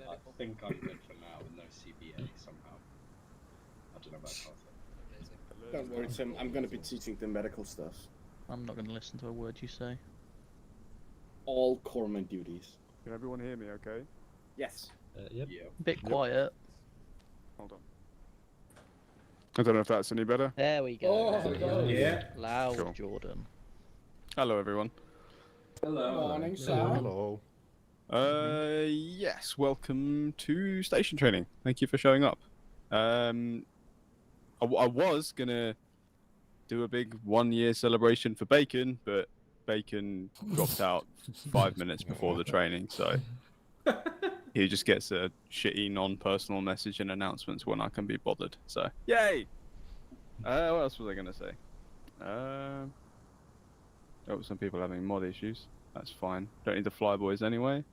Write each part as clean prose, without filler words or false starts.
I think I'm good for now with no CBA somehow. I don't know about Carter. Don't worry, Tim. I'm going to be teaching the medical stuff. I'm not going to listen to a word you say. All corpsman duties. Can everyone hear me okay? Yes. Yep. A bit quiet. Hold on. I don't know if that's any better. There we go. Oh, yeah. Loud, Cool. Jordan. Hello, everyone. Hello. Morning, Sam. Hello. Yes, welcome to station training. Thank you for showing up. I was going to do a big 1-year celebration for Bacon, but Bacon dropped out 5 minutes before the training, so he just gets a shitty non-personal message and announcements when I can be bothered. So, yay! What else was I going to say? Some people having mod issues. That's fine. Don't need the flyboys anyway.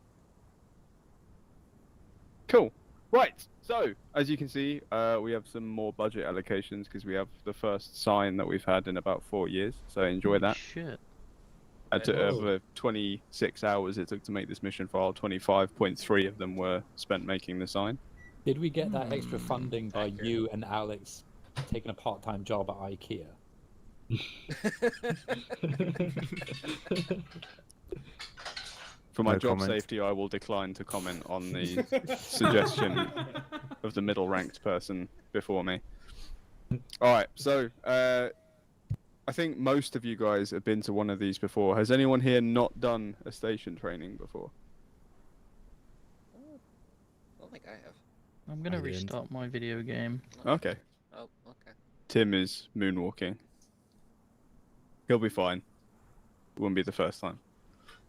Cool. Right. So, as you can see, we have some more budget allocations because we have the first sign that we've had in about 4 years. So enjoy that. Shit. Over 26 hours it took to make this mission file, 25.3 of them were spent making the sign. Did we get that extra funding by you and Alex taking a part-time job at IKEA? For my No job comment. safety, I will decline to comment on the suggestion of the middle-ranked person before me. All right, so I think most of you guys have been to one of these before. Has anyone here not done a station training before? I don't think I have. I'm going to I didn't. restart my video game. Okay. Oh, okay. Tim is moonwalking. He'll be fine. It won't be the first time.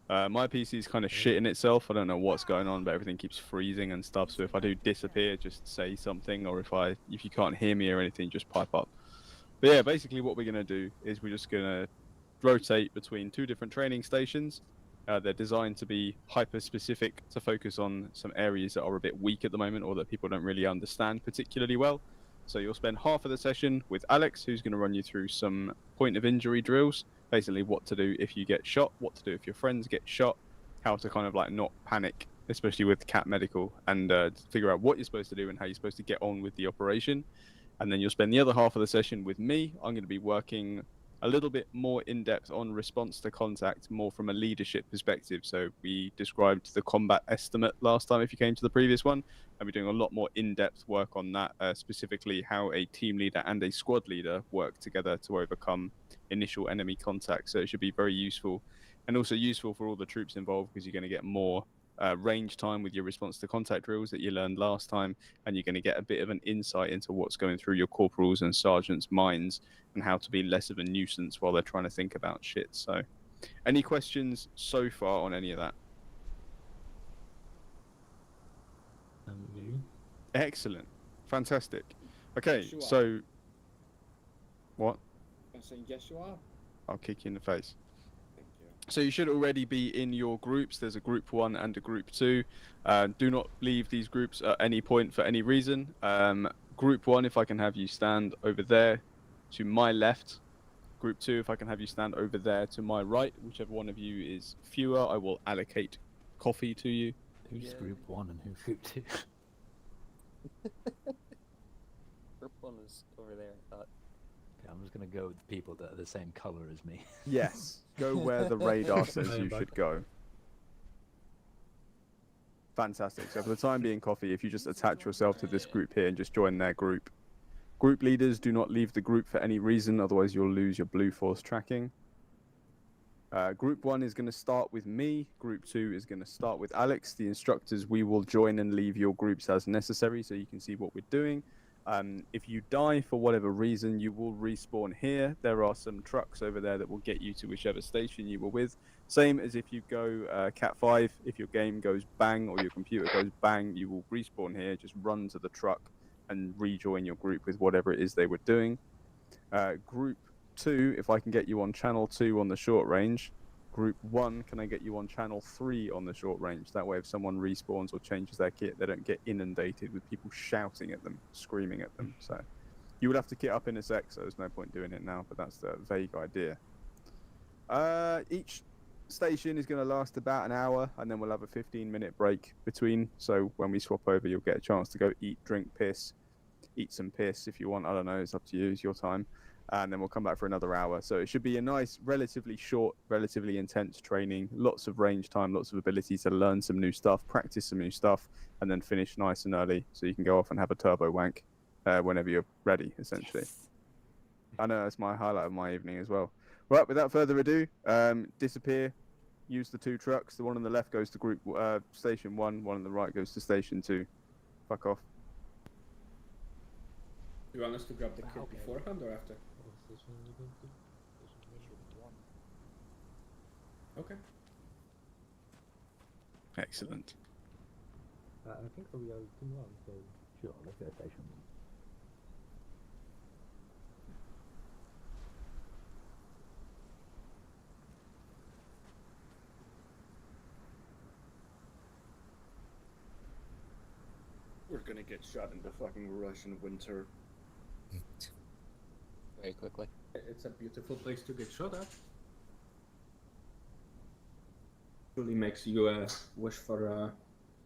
My PC's kind of shitting itself. I don't know what's going on, but everything keeps freezing and stuff. So if I do disappear, just say something, or if you can't hear me or anything, just pipe up. But yeah, basically what we're gonna do is we're just gonna rotate between 2 different training stations. They're designed to be hyper-specific to focus on some areas that are a bit weak at the moment or that people don't really understand particularly well. So you'll spend half of the session with Alex, who's going to run you through some point of injury drills, basically what to do if you get shot, what to do if your friends get shot, how to kind of like not panic, especially with Cat Medical, and figure out what you're supposed to do and how you're supposed to get on with the operation. And then you'll spend the other half of the session with me. I'm going to be working a little bit more in-depth on response to contact, more from a leadership perspective. So we described the combat estimate last time if you came to the previous one, and we're doing a lot more in-depth work on that, specifically how a team leader and a squad leader work together to overcome initial enemy contact. So it should be very useful, and also useful for all the troops involved because you're going to get more range time with your response to contact drills that you learned last time, and you're going to get a bit of an insight into what's going through your corporals and sergeants' minds and how to be less of a nuisance while they're trying to think about shit. So, any questions so far on any of that? Excellent. Fantastic. Okay, Yes, you are. so... What? I'm saying yes, you are. I'll kick you in the face. Thank you. So you should already be in your groups. There's a group 1 and a group 2. Do not leave these groups at any point for any reason. Group 1, if I can have you stand over there to my left. Group 2, if I can have you stand over there to my right. Whichever one of you is fewer, I will allocate coffee to you. Who's group 1 and who's group 2? Group 1 is over there, I thought. Okay, I'm just going to go with the people that are the same color as me. Yes. Go where the radar says you should go. Fantastic. So for the time being, Coffee, if you just attach yourself to this group here and just join their group. Group leaders, do not leave the group for any reason, otherwise you'll lose your Blue Force tracking. Group 1 is going to start with me. Group 2 is going to start with Alex. The instructors, we will join and leave your groups as necessary so you can see what we're doing. If you die for whatever reason, you will respawn here. There are some trucks over there that will get you to whichever station you were with. Same as if you go Cat 5, if your game goes bang or your computer goes bang, you will respawn here, just run to the truck and rejoin your group with whatever it is they were doing. Group 2, if I can get you on channel 2 on the short range. Group 1, can I get you on channel 3 on the short range? That way if someone respawns or changes their kit, they don't get inundated with people shouting at them, screaming at them. So you would have to kit up in a sec, so there's no point doing it now, but that's the vague idea. Each station is going to last about an hour, and then we'll have a 15-minute break between. So when we swap over, you'll get a chance to go eat, drink, piss, eat some piss if you want. I don't know. It's up to you. It's your time. And then we'll come back for another hour. So it should be a nice, relatively short, relatively intense training. Lots of range time, lots of ability to learn some new stuff, practice some new stuff, and then finish nice and early so you can go off and have a turbo wank whenever you're ready, essentially. Yes. I know that's my highlight of my evening as well. Right, without further ado, disappear, use the 2 trucks. The one on the left goes to group station 1, one on the right goes to station 2. Fuck off. You want us to grab the kit beforehand or after? Okay. Excellent. I think we are team 1, so sure, let's go station 1. We're gonna get shot in the fucking Russian winter. Very quickly. It's a beautiful place to get shot at. Really makes you wish for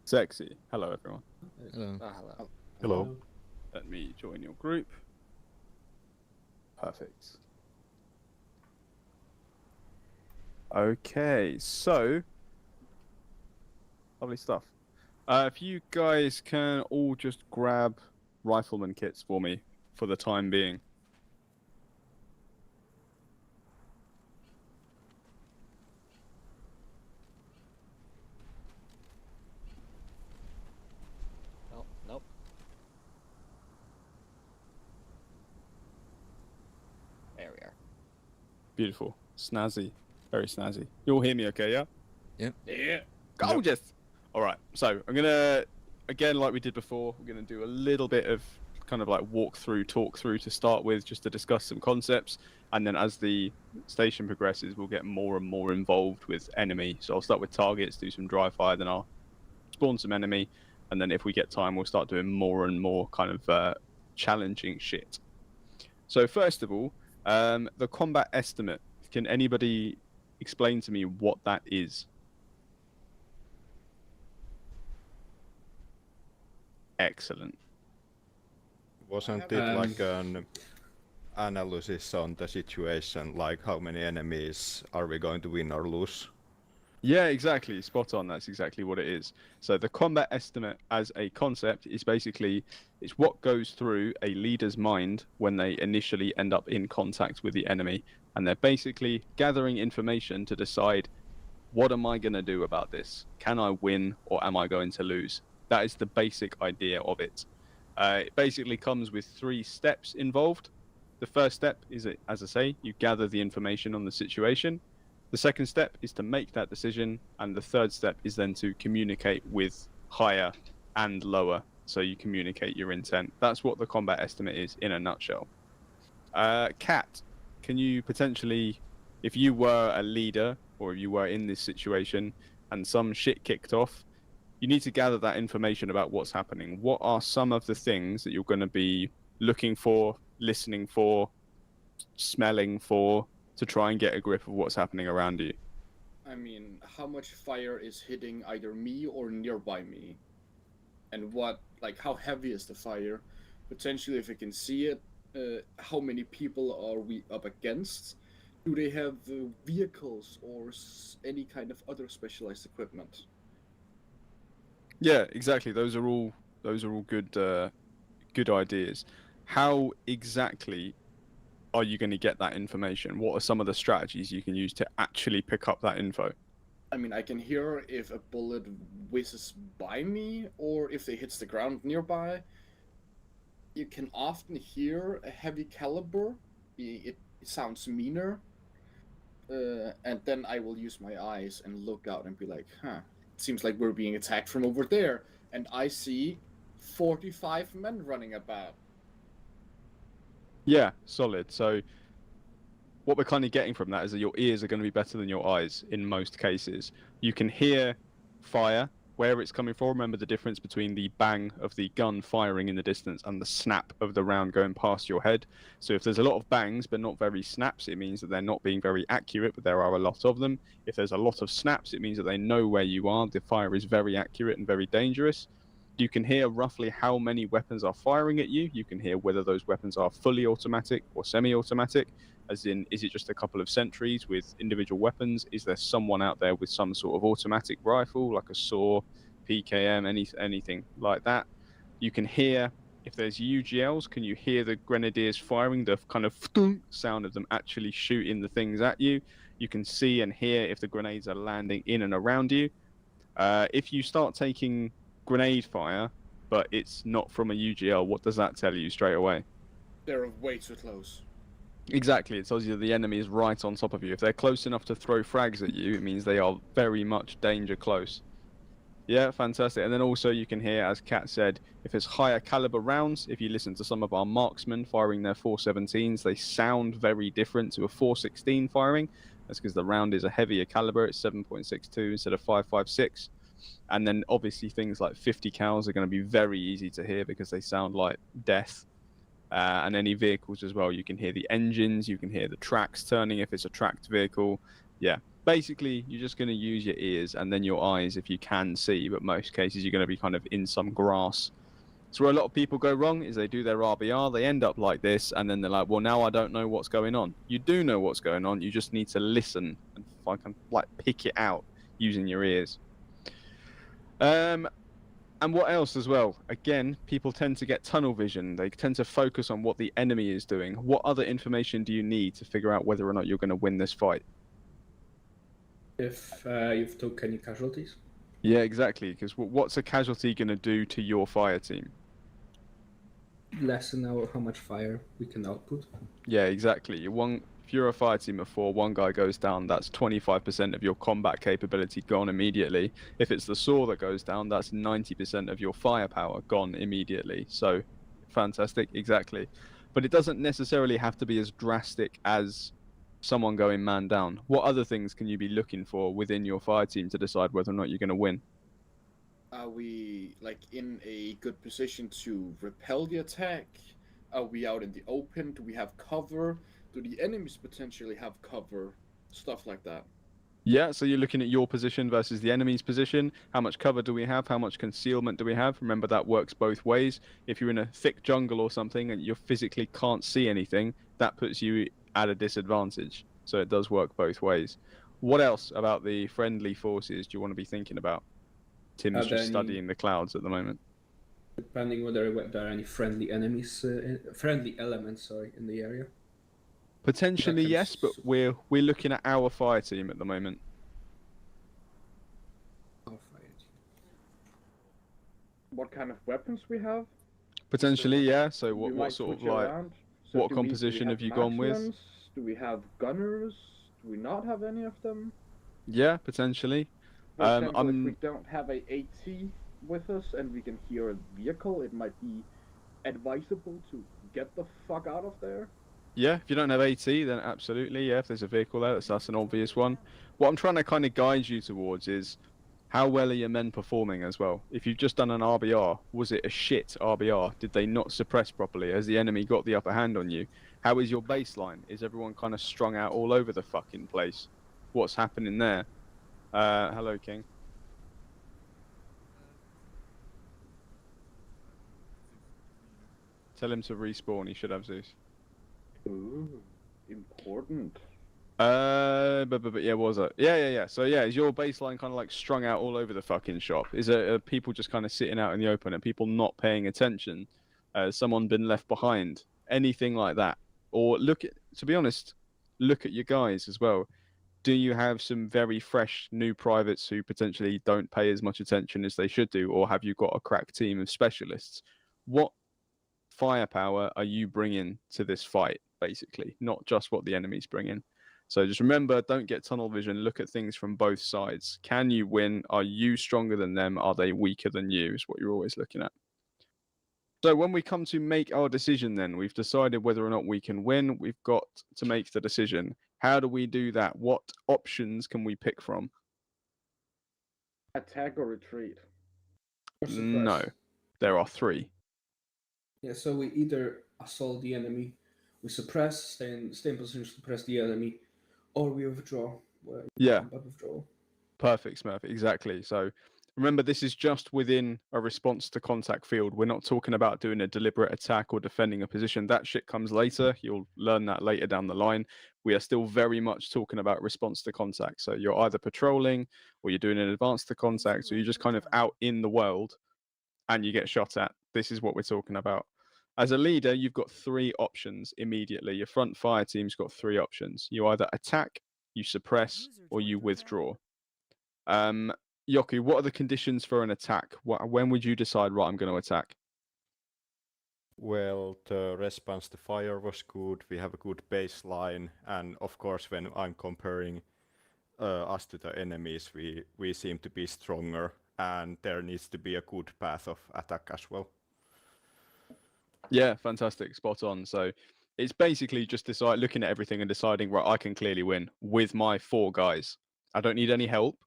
Sexy. Hello, everyone. Hello. Hello. Hello. Let me join your group. Perfect. Okay, so lovely stuff. If you guys can all just grab rifleman kits for me for the time being. Oh, nope. There we are. Beautiful. Snazzy. Very snazzy. You all hear me okay, yeah? yeah. Gorgeous! Alright, so I'm gonna, again, like we did before, we're gonna do a little bit of kind of like walk through, talk through to start with, just to discuss some concepts. And then as the station progresses, we'll get more and more involved with enemy. So I'll start with targets, do some dry fire, then I'll spawn some enemy. And then if we get time, we'll start doing more and more kind of challenging shit. So first of all, the combat estimate. Can anybody explain to me what that is? Excellent. Wasn't it like an analysis on the situation, like how many enemies are we going to win or lose? Yeah, exactly. Spot on. That's exactly what it is. So the combat estimate as a concept is basically, it's what goes through a leader's mind when they initially end up in contact with the enemy. And they're basically gathering information to decide, what am I going to do about this? Can I win or am I going to lose? That is the basic idea of it. It basically comes with 3 steps involved. The first step is, as I say, you gather the information on the situation. The second step is to make that decision. And the third step is then to communicate with higher and lower. So you communicate your intent. That's what the combat estimate is in a nutshell. Kat, can you potentially, if you were a leader or if you were in this situation and some shit kicked off, you need to gather that information about what's happening. What are some of the things that you're going to be looking for, listening for, smelling for, to try and get a grip of what's happening around you? I mean, how much fire is hitting either me or nearby me? And what, like, how heavy is the fire? Potentially, if I can see it, how many people are we up against? Do they have vehicles or any kind of other specialized equipment? Yeah, exactly. Those are all good ideas. How exactly are you going to get that information? What are some of the strategies you can use to actually pick up that info? I mean, I can hear if a bullet whizzes by me or if it hits the ground nearby. You can often hear a heavy caliber. It sounds meaner. And then I will use my eyes and look out and be like, huh, it seems like we're being attacked from over there. And I see 45 men running about. Yeah, solid. So what we're kind of getting from that is that your ears are going to be better than your eyes in most cases. You can hear fire where it's coming from. Remember the difference between the bang of the gun firing in the distance and the snap of the round going past your head. So if there's a lot of bangs but not very snaps, it means that they're not being very accurate, but there are a lot of them. If there's a lot of snaps, it means that they know where you are. The fire is very accurate and very dangerous. You can hear roughly how many weapons are firing at you. You can hear whether those weapons are fully automatic or semi-automatic, as in, is it just a couple of sentries with individual weapons? Is there someone out there with some sort of automatic rifle, like a SAW, PKM, anything like that? You can hear, if there's UGLs, can you hear the grenadiers firing, the kind of sound of them actually shooting the things at you? You can see and hear if the grenades are landing in and around you. If you start taking grenade fire, but it's not from a UGL, what does that tell you straight away? They're way too close. Exactly, it tells you that the enemy is right on top of you. If they're close enough to throw frags at you, it means they are very much danger close. Yeah, fantastic. And then also you can hear, as Kat said, if it's higher caliber rounds, if you listen to some of our marksmen firing their 417s, they sound very different to a 416 firing. That's because the round is a heavier caliber, it's 7.62 instead of 5.56. And then obviously things like 50 cals are going to be very easy to hear because they sound like death. And any vehicles as well, you can hear the engines, you can hear the tracks turning if it's a tracked vehicle. Yeah, basically you're just going to use your ears and then your eyes if you can see, but most cases you're going to be kind of in some grass. So where a lot of people go wrong is they do their RBR, they end up like this, and then they're like, well, now I don't know what's going on. You do know what's going on, you just need to listen and like pick it out using your ears. And what else as well? Again, people tend to get tunnel vision. They tend to focus on what the enemy is doing. What other information do you need to figure out whether or not you're going to win this fight? If you've took any casualties? Yeah, exactly. Because what's a casualty going to do to your fire team? Lessen how much fire we can output. Yeah, exactly. If you're a fire team of 4, one guy goes down, that's 25% of your combat capability gone immediately. If it's the SAW that goes down, that's 90% of your firepower gone immediately. So, fantastic, exactly. But it doesn't necessarily have to be as drastic as someone going man down. What other things can you be looking for within your fire team to decide whether or not you're going to win? Are we in a good position to repel the attack? Are we out in the open? Do we have cover? Do the enemies potentially have cover? Stuff like that. Yeah, so you're looking at your position versus the enemy's position. How much cover do we have? How much concealment do we have? Remember, that works both ways. If you're in a thick jungle or something and you physically can't see anything, that puts you at a disadvantage. So it does work both ways. What else about the friendly forces do you want to be thinking about? Tim's just studying the clouds at the moment. Depending whether there are any friendly enemies, friendly elements, in the area. Potentially yes, but we're looking at our fire team at the moment. What kind of weapons we have? Potentially, yeah. So what sort of what composition have you gone with? Do we have gunners? Do we not have any of them? Yeah, potentially. For example, if we don't have a AT with us and we can hear a vehicle, it might be advisable to get the fuck out of there. Yeah, if you don't have AT, then absolutely, yeah, if there's a vehicle there, that's an obvious one. What I'm trying to kind of guide you towards is how well are your men performing as well? If you've just done an RBR, was it a shit RBR? Did they not suppress properly? Has the enemy got the upper hand on you? How is your baseline? Is everyone kind of strung out all over the fucking place? What's happening there? Hello, King. Tell him to respawn, he should have Zeus. Ooh, important. But yeah, what was it? Yeah. So yeah, is your baseline kind of like strung out all over the fucking shop? Is it people just kind of sitting out in the open and people not paying attention? Someone been left behind? Anything like that? Or to be honest, look at your guys as well. Do you have some very fresh new privates who potentially don't pay as much attention as they should do? Or have you got a crack team of specialists? What firepower are you bringing to this fight, basically? Not just what the enemy's bringing. So just remember, don't get tunnel vision. Look at things from both sides. Can you win? Are you stronger than them? Are they weaker than you? Is what you're always looking at. So when we come to make our decision then, we've decided whether or not we can win. We've got to make the decision. How do we do that? What options can we pick from? Attack or retreat? Or suppress? No, there are 3. Yeah, so we either assault the enemy, we suppress, stay in position, suppress the enemy, or we withdraw. Well, Yeah. combat withdrawal. Perfect, Smurf. Exactly. So remember, this is just within a response to contact field. We're not talking about doing a deliberate attack or defending a position. That shit comes later. You'll learn that later down the line. We are still very much talking about response to contact. So you're either patrolling or you're doing an advance to contact, or you're just kind of out in the world and you get shot at. This is what we're talking about. As a leader, you've got 3 options immediately. Your front fire team's got 3 options. You either attack, you suppress, or you withdraw. Yoku, what are the conditions for an attack? When would you decide, right, I'm going to attack? Well, the response to fire was good. We have a good baseline, and of course, when I'm comparing us to the enemies, we seem to be stronger, and there needs to be a good path of attack as well. Yeah, fantastic, spot on. So it's basically just looking at everything and deciding, right, I can clearly win with my 4 guys. I don't need any help.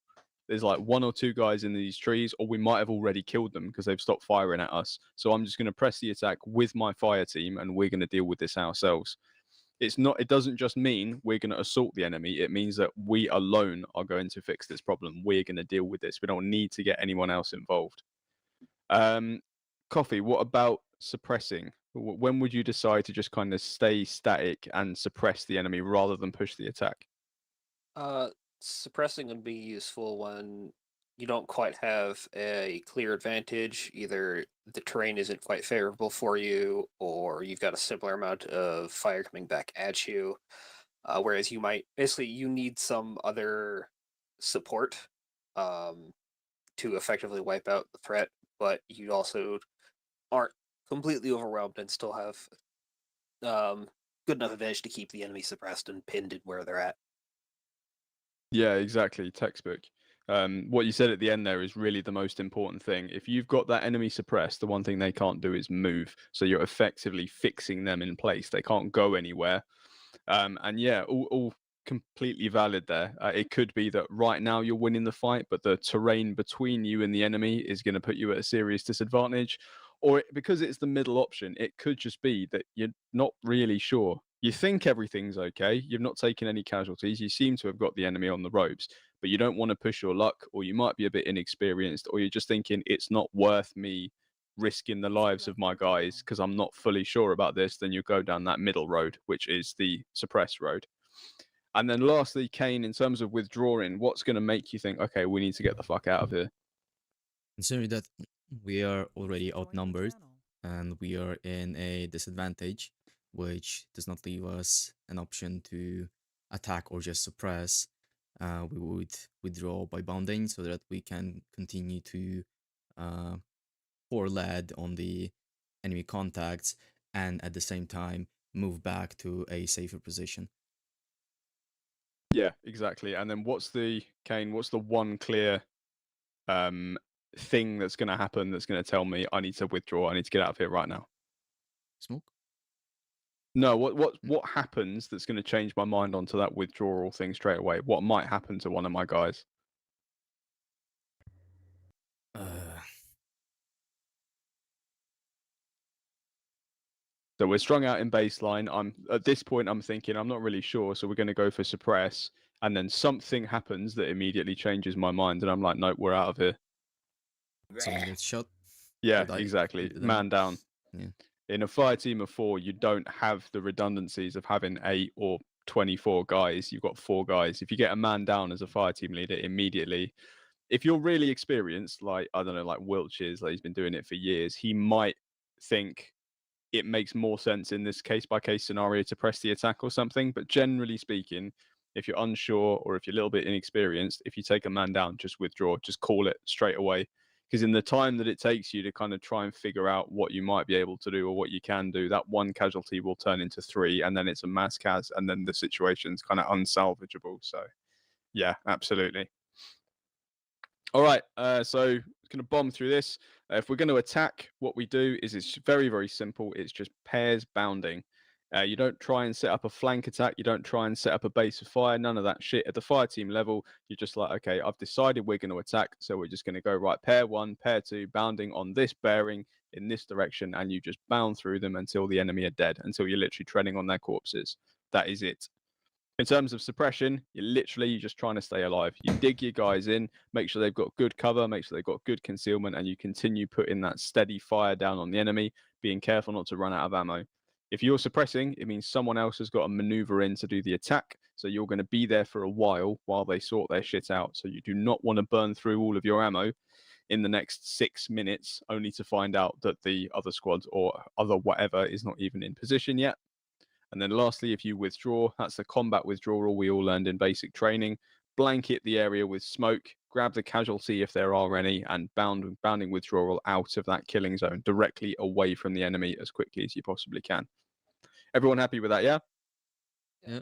There's like 1 or 2 guys in these trees, or we might have already killed them because they've stopped firing at us. So I'm just going to press the attack with my fire team, and we're going to deal with this ourselves. It doesn't just mean we're going to assault the enemy. It means that we alone are going to fix this problem. We're going to deal with this. We don't need to get anyone else involved. Coffee, what about suppressing? When would you decide to just kind of stay static and suppress the enemy rather than push the attack? Suppressing would be useful when you don't quite have a clear advantage. Either the terrain isn't quite favorable for you, or you've got a similar amount of fire coming back at you. Whereas you need some other support to effectively wipe out the threat, but you also aren't completely overwhelmed and still have good enough advantage to keep the enemy suppressed and pinned at where they're at. Yeah, exactly. Textbook. What you said at the end there is really the most important thing. If you've got that enemy suppressed, the one thing they can't do is move. So you're effectively fixing them in place. They can't go anywhere. And yeah, all completely valid there. It could be that right now you're winning the fight, but the terrain between you and the enemy is going to put you at a serious disadvantage. Or because it's the middle option, it could just be that you're not really sure. You think everything's okay. You've not taken any casualties. You seem to have got the enemy on the ropes, but you don't want to push your luck, or you might be a bit inexperienced, or you're just thinking it's not worth me risking the lives of my guys because I'm not fully sure about this. Then you go down that middle road, which is the suppress road. And then lastly, Kane, in terms of withdrawing, what's going to make you think, okay, we need to get the fuck out of here? Considering that we are already outnumbered and we are in a disadvantage, which does not leave us an option to attack or just suppress, we would withdraw by bounding so that we can continue to pour lead on the enemy contacts and at the same time move back to a safer position. Yeah, exactly. And then what's the one clear thing that's going to happen that's going to tell me I need to withdraw, I need to get out of here right now? Smoke? No, what happens that's going to change my mind onto that withdrawal thing straight away? What might happen to one of my guys? So we're strung out in baseline. At this point, I'm thinking I'm not really sure, so we're going to go for suppress, and then something happens that immediately changes my mind, and I'm like, nope, we're out of here. Someone gets shot. Yeah, exactly. Man down. Yeah. In a fire team of 4, you don't have the redundancies of having 8 or 24 guys. You've got 4 guys. If you get a man down as a fire team leader immediately, if you're really experienced, like, I don't know, like Wiltshire's, like he's been doing it for years, he might think it makes more sense in this case-by-case scenario to press the attack or something. But generally speaking, if you're unsure or if you're a little bit inexperienced, if you take a man down, just withdraw, just call it straight away. Because in the time that it takes you to kind of try and figure out what you might be able to do or what you can do, that one casualty will turn into 3, and then it's a mass cas, and then the situation's kind of unsalvageable. So, yeah, absolutely. All right, so going to bomb through this. If we're going to attack, what we do is it's very, very simple. It's just pairs bounding. You don't try and set up a flank attack. You don't try and set up a base of fire. None of that shit. At the fire team level, you're just like, okay, I've decided we're going to attack. So we're just going to go right, pair 1, pair 2, bounding on this bearing in this direction. And you just bound through them until the enemy are dead, until you're literally treading on their corpses. That is it. In terms of suppression, you're just trying to stay alive. You dig your guys in, make sure they've got good cover, make sure they've got good concealment, and you continue putting that steady fire down on the enemy, being careful not to run out of ammo. If you're suppressing, it means someone else has got to maneuver in to do the attack, so you're going to be there for a while they sort their shit out. So you do not want to burn through all of your ammo in the next 6 minutes, only to find out that the other squad or other whatever is not even in position yet. And then lastly, if you withdraw, that's the combat withdrawal we all learned in basic training. Blanket the area with smoke, grab the casualty if there are any, and bounding withdrawal out of that killing zone, directly away from the enemy as quickly as you possibly can. Everyone happy with that, yeah? Yeah.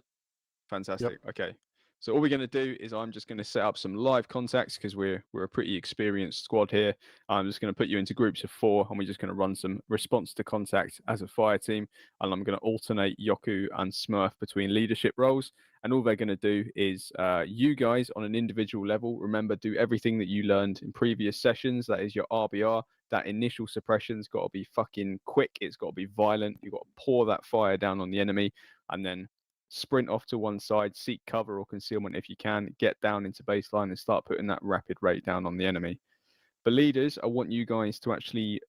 Fantastic. Yep. Okay. So all we're going to do is I'm just going to set up some live contacts because we're a pretty experienced squad here. I'm just going to put you into groups of 4 and we're just going to run some response to contact as a fire team. And I'm going to alternate Yoku and Smurf between leadership roles. And all they're going to do is you guys on an individual level, remember, do everything that you learned in previous sessions. That is your RBR. That initial suppression's got to be fucking quick. It's got to be violent. You've got to pour that fire down on the enemy and then sprint off to one side, seek cover or concealment if you can, get down into baseline and start putting that rapid rate down on the enemy. But leaders, I want you guys to actually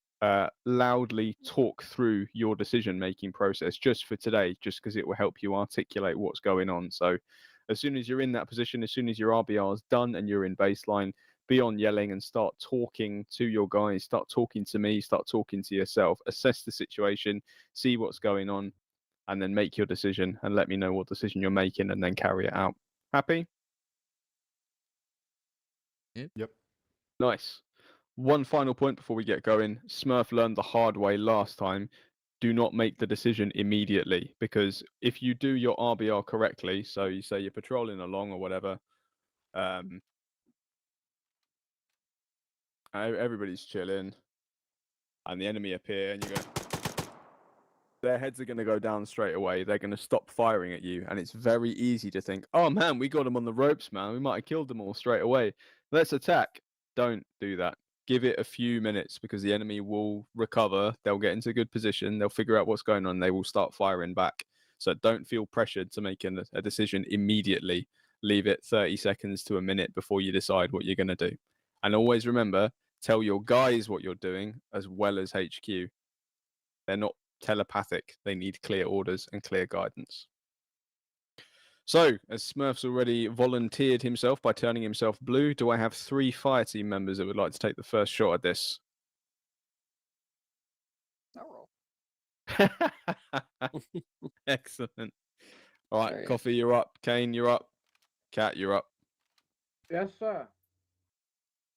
loudly talk through your decision-making process just for today, just because it will help you articulate what's going on. So as soon as you're in that position, as soon as your RBR is done and you're in baseline, be on yelling and start talking to your guys, start talking to me, start talking to yourself, assess the situation, see what's going on, and then make your decision and let me know what decision you're making and then carry it out. Happy? Yep. Nice. One final point before we get going. Smurf learned the hard way last time. Do not make the decision immediately, because if you do your RBR correctly, so you say you're patrolling along or whatever, everybody's chilling and the enemy appear and you go, their heads are going to go down straight away. They're going to stop firing at you. And it's very easy to think, oh man, we got them on the ropes, man. We might have killed them all straight away. Let's attack. Don't do that. Give it a few minutes because the enemy will recover. They'll get into a good position. They'll figure out what's going on. They will start firing back. So don't feel pressured to make a decision immediately. Leave it 30 seconds to a minute before you decide what you're going to do. And always remember, tell your guys what you're doing as well as HQ. They're not telepathic. They need clear orders and clear guidance. So, as Smurf's already volunteered himself by turning himself blue, do I have 3 fire team members that would like to take the first shot at this? I'll roll. Excellent. All right, Sorry. Coffee, you're up. Kane, you're up. Cat, you're up. Yes, sir.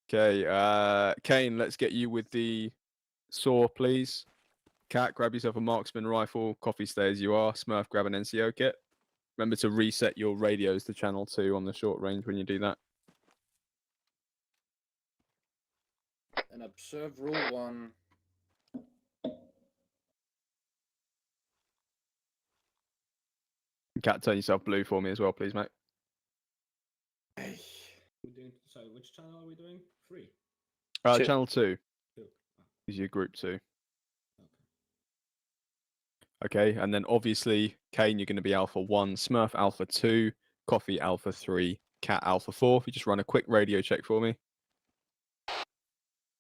Okay, Kane, let's get you with the saw, please. Cat, grab yourself a marksman rifle. Coffee, stay as you are. Smurf, grab an NCO kit. Remember to reset your radios to channel 2 on the short range when you do that. And observe rule 1. Cat, turn yourself blue for me as well, please, mate. Hey. Sorry, which channel are we doing? 3. Two. Channel 2 2. is your group 2. Okay, and then obviously, Kane, you're going to be Alpha 1, Smurf Alpha 2, Coffee Alpha 3, Cat Alpha 4. If you just run a quick radio check for me.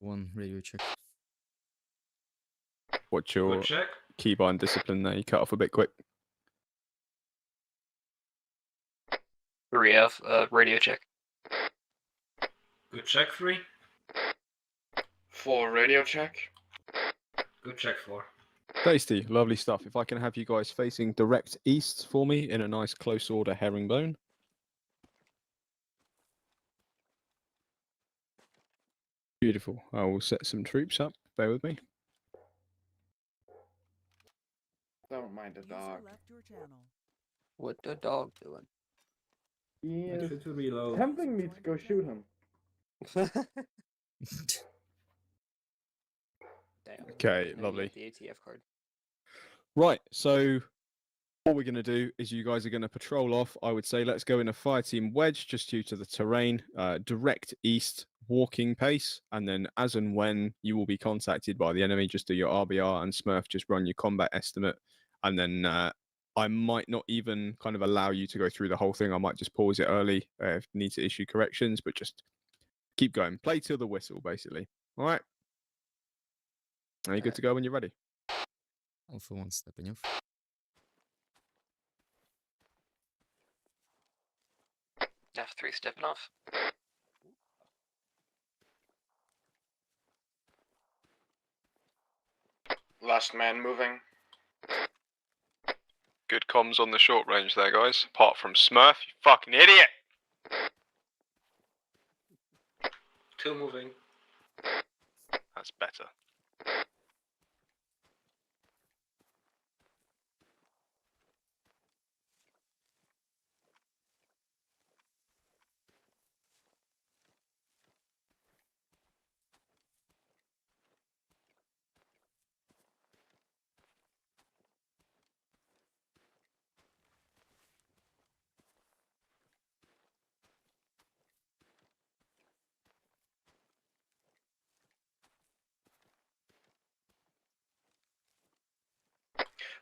1 radio check. What's your check. keybind discipline there? You cut off a bit quick. 3F, radio check. Good check 3. 4 radio check. Good check 4. Tasty, lovely stuff. If I can have you guys facing direct east for me in a nice close order herringbone. Beautiful. I will set some troops up. Bear with me. Don't mind the dog. What the dog doing? He Make is sure to reload. tempting me to go shoot him. Damn. Okay, Now you lovely. get the ATF card. Right, so What we're going to do is you guys are going to patrol off. I would say let's go in a fire team wedge just due to the terrain, direct east walking pace, and then as and when you will be contacted by the enemy, just do your RBR, and Smurf, just run your combat estimate, and then I might not even kind of allow you to go through the whole thing. I might just pause it early if you need to issue corrections, but just keep going. Play till the whistle, basically. All right? Are you good to go when you're ready? Alpha 1 stepping off. F3 stepping off. Last man moving. Good comms on the short range there, guys. Apart from Smurf, you fucking idiot! 2 moving. That's better.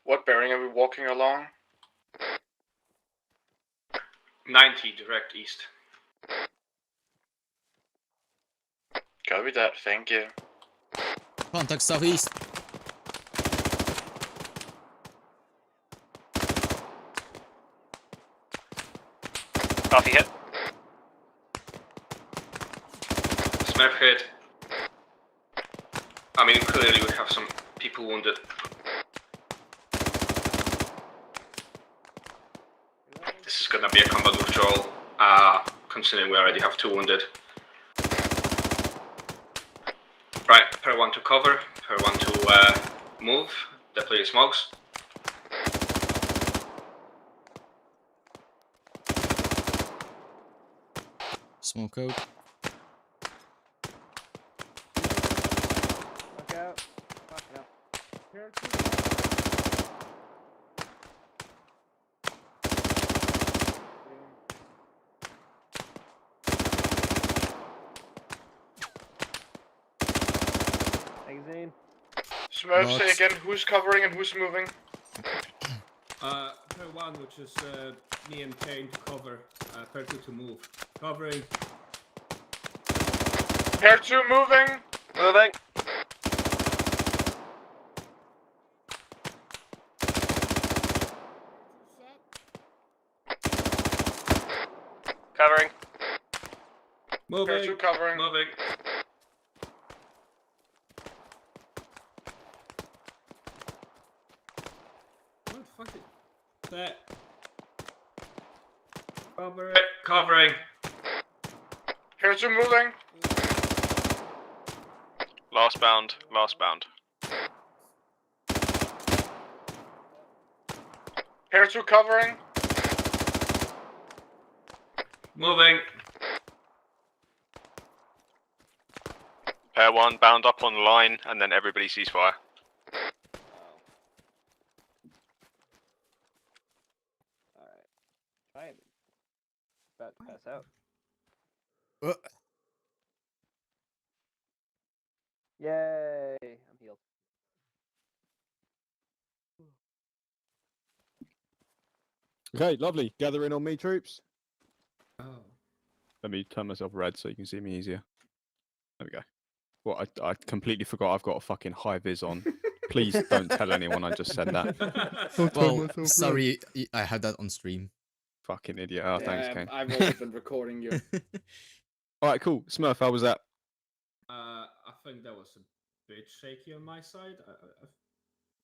What bearing are we walking along? 90 direct east. Copy that, thank you. Contact southeast. Coffee hit. Smurf hit. I mean, clearly we have some people wounded. This is gonna be a combat withdrawal, considering we already have 2 wounded. Right, pair 1 to cover, pair 1 to move, deploy your smokes. Smoke out. Fuck out. Fuck out. Magazine. Smurf, say Box. again, who's covering and who's moving? Pair 1, which is me and Kane to cover. Pair 2 to move. Covering. Pair 2 moving! Moving. Covering. Pair 2 Moving. covering. Moving. What the fuck is that? Cover. Covering. Pair 2 moving. Last bound, last bound. Pair 2 covering. Moving. Pair 1 bound up on line, and then everybody cease fire. Alright. I am about to pass out. Yay! I'm healed. Okay, lovely. Gather in on me, troops. Oh. Let me turn myself red so you can see me easier. There we go. Well, I completely forgot I've got a fucking high vis on. Please don't tell anyone I just said that. Well, sorry, I had that on stream. Fucking idiot. Oh, thanks, Kane. I've also been recording you. Alright, cool. Smurf, how was that? I think that was a bit shaky on my side. I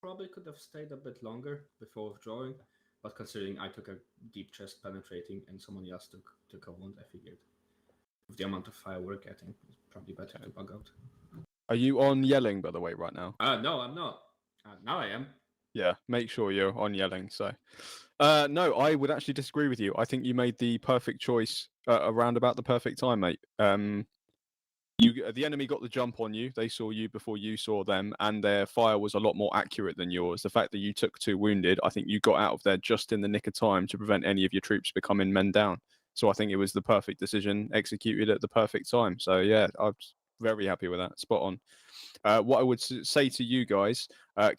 probably could have stayed a bit longer before withdrawing, but considering I took a deep chest penetrating and someone else took a wound, I figured with the amount of fire we're getting, it's probably better to bug out. Are you on yelling, by the way, right now? No, I'm not. Now I am. Yeah, make sure you're on yelling. So, no, I would actually disagree with you. I think you made the perfect choice around about the perfect time, mate. the enemy got the jump on you. They saw you before you saw them, and their fire was a lot more accurate than yours. The fact that you took 2 wounded, I think you got out of there just in the nick of time to prevent any of your troops becoming men down. So I think it was the perfect decision executed at the perfect time. So yeah, I was very happy with that. Spot on. What I would say to you guys,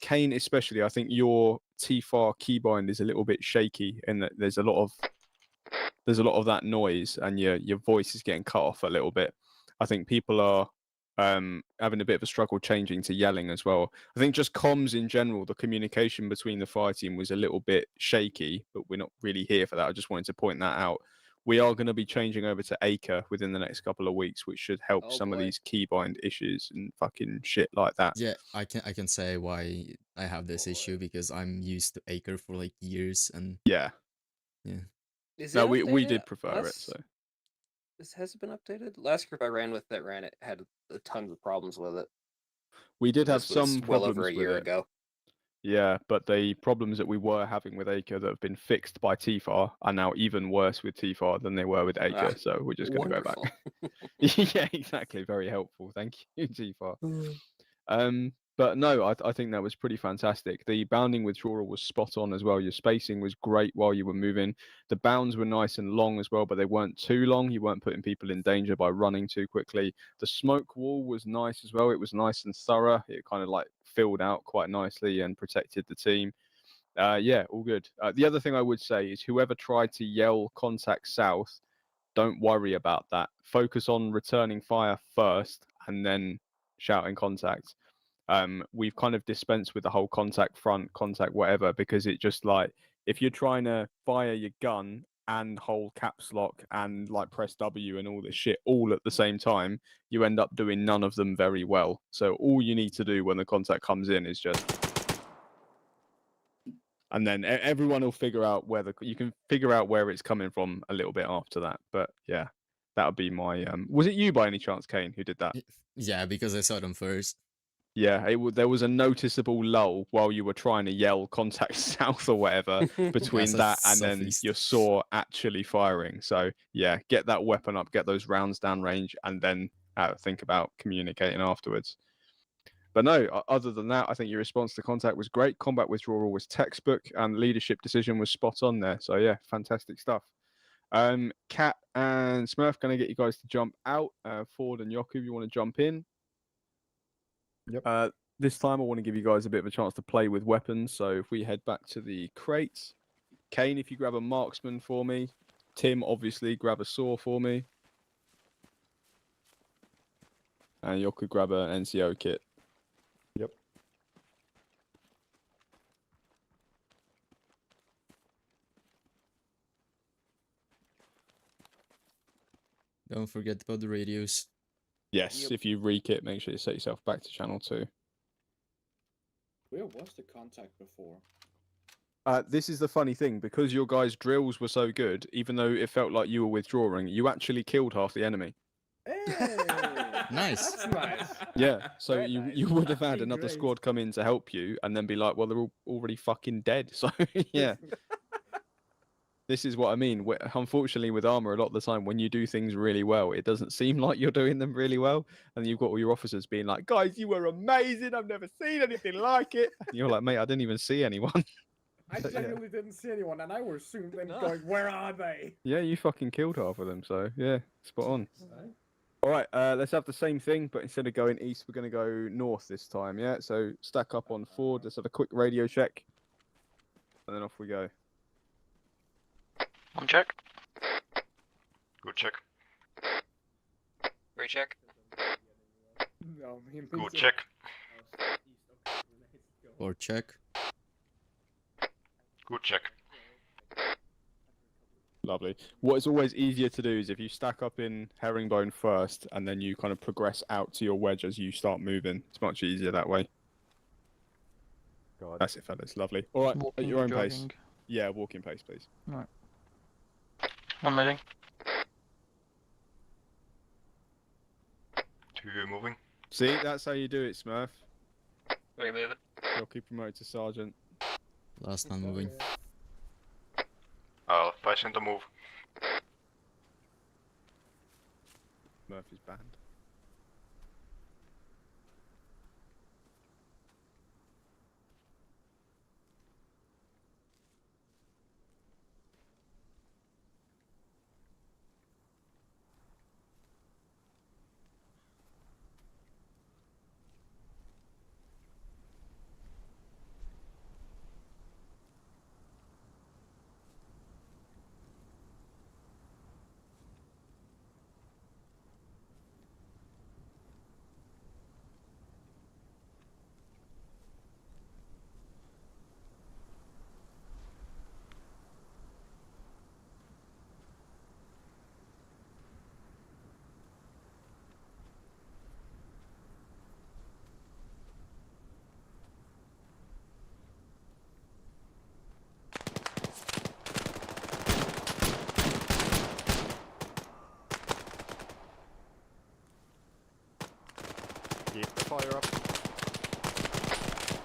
Kane especially, I think your T-FAR keybind is a little bit shaky in that there's a lot of that noise, and your voice is getting cut off a little bit. I think people are having a bit of a struggle changing to yelling as well. I think just comms in general, the communication between the fire team was a little bit shaky, but we're not really here for that. I just wanted to point that out. We are going to be changing over to Acre within the next couple of weeks, which should help some of these keybind issues and fucking shit like that. Yeah, I can say why I have this issue, because I'm used to Acre for like years, and yeah. Is No, it we updated? did prefer it. So Has it been updated? Last group I ran with that ran it had tons of problems with it. we did have This was some well problems over a with year it. ago. Yeah, but the problems that we were having with Acre that have been fixed by TFAR are now even worse with TFAR than they were with Acre. So we're just going to go back. Yeah, exactly. Very helpful. Thank you, TFAR. But no, I think that was pretty fantastic. The bounding withdrawal was spot on as well. Your spacing was great while you were moving. The bounds were nice and long as well, but they weren't too long. You weren't putting people in danger by running too quickly. The smoke wall was nice as well. It was nice and thorough. It kind of like filled out quite nicely and protected the team. Yeah, all good. The other thing I would say is whoever tried to yell contact south, don't worry about that. Focus on returning fire first and then shouting contact. We've kind of dispensed with the whole contact front, contact whatever, because it just like, if you're trying to fire your gun and hold caps lock and like press W and all this shit all at the same time, you end up doing none of them very well. So all you need to do when the contact comes in is just, and then everyone will figure out you can figure out where it's coming from a little bit after that. But yeah, that would be my, was it you by any chance, Kane, who did that? Yeah, because I saw them first. Yeah, there was a noticeable lull while you were trying to yell contact south or whatever between that and then you saw actually firing. So yeah, get that weapon up, get those rounds down range, and then think about communicating afterwards. But no, other than that, I think your response to contact was great. Combat withdrawal was textbook, and leadership decision was spot on there. So yeah, fantastic stuff. Kat and Smurf, going to get you guys to jump out. Ford and Yoku, you want to jump in? Yep. This time I want to give you guys a bit of a chance to play with weapons. So if we head back to the crates, Kane, if you grab a marksman for me. Tim, obviously, grab a saw for me. And Yoku, grab an NCO kit. Yep. Don't forget about the radios. Yes, if you re-kit, make sure you set yourself back to channel 2. Where was the contact before? This is the funny thing, because your guys' drills were so good, even though it felt like you were withdrawing, you actually killed half the enemy. Hey! Nice. That's nice. Yeah, so Very you nice. you would have had Fucking another great. squad come in to help you, and then be like, well, they're all already fucking dead. So yeah. This is what I mean. Unfortunately, with Arma, a lot of the time, when you do things really well, it doesn't seem like you're doing them really well. And you've got all your officers being like, guys, you were amazing. I've never seen anything like it. And you're like, mate, I didn't even see anyone. I genuinely didn't see anyone, and I was soon then going, where are they? Yeah, you fucking killed half of them. So yeah, spot on. All right, let's have the same thing, but instead of going east, we're going to go north this time. Yeah, so stack up on Ford. Let's have a quick radio check. And then off we go. One check. Good check. Recheck. No, Good check. Or check. Good check. Lovely. What is always easier to do is if you stack up in herringbone first, and then you kind of progress out to your wedge as you start moving. It's much easier that way. God. That's it, fellas. Lovely. All right, Walking at your or own pace. jogging? Yeah, walking pace, please. Right. One moving. Two moving. See, that's how you do it, Smurf. Three moving. You'll keep promoted to sergeant. Last one moving. Five center move. Smurf is banned.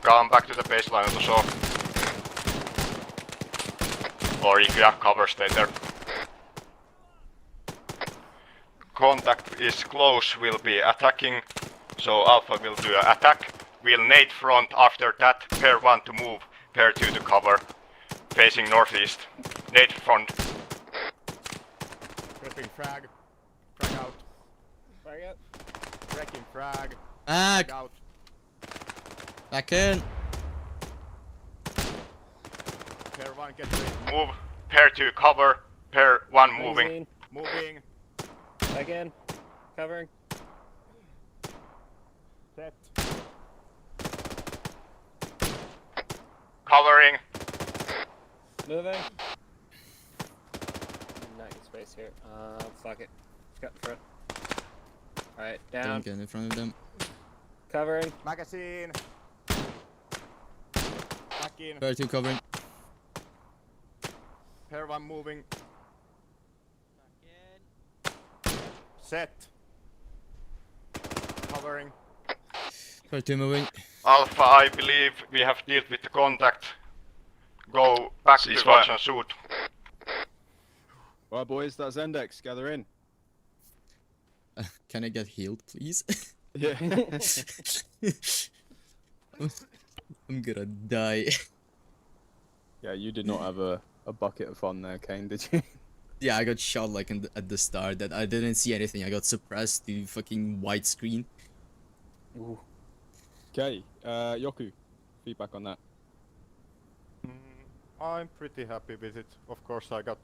Come back to the baseline of the shore. Or if you have cover, stay there. Contact is close, we'll be attacking. So Alpha will do an attack. We'll nade front after that. Pair 1 to move, pair 2 to cover. Facing northeast. Nade front. Prepping frag. Frag out. Frag out. Wrecking frag. Back! Frag out. Back in! Pair 1 get ready to move. Pair 2 cover. Pair 1 moving. Moving. Back in. Covering. Set. Covering. Moving. Not in space here. Fuck it. Just got in front. Alright, down. Don't get in front of them. Covering. Magazine. Back in. Pair 2 covering. Pair 1 moving. Set. Covering. Pair 2 moving. Alpha, I believe we have dealt with the contact. Go back to watch and shoot. Right, boys, that's Endex. Gather in. Can I get healed, please? Yeah. I'm gonna die. Yeah, you did not have a bucket of fun there, Kane, did you? Yeah, I got shot like at the start. That I didn't see anything. I got suppressed to fucking white screen. Ooh. Okay, Yoku, feedback on that. I'm pretty happy with it. Of course, I got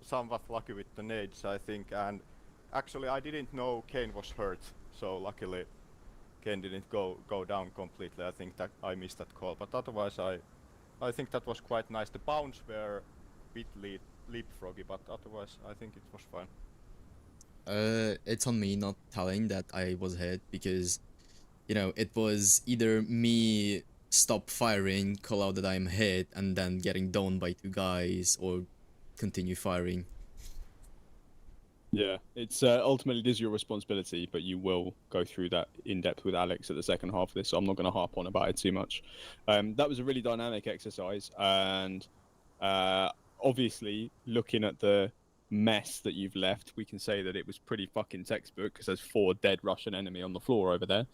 somewhat lucky with the nades, I think, and actually I didn't know Kane was hurt, so luckily Kane didn't go down completely. I think that I missed that call, but otherwise I think that was quite nice. The bounce were a bit leapfroggy, but otherwise I think it was fine. It's on me not telling that I was hit because, you know, it was either me stop firing, call out that I'm hit, and then getting downed by 2 guys, or continue firing. Yeah, it's ultimately it is your responsibility, but you will go through that in depth with Alex at the second half of this, so I'm not going to harp on about it too much. That was a really dynamic exercise, and obviously, looking at the mess that you've left, we can say that it was pretty fucking textbook, because there's 4 dead Russian enemy on the floor over there.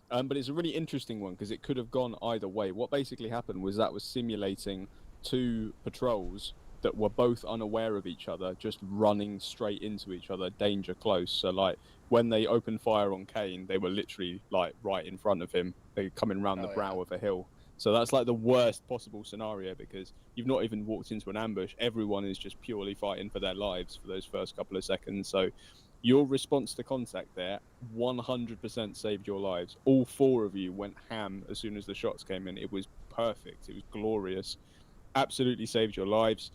But it's a really interesting one, because it could have gone either way. What basically happened was that was simulating 2 patrols that were both unaware of each other, just running straight into each other, danger close. So, like, when they opened fire on Kane, they were literally, like, right in front of him. They were coming round the brow of a hill. So that's, like, the worst possible scenario, because you've not even walked into an ambush. Everyone is just purely fighting for their lives for those first couple of seconds. So your response to contact there 100% saved your lives. All 4 of you went ham as soon as the shots came in. It was perfect. It was glorious. Absolutely saved your lives.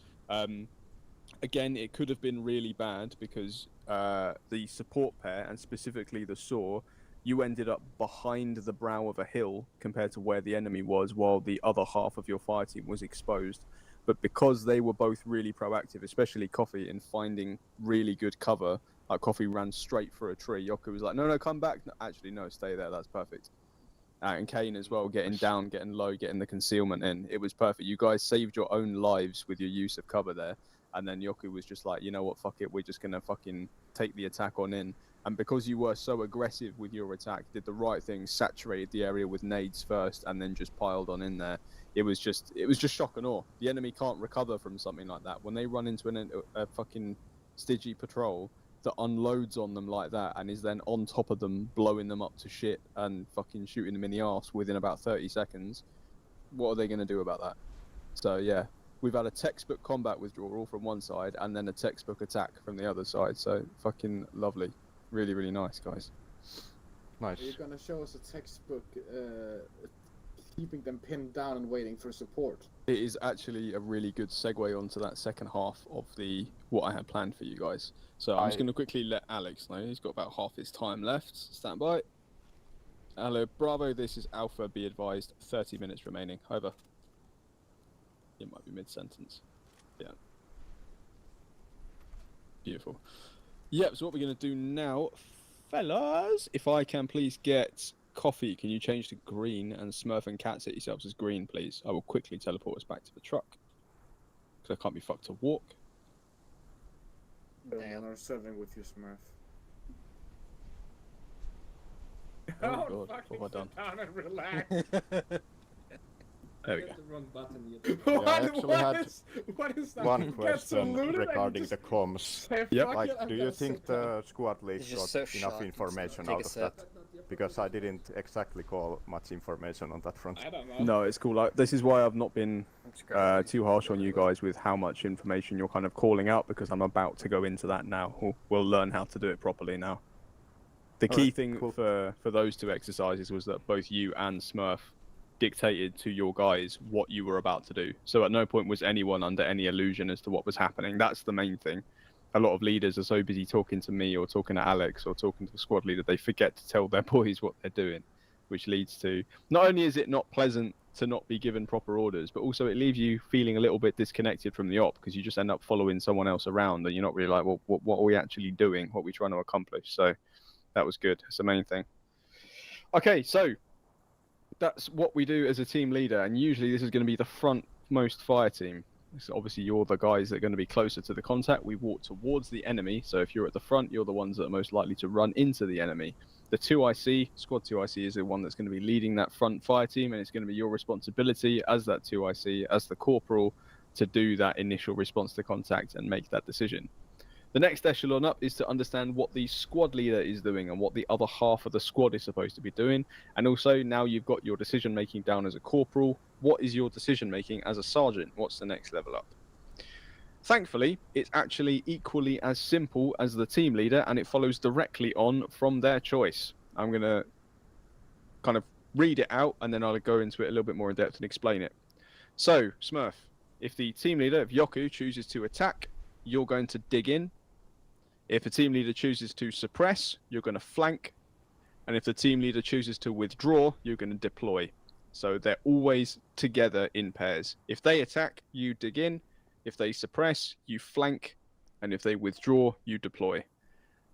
Again, it could have been really bad because the support pair, and specifically the SAW, you ended up behind the brow of a hill compared to where the enemy was, while the other half of your fire team was exposed. But because they were both really proactive, especially Coffee, in finding really good cover, like Coffee ran straight for a tree. Yoku was like, no, come back. No, actually, no, stay there. That's perfect. And Kane as well, getting down, getting low, getting the concealment in. It was perfect. You guys saved your own lives with your use of cover there. And then Yoku was just like, you know what, fuck it. We're just going to fucking take the attack on in. And because you were so aggressive with your attack, did the right thing, saturated the area with nades first, and then just piled on in there. It was just shock and awe. The enemy can't recover from something like that. When they run into a fucking Stygian patrol that unloads on them like that and is then on top of them, blowing them up to shit and fucking shooting them in the arse within about 30 seconds, what are they going to do about that? So yeah, we've had a textbook combat withdrawal from one side and then a textbook attack from the other side. So fucking lovely. Really, really nice, guys. Nice. Are you going to show us a textbook keeping them pinned down and waiting for support? It is actually a really good segue onto that second half of what I had planned for you guys. So I'm just going to quickly let Alex know. He's got about half his time left. Stand by. Hello, Bravo. This is Alpha. Be advised, 30 minutes remaining. Over. It might be mid-sentence. Yeah. Beautiful. Yep, so what we're going to do now, fellas, if I can please get Coffee, can you change to green, and Smurf and Cat set yourselves as green, please? I will quickly teleport us back to the truck. Because I can't be fucked to walk. The men are serving with you, Smurf. Oh god, what have I done? Down and relax. There we go. Hit the wrong button. Yeah, I actually had what is that? one You get question saluted and regarding just the comms. say Yep. fuck Like, it and do you then think sit down. the squad league It's got just so enough shocking. information Take out a of sip. that? Because I didn't exactly call much information on that front. I don't know. No, it's cool. Like, this is why I've not been That's great. too harsh on you guys with how much information you're kind of calling out, because I'm about to go into that now. We'll learn how to do it properly now. The key Alright, thing cool. for those two exercises was that both you and Smurf dictated to your guys what you were about to do. So at no point was anyone under any illusion as to what was happening. That's the main thing. A lot of leaders are so busy talking to me or talking to Alex or talking to the squad leader, they forget to tell their boys what they're doing, which leads to, not only is it not pleasant to not be given proper orders, but also it leaves you feeling a little bit disconnected from the op, because you just end up following someone else around and you're not really like, well, what are we actually doing? What are we trying to accomplish? So that was good. It's the main thing. Okay, so that's what we do as a team leader, and usually this is going to be the frontmost fire team. So obviously you're the guys that are going to be closer to the contact. We walk towards the enemy, so if you're at the front, you're the ones that are most likely to run into the enemy. The 2IC, Squad 2IC, is the one that's going to be leading that front fire team, and it's going to be your responsibility as that 2IC, as the corporal, to do that initial response to contact and make that decision. The next echelon up is to understand what the squad leader is doing and what the other half of the squad is supposed to be doing. And also, now you've got your decision making down as a corporal, what is your decision making as a sergeant? What's the next level up? Thankfully, it's actually equally as simple as the team leader, and it follows directly on from their choice. I'm going to kind of read it out, and then I'll go into it a little bit more in depth and explain it. So, Smurf, if the team leader, if Yoku, chooses to attack, you're going to dig in. If a team leader chooses to suppress, you're going to flank. And if the team leader chooses to withdraw, you're going to deploy. So they're always together in pairs. If they attack, you dig in. If they suppress, you flank. And if they withdraw, you deploy.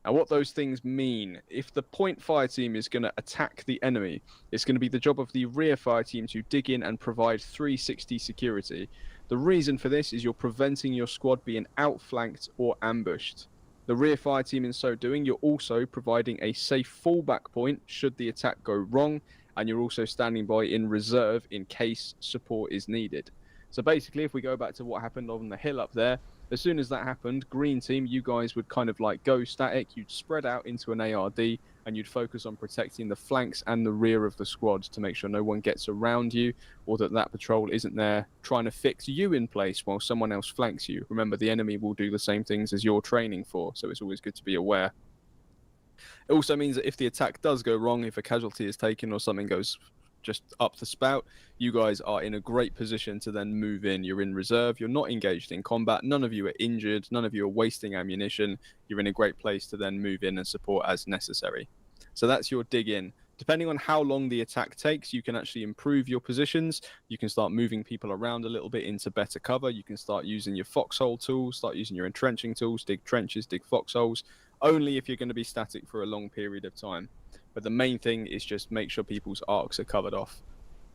Now, what those things mean, if the point fire team is going to attack the enemy, it's going to be the job of the rear fire team to dig in and provide 360 security. The reason for this is you're preventing your squad being outflanked or ambushed. The rear fire team, in so doing, you're also providing a safe fallback point should the attack go wrong, and you're also standing by in reserve in case support is needed. So basically, if we go back to what happened on the hill up there, as soon as that happened, green team, you guys would kind of like go static, you'd spread out into an ARD, and you'd focus on protecting the flanks and the rear of the squad to make sure no one gets around you, or that patrol isn't there trying to fix you in place while someone else flanks you. Remember, the enemy will do the same things as you're training for, so it's always good to be aware. It also means that if the attack does go wrong, if a casualty is taken or something goes just up the spout, you guys are in a great position to then move in. You're in reserve, you're not engaged in combat, none of you are injured, none of you are wasting ammunition. You're in a great place to then move in and support as necessary. So that's your dig in. Depending on how long the attack takes, you can actually improve your positions. You can start moving people around a little bit into better cover. You can start using your foxhole tools, start using your entrenching tools, dig trenches, dig foxholes, only if you're going to be static for a long period of time. But the main thing is just make sure people's arcs are covered off.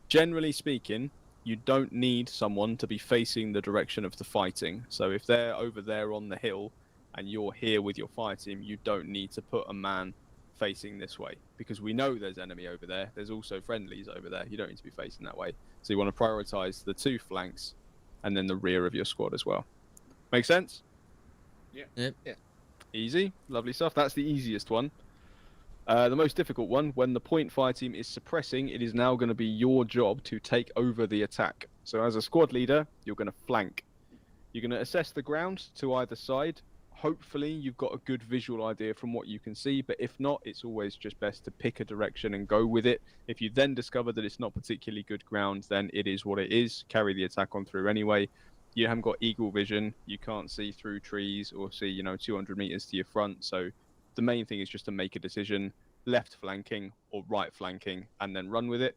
Generally speaking, you don't need someone to be facing the direction of the fighting. So if they're over there on the hill and you're here with your fire team, you don't need to put a man facing this way, because we know there's enemy over there. There's also friendlies over there. You don't need to be facing that way. So you want to prioritize the two flanks and then the rear of your squad as well. Make sense? Yeah. Yep. Yeah. Easy. Lovely stuff. That's the easiest one. The most difficult one, when the point fire team is suppressing, it is now going to be your job to take over the attack. So as a squad leader, you're going to flank. You're going to assess the ground to either side. Hopefully you've got a good visual idea from what you can see, but if not, it's always just best to pick a direction and go with it. If you then discover that it's not particularly good ground, then it is what it is. Carry the attack on through anyway. You haven't got eagle vision. You can't see through trees or see, 200 meters to your front. So the main thing is just to make a decision, left flanking or right flanking, and then run with it.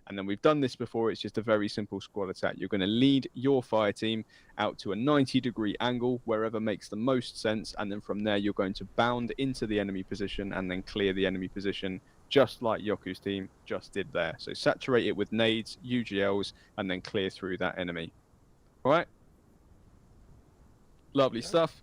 And then we've done this before. It's just a very simple squad attack. You're going to lead your fire team out to a 90-degree angle, wherever makes the most sense. And then from there, you're going to bound into the enemy position and then clear the enemy position just like Yoku's team just did there. So saturate it with nades, UGLs, and then clear through that enemy. All right? Lovely stuff.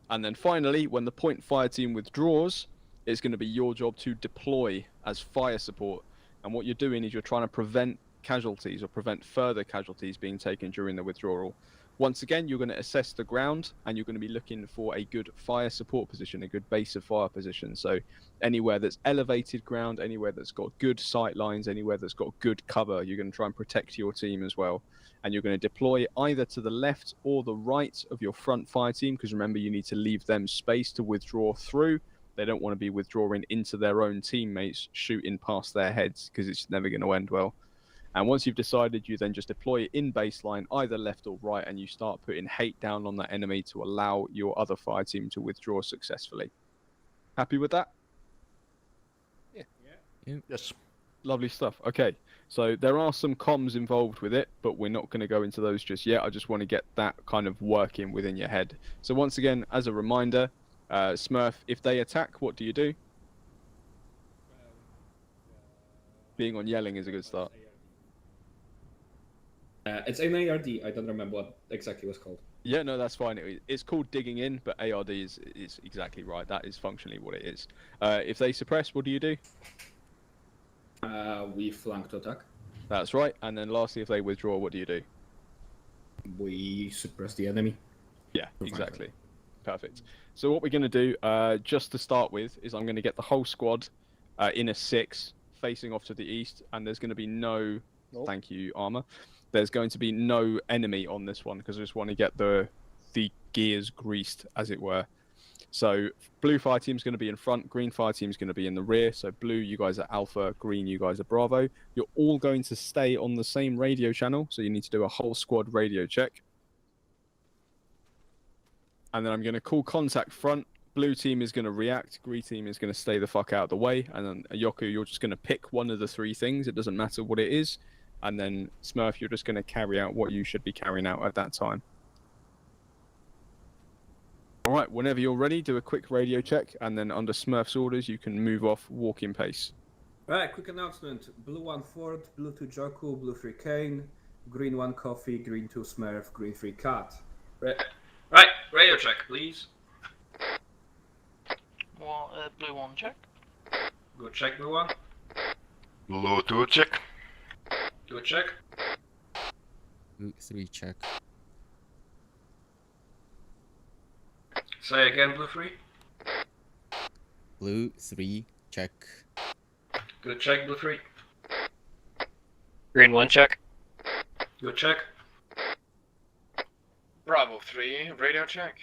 And then finally, when the point fire team withdraws, it's going to be your job to deploy as fire support. And what you're doing is you're trying to prevent casualties or prevent further casualties being taken during the withdrawal. Once again, you're going to assess the ground and you're going to be looking for a good fire support position, a good base of fire position. So anywhere that's elevated ground, anywhere that's got good sight lines, anywhere that's got good cover, you're going to try and protect your team as well. And you're going to deploy either to the left or the right of your front fire team, because remember, you need to leave them space to withdraw through. They don't want to be withdrawing into their own teammates, shooting past their heads, because it's never going to end well. And once you've decided, you then just deploy in baseline, either left or right, and you start putting hate down on that enemy to allow your other fire team to withdraw successfully. Happy with that? Yeah. Yes. Lovely stuff. Okay, so there are some comms involved with it, but we're not going to go into those just yet. I just want to get that kind of working within your head. So once again, as a reminder, Smurf, if they attack, what do you do? Being on yelling is a good start. It's an ARD. I don't remember what exactly it was called. Yeah, no, that's fine. It's called digging in, but ARD is exactly right. That is functionally what it is. If they suppress, what do you do? We flank to attack. That's right. And then lastly, if they withdraw, what do you do? We suppress the enemy. Yeah, exactly. Perfect. So what we're going to do, just to start with, is I'm going to get the whole squad in a 6, facing off to the east, and there's going to be no... Nope. Thank you, Arma. There's going to be no enemy on this one, because I just want to get the gears greased, as it were. So blue fire team's going to be in front, green fire team's going to be in the rear. So blue, you guys are Alpha, green, you guys are Bravo. You're all going to stay on the same radio channel, so you need to do a whole squad radio check. And then I'm going to call contact front. Blue team is going to react, green team is going to stay the fuck out of the way, and then Yoku, you're just going to pick one of the 3 things. It doesn't matter what it is. And then Smurf, you're just going to carry out what you should be carrying out at that time. All right, whenever you're ready, do a quick radio check, and then under Smurf's orders, you can move off walking pace. Alright, quick announcement. Blue 1 Ford, blue 2 Joku, blue 3 Kane, green 1 Coffee, green 2 Smurf, green 3 Cat. Right, radio check, please. Well, blue 1 check. Good check, blue 1. Blue 2 check. Good check. Blue 3 check. Say again, blue 3. Blue 3 check. Good check, blue 3. Green 1 check. Good check. Bravo 3, radio check.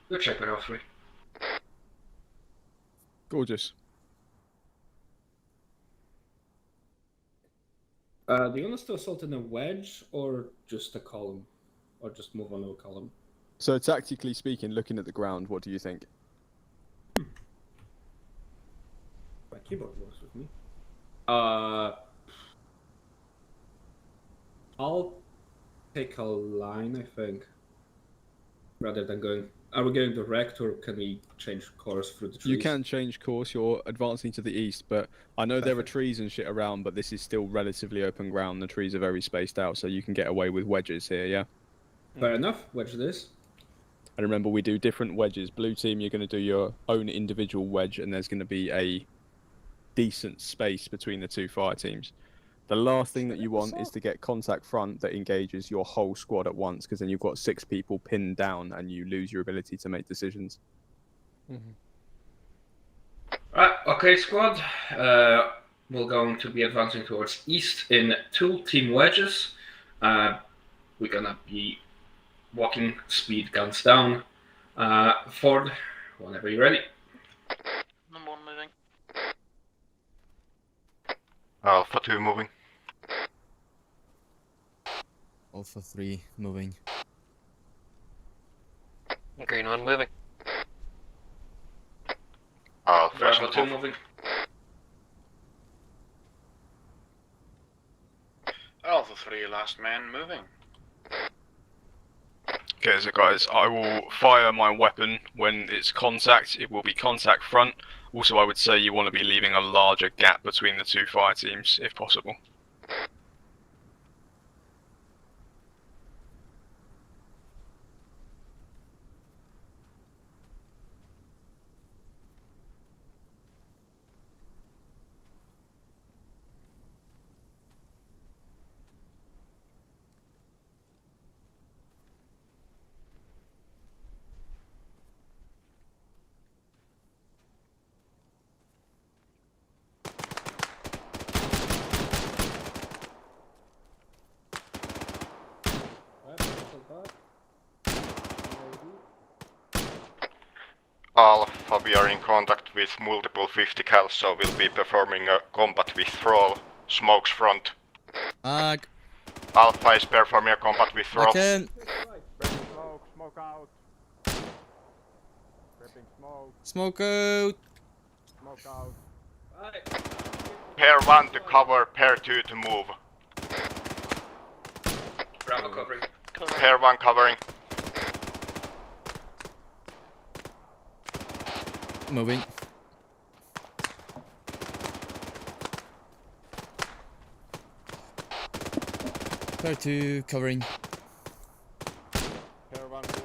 Good check, Bravo 3. Gorgeous. Do you want us to assault in a wedge or just a column? Or just move on to a column? So tactically speaking, looking at the ground, what do you think? My keyboard works with me. I'll take a line, I think. Rather than going... Are we going direct, or can we change course through the trees? You can change course. You're advancing to the east, but I know there are trees and shit around, but this is still relatively open ground. The trees are very spaced out, so you can get away with wedges here, yeah? Fair enough. Wedge this. And remember, we do different wedges. Blue team, you're going to do your own individual wedge, and there's going to be a decent space between the 2 fire teams. The last thing that you want is to get contact front that engages your whole squad at once, because then you've got 6 people pinned down and you lose your ability to make decisions. Right, okay, squad. We're going to be advancing towards east in 2 team wedges. We're gonna be walking, speed guns down. Ford, whenever you're ready. Number 1 moving. Alpha 2 moving. Alpha 3 moving. Green 1 moving. Bravo 2 moving. Alpha 3, last man moving. Okay, so guys, I will fire my weapon when it's contact. It will be contact front. Also, I would say you want to be leaving a larger gap between the two fire teams, if possible. Alpha, we are in contact with multiple 50 cals, so we'll be performing a combat with thrall. Smokes front. Ag. Alpha is performing a combat with thrall. Back in. Smoke, smoke out. Prepping smoke. Smoke out. Smoke out. Pair 1 to cover, pair 2 to move. Bravo covering. Pair 1 covering. Moving. Pair 2 covering. Pair 1 moving.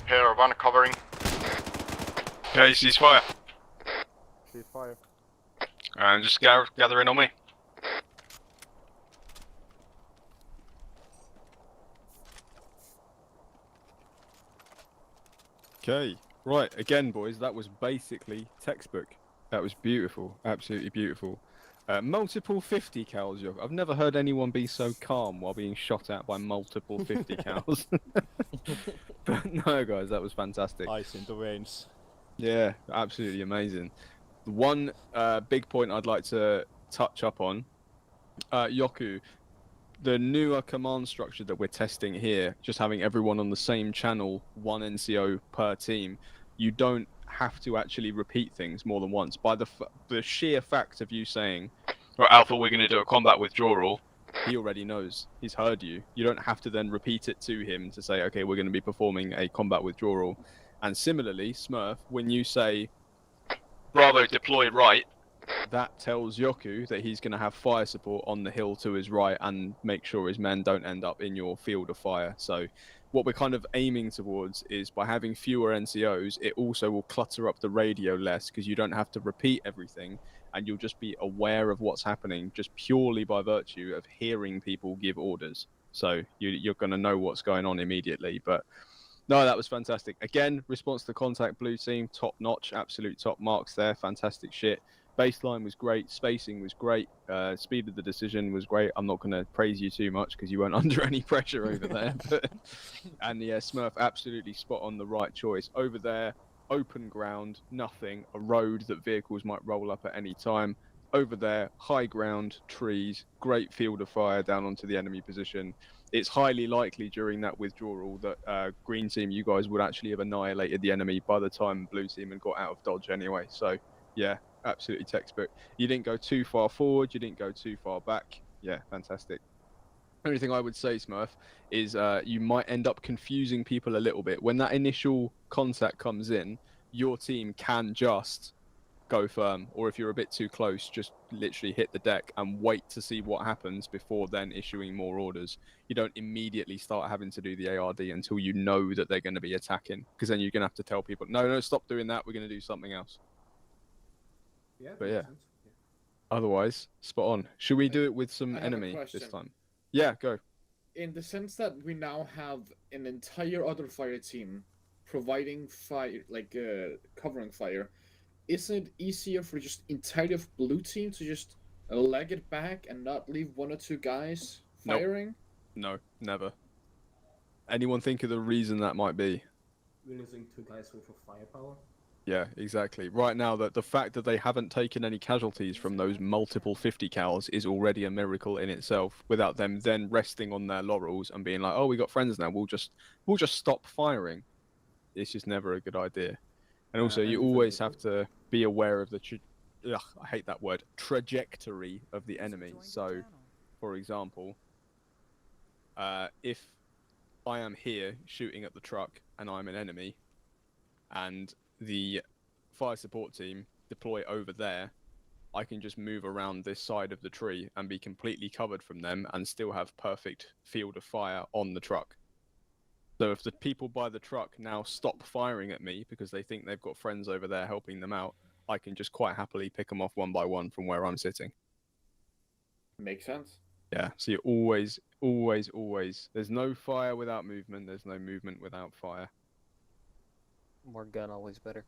Pair 1 covering. Okay, ceasefire. Ceasefire. And just gather in on me. Okay, right, again boys, that was basically textbook. That was beautiful, absolutely beautiful. Multiple 50 cals, I've never heard anyone be so calm while being shot at by multiple 50 cals. But no guys, that was fantastic. Ice in the veins. Yeah, absolutely amazing. One big point I'd like to touch up on, Yoku, the newer command structure that we're testing here, just having everyone on the same channel, one NCO per team, you don't have to actually repeat things more than once. By the sheer fact of you saying, "Right, Alpha, we're going to do a combat withdrawal," he already knows. He's heard you. You don't have to then repeat it to him to say, "Okay, we're going to be performing a combat withdrawal." And similarly, Smurf, when you say, "Bravo, deploy right," that tells Yoku that he's going to have fire support on the hill to his right and make sure his men don't end up in your field of fire. So what we're kind of aiming towards is by having fewer NCOs, it also will clutter up the radio less because you don't have to repeat everything and you'll just be aware of what's happening just purely by virtue of hearing people give orders. So you're going to know what's going on immediately. But no, that was fantastic. Again, response to contact, blue team, top notch, absolute top marks there. Fantastic shit. Baseline was great. Spacing was great. Speed of the decision was great. I'm not going to praise you too much because you weren't under any pressure over there. And yeah, Smurf, absolutely spot on the right choice. Over there, open ground, nothing. A road that vehicles might roll up at any time. Over there, high ground, trees, great field of fire down onto the enemy position. It's highly likely during that withdrawal that green team, you guys would actually have annihilated the enemy by the time blue team had got out of dodge anyway. So yeah, absolutely textbook. You didn't go too far forward, you didn't go too far back. Yeah, fantastic. Only thing I would say, Smurf, is you might end up confusing people a little bit. When that initial contact comes in, your team can just go firm, or if you're a bit too close, just literally hit the deck and wait to see what happens before then issuing more orders. You don't immediately start having to do the ARD until you know that they're going to be attacking, because then you're going to have to tell people, no, stop doing that, we're going to do something else. Yeah, but yeah, otherwise, spot on. Should we do it with some enemy this time? Yeah, go. In the sense that we now have an entire other fire team providing fire, like covering fire, isn't it easier for just entirely of blue team to just leg it back and not leave one or two guys firing? Nope. No, never. Anyone think of the reason that might be? We're losing two guys with firepower. Yeah, exactly. Right now, the fact that they haven't taken any casualties from those multiple 50 cals is already a miracle in itself, without them then resting on their laurels and being like, oh, we got friends now, we'll just stop firing. It's just never a good idea. And also, you always have to be aware of the I hate that word, trajectory of the enemy. So, for example, if I am here shooting at the truck and I'm an enemy, and the fire support team deploy over there, I can just move around this side of the tree and be completely covered from them and still have perfect field of fire on the truck. So if the people by the truck now stop firing at me because they think they've got friends over there helping them out, I can just quite happily pick them off one by one from where I'm sitting. Makes sense. Yeah, so you always, there's no fire without movement, there's no movement without fire. More gun, always better.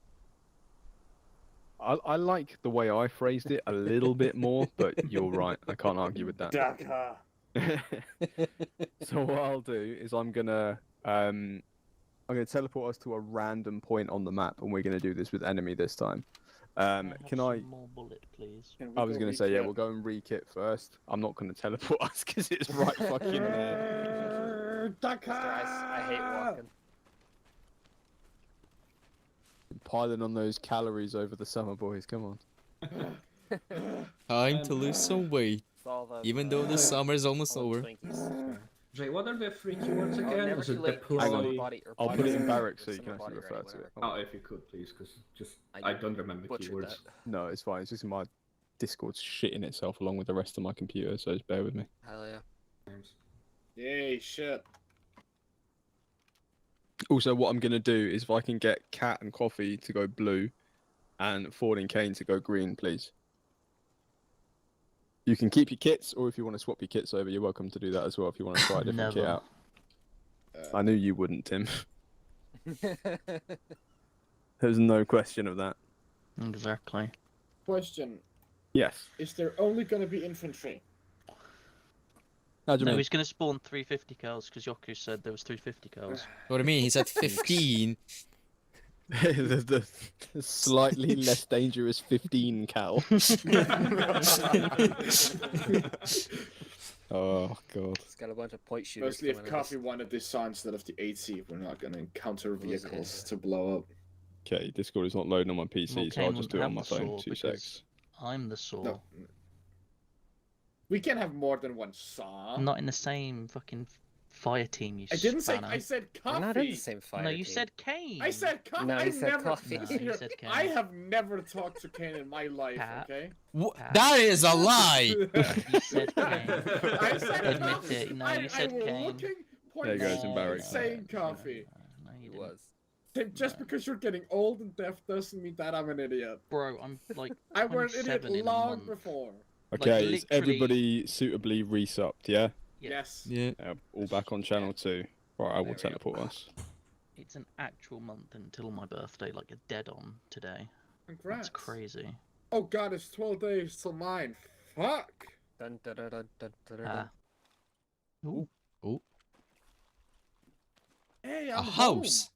I like the way I phrased it a little bit more, but you're right, I can't argue with that. Daka. So what I'll do is I'm gonna teleport us to a random point on the map, and we're gonna do this with enemy this time. Can I? Some more bullet, please. I was gonna say yeah, we'll go and re-kit first. I'm not gonna teleport us because it's right fucking there. Daka. I hate walking. Piling on those calories over the summer, boys. Come on. Time to lose some weight, even though the summer is almost over. Jay, what are the 3 keywords again? Never Is too it late. deploy? I'll put it in barracks so you can actually refer to it. Oh, if you could, please, because I don't remember keywords. That. No, it's fine. It's just my Discord's shitting itself along with the rest of my computer, so just bear with me. Hell yeah. Yay, shit. Also, what I'm going to do is if I can get Cat and Coffee to go blue and Ford and Kane to go green, please. You can keep your kits, or if you want to swap your kits over, you're welcome to do that as well if you want to try a different kit out. I knew you wouldn't, Tim. There's no question of that. Exactly. Question. Yes. Is there only gonna be infantry? How do you No, mean? he's going to spawn 350 cows because Yoku said there was 350 cows. What do you mean? He's at 15. the slightly less dangerous 15 cal. Oh god. It's got a bunch of point shooters. Mostly if coming at us. Coffee wanted this sign instead of the 8C, we're not gonna encounter vehicles to blow up. Okay, Discord is not loading on my PC, Well, so I'll Kane just do it wouldn't on have my the phone. saw 2 because secs. I'm the saw. No. We can have more than one saw. Not in the same fucking fire team, you I didn't say. spanner. I said We're Coffee. not in the same fire No, you team. said Kane. I said Coffee. No, I you said never. Coffee. No, you said Kane. I have never talked to Kane in my life. Pat. Okay. That is a lie! You said Kane. I said Admit Coffee. it. No, you said I was Kane. looking, There goes pointing, embarrassed. saying Coffee. No, you He didn't. was. Just because you're getting old and deaf doesn't mean that I'm an idiot. Bro, I'm like I was an 27 idiot in a long month. before. Okay, is literally- everybody suitably resubbed, yeah? Yes. Yeah. All back on channel 2. Right, I will There we go. teleport us. It's an actual month until my birthday, like a dead on today. Congrats. That's crazy. Oh god, it's 12 days till mine. Fuck. Dun, dun, dun, dun, dun, dun, dun. Ah. Ooh. Ooh. Hey, A I'm house!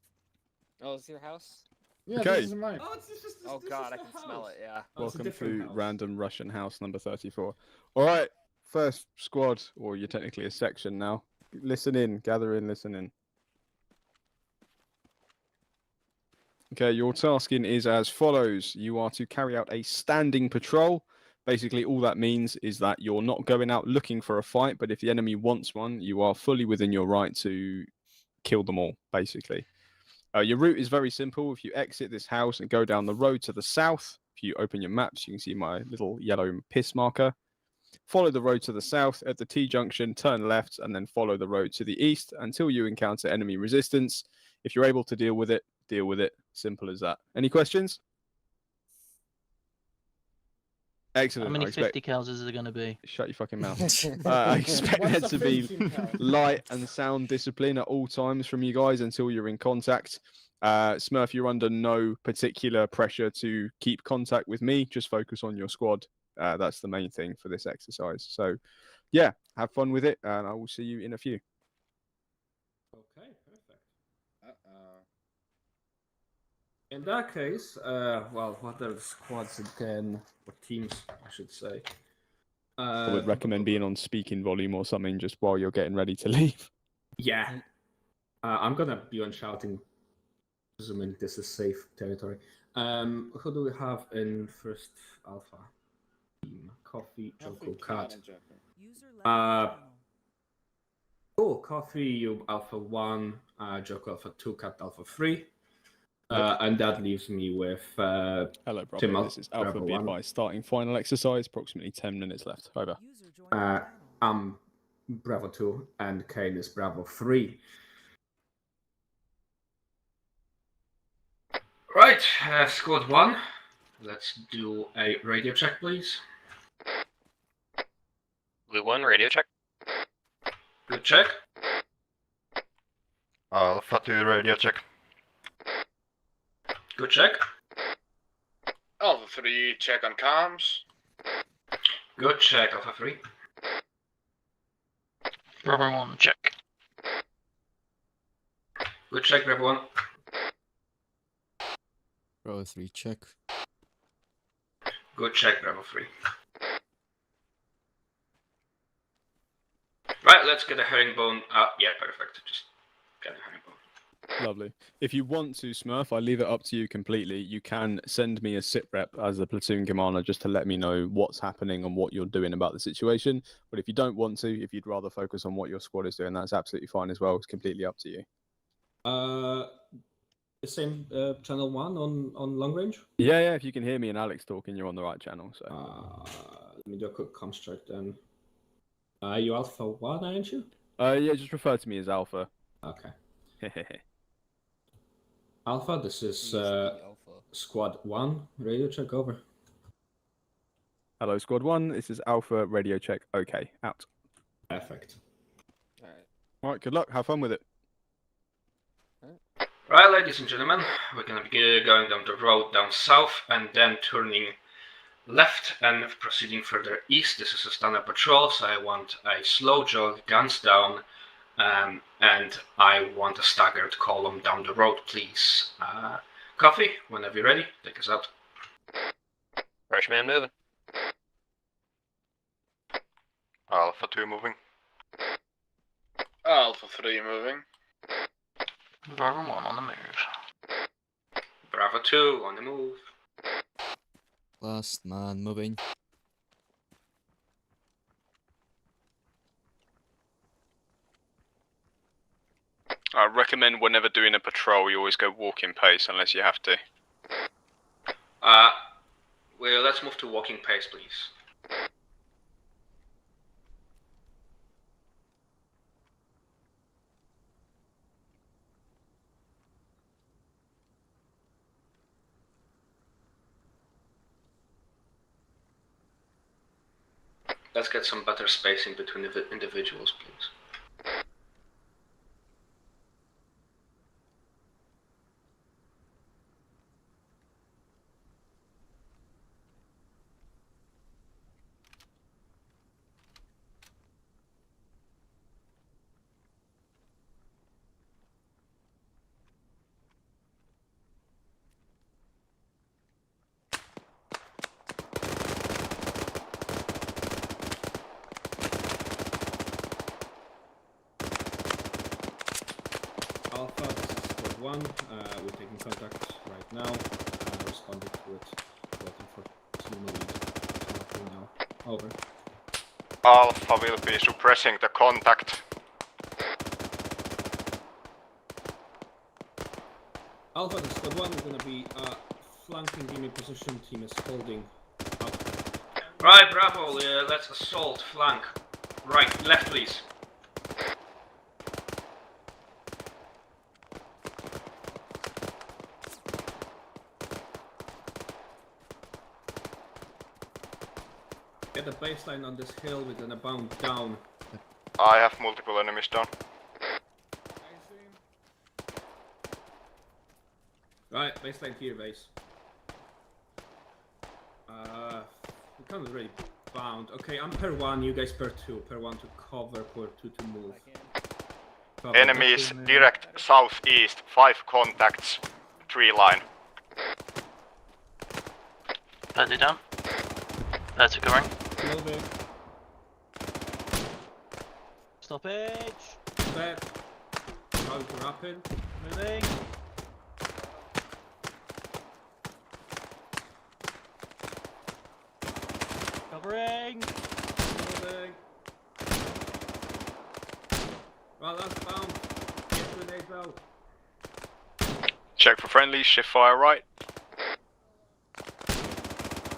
Oh, is your house? Home. Yeah, Okay. this is mine. Oh, it's just Oh god, I can smell it. Yeah. Oh, it's a Welcome different to house. Random Russian House number 34. Alright, first squad, or you're technically a section now. Listen in, gather in, listen in. Okay, your tasking is as follows. You are to carry out a standing patrol. Basically, all that means is that you're not going out looking for a fight, but if the enemy wants one, you are fully within your right to kill them all, basically. Your route is very simple. If you exit this house and go down the road to the south, if you open your maps, you can see my little yellow piss marker. Follow the road to the south at the T-junction, turn left, and then follow the road to the east until you encounter enemy resistance. If you're able to deal with it, deal with it. Simple as that. Any questions? Excellent. How many I expect... 50 cows is there going to be? Shut your fucking mouth. I expect there What's to a be 15 count? light and sound discipline at all times from you guys until you're in contact. Smurf, you're under no particular pressure to keep contact with me. Just focus on your squad. That's the main thing for this exercise. So, yeah, have fun with it, and I will see you in a few. Okay, perfect. In that case, well, what are the squads again? Or teams, I should say. I would recommend being on speaking volume or something just while you're getting ready to leave. Yeah. I'm gonna be on shouting, assuming this is safe territory. Who do we have in first alpha? Team Coffee, Joko, Cat. Cool. Coffee, you Alpha 1, Joke Alpha 2, Cat Alpha 3. And that leaves me with Hello, Tim Bravo. This is Alpha. Bravo Be 1. advised. Starting final exercise. Approximately 10 minutes left. Over. I'm Bravo 2, and Kane is Bravo 3. Right, Squad 1. Let's do a radio check, please. Blue 1, radio check. Good check. Alpha 2 radio check. Good check. Alpha 3, check on comms. Good check, Alpha 3. Bravo 1, check. Good check, Bravo 1. Bravo 3, check. Good check, Bravo 3. Right, let's get a herringbone. Yeah, perfect. Just get a herringbone. Lovely. If you want to, Smurf, I leave it up to you completely. You can send me a sit rep as a platoon commander just to let me know what's happening and what you're doing about the situation. But if you don't want to, if you'd rather focus on what your squad is doing, that's absolutely fine as well. It's completely up to you. The same channel 1 on long range? Yeah, if you can hear me and Alex talking, you're on the right channel. So Let me do a quick comms check then. You Alpha 1, aren't you? yeah, just refer to me as Alpha. Okay. Alpha, this is Squad 1. Radio check, over. Hello, Squad 1. This is Alpha. Radio check. Okay, out. Perfect. All right, good luck. Have fun with it. Right, ladies and gentlemen, we're going to be going down the road down south and then turning left and proceeding further east. This is a standard patrol, so I want a slow jog, guns down, and I want a staggered column down the road, please. Coffee, whenever you're ready, take us out. Fresh man moving. Alpha 2 moving. Alpha 3 moving. Bravo 1 on the move. Bravo 2 on the move. Last man moving. I recommend whenever doing a patrol, you always go walking pace unless you have to. Well, let's move to walking pace, please. Let's get some better spacing between the individuals, please. Alpha, this is Squad 1. We're taking contact right now. Responding to it. Waiting for team lead. Now. Over. Alpha will be suppressing the contact. Alpha, this is Squad 1. We're gonna be flanking enemy position. Team is holding up. Right, Bravo, let's assault flank. Right, left, please. Get the baseline on this hill. We're gonna bound down. I have multiple enemies down. Right, baseline here, base. We can't really bound. Okay, I'm per 1, you guys per 2. Per 1 to cover, per 2 to move. Cover. Enemies direct southeast, 5 contacts, 3 line. Let it down. That's a going. Moving. Stoppage. Set. Going to rapid. Moving. Covering. Moving. Balance bound. Grenades out. Check for friendlies, shift fire right.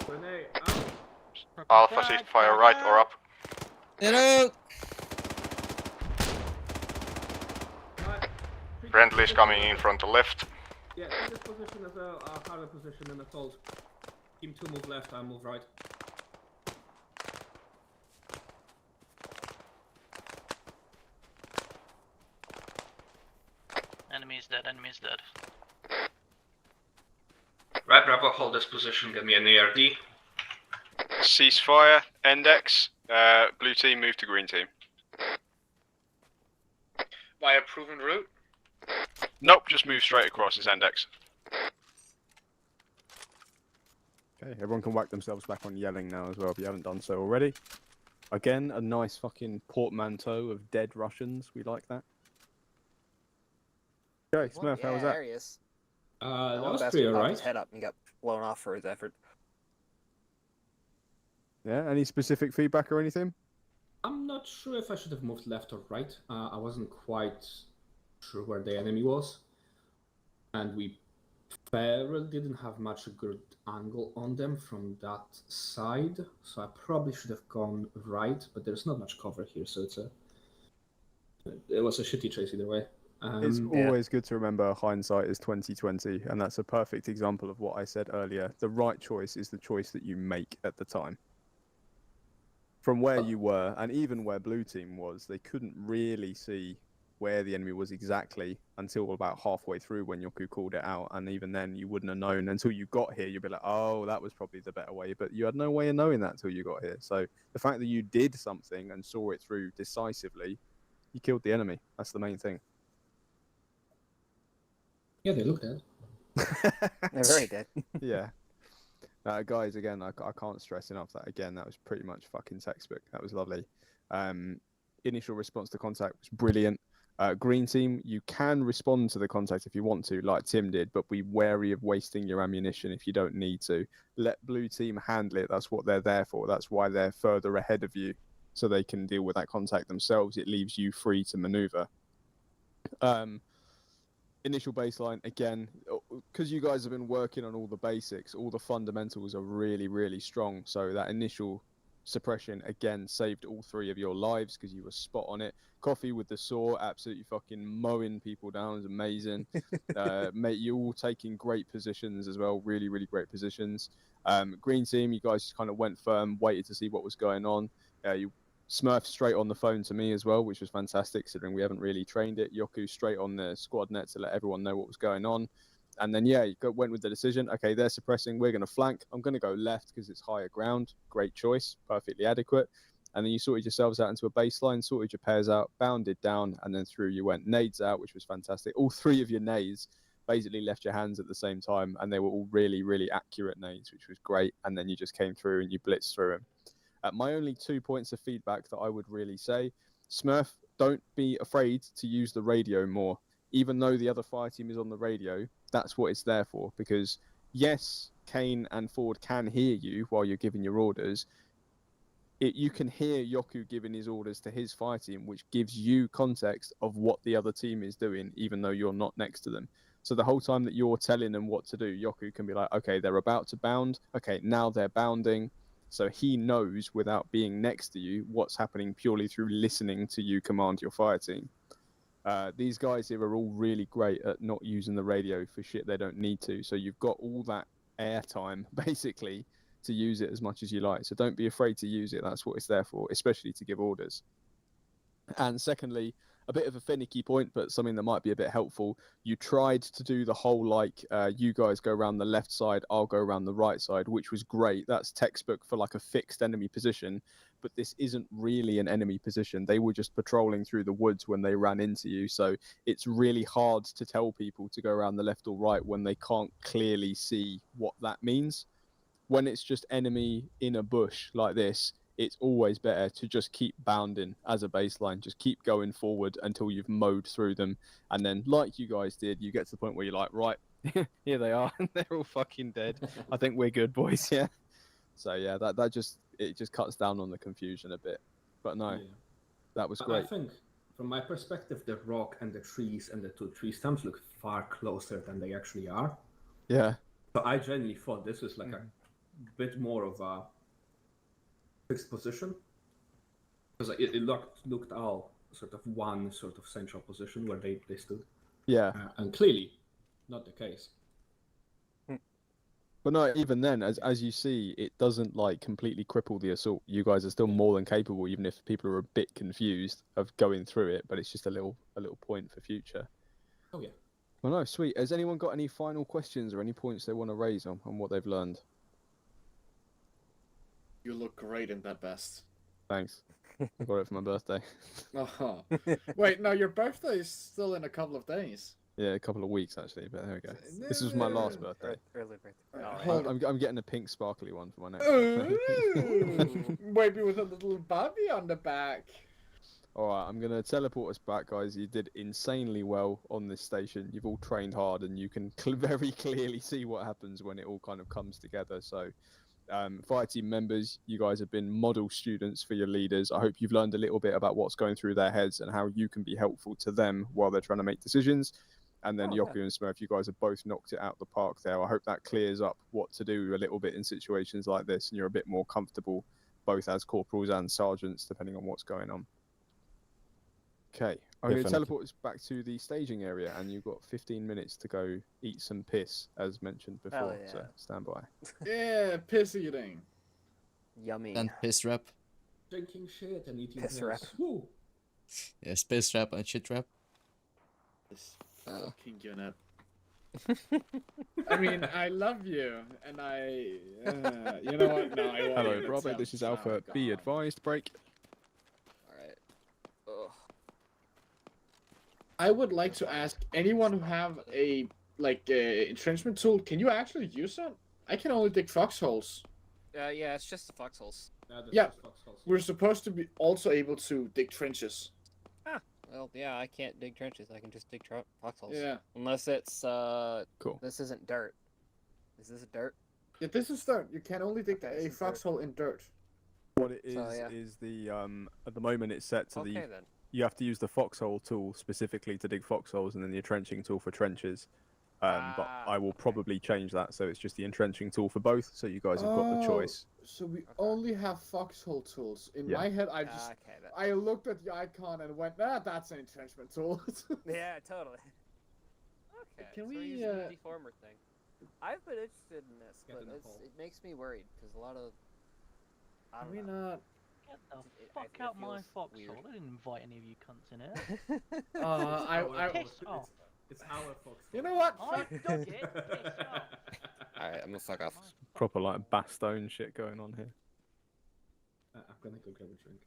Grenade out. Alpha, shift fire right or up. Hello. Friendlies coming in from the left. Yeah, this position is a harder position than assault. Team 2 move left, I move right. Enemy is dead, enemy is dead. Right, Bravo, hold this position, give me an ARD. Ceasefire, index. Blue team, move to green team. By a proven route? Nope, just move straight across, it's index. Okay, everyone can whack themselves back on yelling now as well if you haven't done so already. Again, a nice fucking portmanteau of dead Russians, we like that. Okay, Smurf, how was that? There he is. That One was bastard pretty popped alright. his head up and got blown off for his effort. Yeah, any specific feedback or anything? I'm not sure if I should have moved left or right. I wasn't quite sure where the enemy was. And we fairly didn't have much a good angle on them from that side. So I probably should have gone right, but there's not much cover here, so it was a shitty chase either way. It's always good to remember hindsight is 20/20, and that's a perfect example of what I said earlier. The right choice is the choice that you make at the time. From where you were, and even where blue team was, they couldn't really see where the enemy was exactly until about halfway through when Yoku called it out, and even then you wouldn't have known until you got here. You'd be like, oh, that was probably the better way, but you had no way of knowing that until you got here. So the fact that you did something and saw it through decisively, you killed the enemy. That's the main thing. Yeah, they look dead. They're very dead. Yeah. Guys, again, I can't stress enough that, again, that was pretty much fucking textbook. That was lovely. Initial response to contact was brilliant. Green team, you can respond to the contact if you want to, like Tim did, but be wary of wasting your ammunition if you don't need to. Let blue team handle it. That's what they're there for. That's why they're further ahead of you, so they can deal with that contact themselves. It leaves you free to maneuver. Initial baseline, again, because you guys have been working on all the basics, all the fundamentals are really, really strong. So that initial suppression, again, saved all 3 of your lives because you were spot on it. Coffee with the saw, absolutely fucking mowing people down, is amazing. Mate, you're all taking great positions as well, really, really great positions. Green team, you guys just kind of went firm, waited to see what was going on. You Smurf straight on the phone to me as well, which was fantastic, considering we haven't really trained it. Yoku straight on the squad net to let everyone know what was going on. And then, yeah, you went with the decision. Okay, they're suppressing. We're going to flank. I'm going to go left because it's higher ground. Great choice. Perfectly adequate. And then you sorted yourselves out into a baseline, sorted your pairs out, bounded down, and then through you went. Nades out, which was fantastic. All 3 of your nades basically left your hands at the same time, and they were all really, really accurate nades, which was great. And then you just came through and you blitzed through them. My only 2 points of feedback that I would really say, Smurf, don't be afraid to use the radio more. Even though the other fire team is on the radio, that's what it's there for. Because, yes, Kane and Ford can hear you while you're giving your orders. You can hear Yoku giving his orders to his fire team, which gives you context of what the other team is doing, even though you're not next to them. So the whole time that you're telling them what to do, Yoku can be like, okay, they're about to bound. Okay, now they're bounding. So he knows without being next to you what's happening purely through listening to you command your fire team. These guys here are all really great at not using the radio for shit they don't need to. So you've got all that airtime, basically, to use it as much as you like. So don't be afraid to use it. That's what it's there for, especially to give orders. And secondly, a bit of a finicky point, but something that might be a bit helpful. You tried to do the whole, like, you guys go around the left side, I'll go around the right side, which was great. That's textbook for, like, a fixed enemy position. But this isn't really an enemy position. They were just patrolling through the woods when they ran into you. So it's really hard to tell people to go around the left or right when they can't clearly see what that means. When it's just enemy in a bush like this, it's always better to just keep bounding as a baseline. Just keep going forward until you've mowed through them. And then, like you guys did, you get to the point where you're like, right, here they are. They're all fucking dead. I think we're good, boys. Yeah. So, yeah, it just cuts down on the confusion a bit. But no, that was great. I think From my perspective, the rock and the trees and the 2 tree stumps look far closer than they actually are. Yeah. So I genuinely thought this was like a bit more of a fixed position. Because it looked all sort of one sort of central position where they stood. Yeah. And clearly, not the case. But no, even then, as you see, it doesn't like completely cripple the assault. You guys are still more than capable, even if people are a bit confused, of going through it. But it's just a little point for future. Oh yeah. Well, no, sweet. Has anyone got any final questions or any points they want to raise on what they've learned? You look great in that vest. Thanks. I got it for my birthday. Oh. Wait, no, your birthday is still in a couple of days. Yeah, a couple of weeks actually, but there we go. This was my last birthday. Early birthday. Hold I'm getting a pink sparkly one for my next Ooh, birthday. maybe with a little Barbie on the back. Alright, I'm going to teleport us back, guys. You did insanely well on this station. You've all trained hard, and you can very clearly see what happens when it all kind of comes together. So, fire team members, you guys have been model students for your leaders. I hope you've learned a little bit about what's going through their heads and how you can be helpful to them while they're trying to make decisions. And then Yoku and Smurf, you guys have both knocked it out the park there. I hope that clears up what to do a little bit in situations like this, and you're a bit more comfortable, both as corporals and sergeants, depending on what's going on. Okay, I'm going to teleport us back to the staging area, and you've got 15 minutes to go eat some piss, as mentioned before, so stand by. Yeah, piss eating. Yummy. And piss rap. Drinking shit and eating Piss rap. Woo. Yes, piss rap and shit rap. This fucking unit. I mean, I love you, and you know what? No, I won't. Hello, even Bravo, attempt. this is Alpha. Oh, Be God. advised, break. Alright. Ugh. I would like to ask anyone who have a entrenchment tool. Can you actually use it? I can only dig foxholes. Yeah, it's just the foxholes. Yeah, we're supposed to be also able to dig trenches. Well, yeah, I can't dig trenches. I can just dig foxholes. Yeah. Unless it's Cool. This isn't dirt. Is this dirt? Yeah, this is dirt. You can only dig Okay, a this is foxhole in dirt. What it is So, yeah. is the at the moment it's set to Okay the then. you have to use the foxhole tool specifically to dig foxholes, and then the entrenching tool for trenches. But I will probably change that so it's just the entrenching tool for both, so you guys have got the choice. So we only have foxhole tools. In my head, I just Okay then. I looked at the icon and went, that's an entrenchment tool. Yeah, totally. Okay. Can so we, we're using the deformer thing. I've been interested in this, Get but in the hole. it makes me worried because a lot of I don't Can we know. not? Get the It- fuck it out my feels foxhole. weird. I didn't invite any of you cunts in here. Piss off. It's our fox. You know what? I Fuck. dug it. Piss off. Alright, I'm gonna fuck off. Proper like Bastone shit going on here. I'm gonna go grab a drink.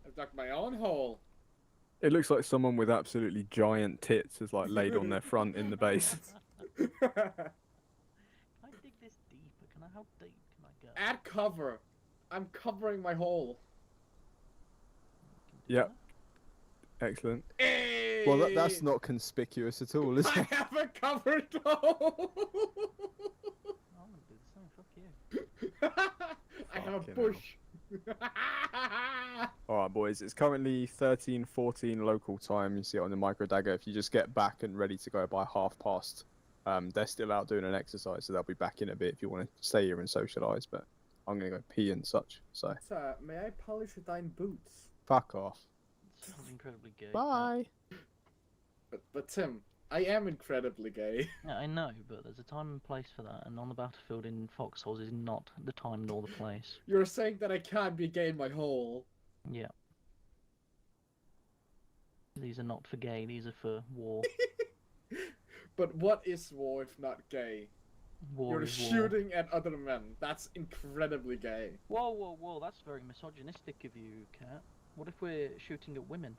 I've dug my own hole. It looks like someone with absolutely giant tits has like laid on their front in the base. Can I dig this deeper? How deep can I go? Add cover. I'm covering my hole. Yep. Excellent. Hey! Well, that's not conspicuous at all, is I it? have a covered hole. I'm gonna do the same. Fuck you. I have a Fucking bush. Alright, boys, it's currently 13:14 local time. You see it on the micro dagger. If you just get back and ready to go by 1:30, they're still out doing an exercise, so they'll be back in a bit if you want to stay here and socialise. But I'm going to go pee and such, so Sir, may I polish thine boots? fuck off. Sounds incredibly gay. Bye. But Tim, I am incredibly gay. Yeah, I know, but there's a time and place for that, and on the battlefield in foxholes is not the time nor the place. You're saying that I can't be gay in my hole. Yeah. These are not for gay, these are for war. But what is war if not gay? War You're is war. shooting at other men. That's incredibly gay. Whoa, whoa, whoa, that's very misogynistic of you, Kat. What if we're shooting at women?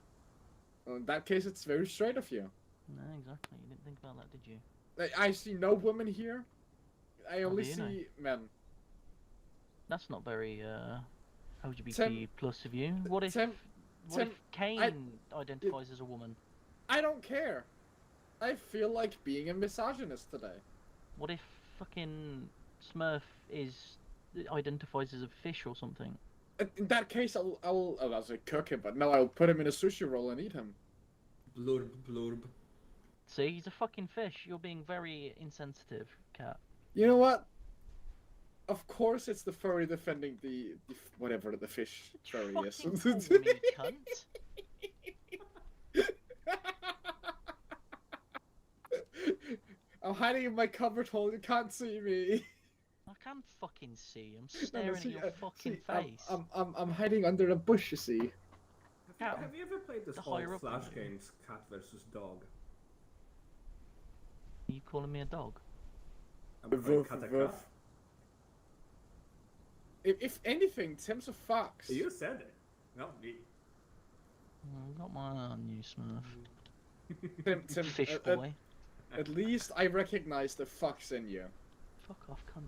Well, in that case, it's very straight of you. No, exactly. You didn't think about that, did you? I see no women here. I only do you see know? men. That's not very LGBT Tim- plus of you. What if Tim, if Kane identifies as a woman? I don't care. I feel like being a misogynist today. What if fucking Smurf identifies as a fish or something. In that case, I'll say cook him, but no, I'll put him in a sushi roll and eat him. Blurb, blurb. See, he's a fucking fish. You're being very insensitive, Cat. You know what? Of course, it's the furry defending the whatever the fish furry is. Fucking call me, cunt. I'm hiding in my cupboard hole. You can't see me. I can't fucking see. I'm staring at your fucking see, face. I'm hiding under a bush. You see. Have you ever played this The old higher up Flash you- games, Cat versus Dog? Are you calling me a dog? Have you played Cat a Cat? If anything, Tim's a fox. You said it, not me. I've got my eye on you, Smurf. Tim, Fish boy. At least I recognize the fox in you. Fuck off, cunt.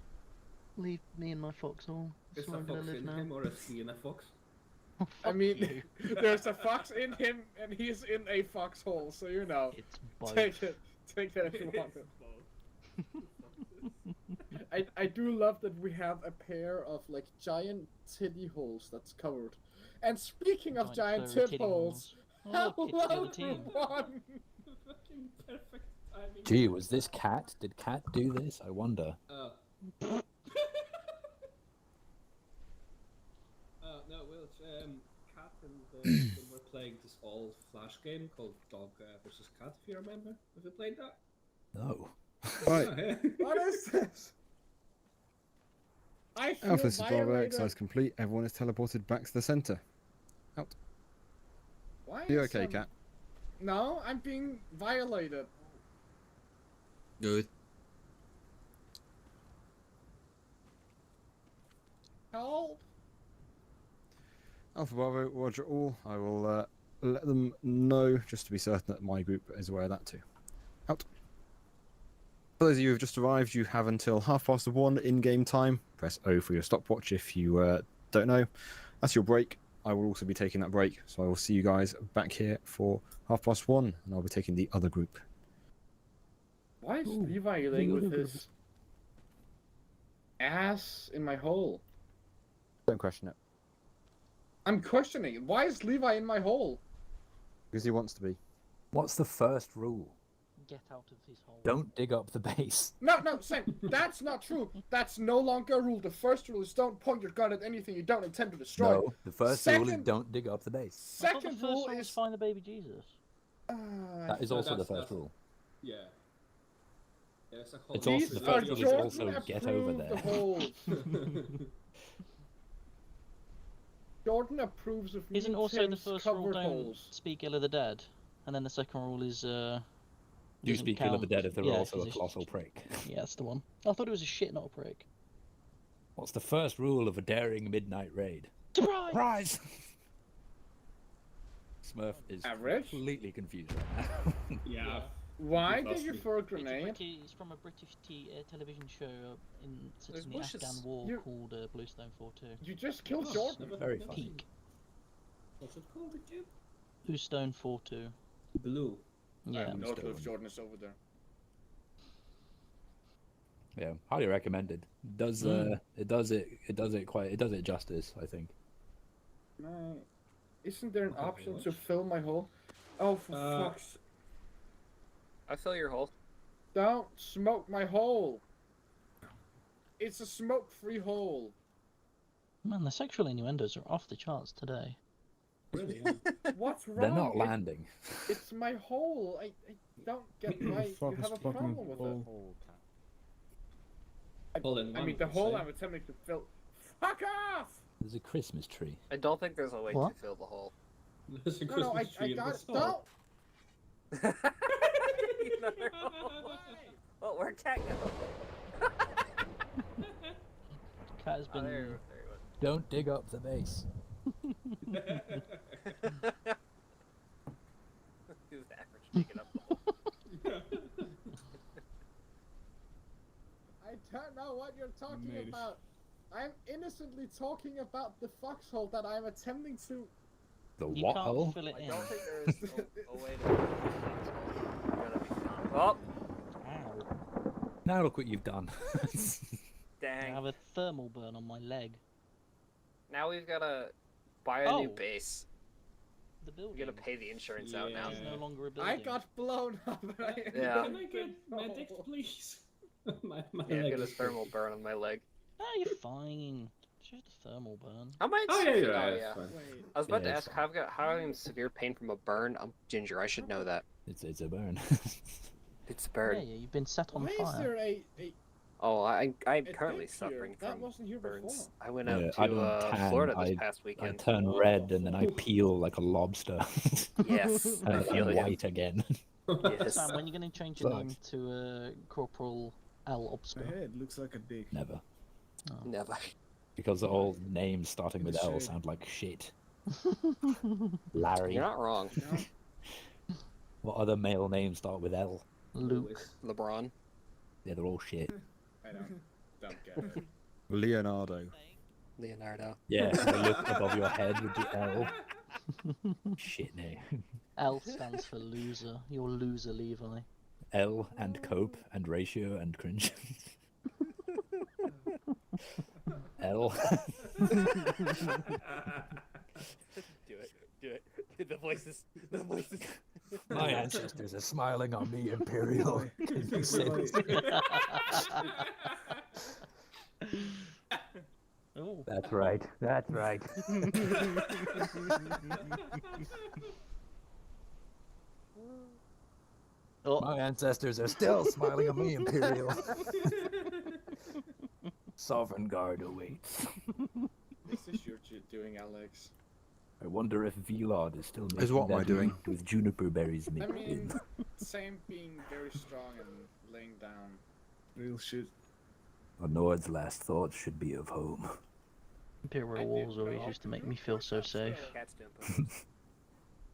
Leave me in my foxhole. Is That's a where I'm gonna fox live in now. him or is he in a fox? Oh, I fuck mean, you. there's a fox in him, and he's in a foxhole, so you know. It's both. Take it if you want it. I do love that we have a pair of like giant titty holes that's covered. And speaking of giant furry tip titty holes, Oh, look, it's the other team. one. Fucking perfect timing. Gee, was this Cat? Did Cat do this? I wonder. No, Will, Cat and Tim were playing this old Flash game called Dog versus Cat, if you remember. Have you played that? No. Right. What is this? I feel Alpha Bravo violated. exercise complete. Everyone is teleported back to the center. Out. Why You is, okay, Cat? No, I'm being violated. Good. Help! Alpha Bravo, Roger all. I will let them know just to be certain that my group is aware of that too. Out. For those of you who have just arrived, you have until 1:30 in-game time. Press O for your stopwatch if you don't know. That's your break. I will also be taking that break, so I will see you guys back here for 1:30, and I'll be taking the other group. Why is Ooh, Levi laying with his ass in my hole? Don't question it. I'm questioning it. Why is Levi in my hole? Because he wants to be. What's the first rule? Get out of his hole. Don't dig up the base. No, Sam, that's not true. That's no longer a rule. The first rule is don't point your gun at anything you don't intend to destroy. No, the first rule is Second- don't dig up the base. I thought the Second first rule rule was is... find the baby Jesus. That is No, also the that's- first rule. Yeah. There's a whole It's also These the are first rule is Jordan also get over approved there. holes. Jordan approves of Isn't me also the Tim's first rule covered don't holes. speak ill of the dead, and then the second rule is Do doesn't speak ill of the count. dead if they're Yeah, also a 'cause it's- colossal prick. Yeah, that's the one. I thought it was a shit, not a prick. What's the first rule of a daring midnight raid? Surprise! Surprise! Smurf is Average? completely confused right now. Yeah. Why Keep did you asking. throw a It's, grenade? it's from a British television show in set There's in the bushes. Afghan war You- called Bluestone 4-2. You just killed Oh, Jordan. never Very heard of funny. it. Peak. What's it called again? Bluestone 4-2. Blue. I Yeah. have no clue if Stone. Jordan is over there. Yeah, highly recommended. Does it does it justice, I think. No. Isn't there an Okay, option what? to fill my hole? Oh, for fuck's... I fill your hole. Don't smoke my hole! It's a smoke-free hole. Man, the sexual innuendos are off the charts today. Really? Yeah. What's wrong? They're not landing. It's my hole. I don't get why you Fuck is have a fucking problem with it. hole. Hole in I one, mean, the let's hole say. I'm attempting to fill... Fuck off! There's a Christmas tree. I don't think there's a way What? to fill the hole. There's a No, Christmas I tree in got this it. hole. Don't! Another hole. Oh, where'd Cat go? Cat has Oh, been. there he was. Don't dig up the base. Who's average digging up the hole? I don't know what you're talking Made it. about. I'm innocently talking about the foxhole that I'm attempting to... The You what can't hole? fill it I in. don't think there is a way to fill the hole. You're gonna be fine. Oh, Ow. No, Cat has been. Made it. Cat has been Now look what you've done. I Dang. have a thermal burn on my leg. Now we've gotta buy a new Oh. base. The We building. gotta pay the insurance out now. This is no longer a building. I got blown up. Yeah. Can I get medics, please? my Yeah, leg get a is thermal burn on my leg. No, you're fine. It's just a thermal burn. How am I? Oh, yeah, oh, it's yeah. fine. Wait. I was about Yeah, to it's ask how I'm in severe pain from a burn. I'm ginger. I should know that. It's a burn. It's a burn. Yeah, you've been set on Why is fire. there a Oh, I'm a currently dip here? suffering That from wasn't here burns. before. I went Yeah, out I to don't tan, Florida this I- past I weekend. turn red and then I peel like a lobster. Yes, I and feel I'm you. white again. Yes. Sam, when are you going to change your Fuck. name to Corporal L. Obster? head looks like a dick. Never. Never. Because all names starting In the with L shade. sound like shit. Larry. You're not wrong. What other male names start with L? Luke. LeBron. Yeah, they're all shit. I don't get it. Leonardo. Leonardo. Yeah, so look above your head with the L. Shit name. L stands for loser. You're loser, Levi. L and cope and ratio and cringe. L. Do it. Do it. The voices. The voices. My ancestors are smiling on me, Imperial. Can you say this? Oh. That's right. That's right. Oh. My ancestors are still smiling at me, Imperial. Sovereign Guard awaits. Is this you're doing, Alex? I wonder if Velod is still making Is what am I that doing? meat with juniper berries I mixed mean, in. same being very strong and laying down. Real shit. A Nord's last thoughts should be of home. Imperial Wars always used to make me feel so safe. Cat's doing push-ups.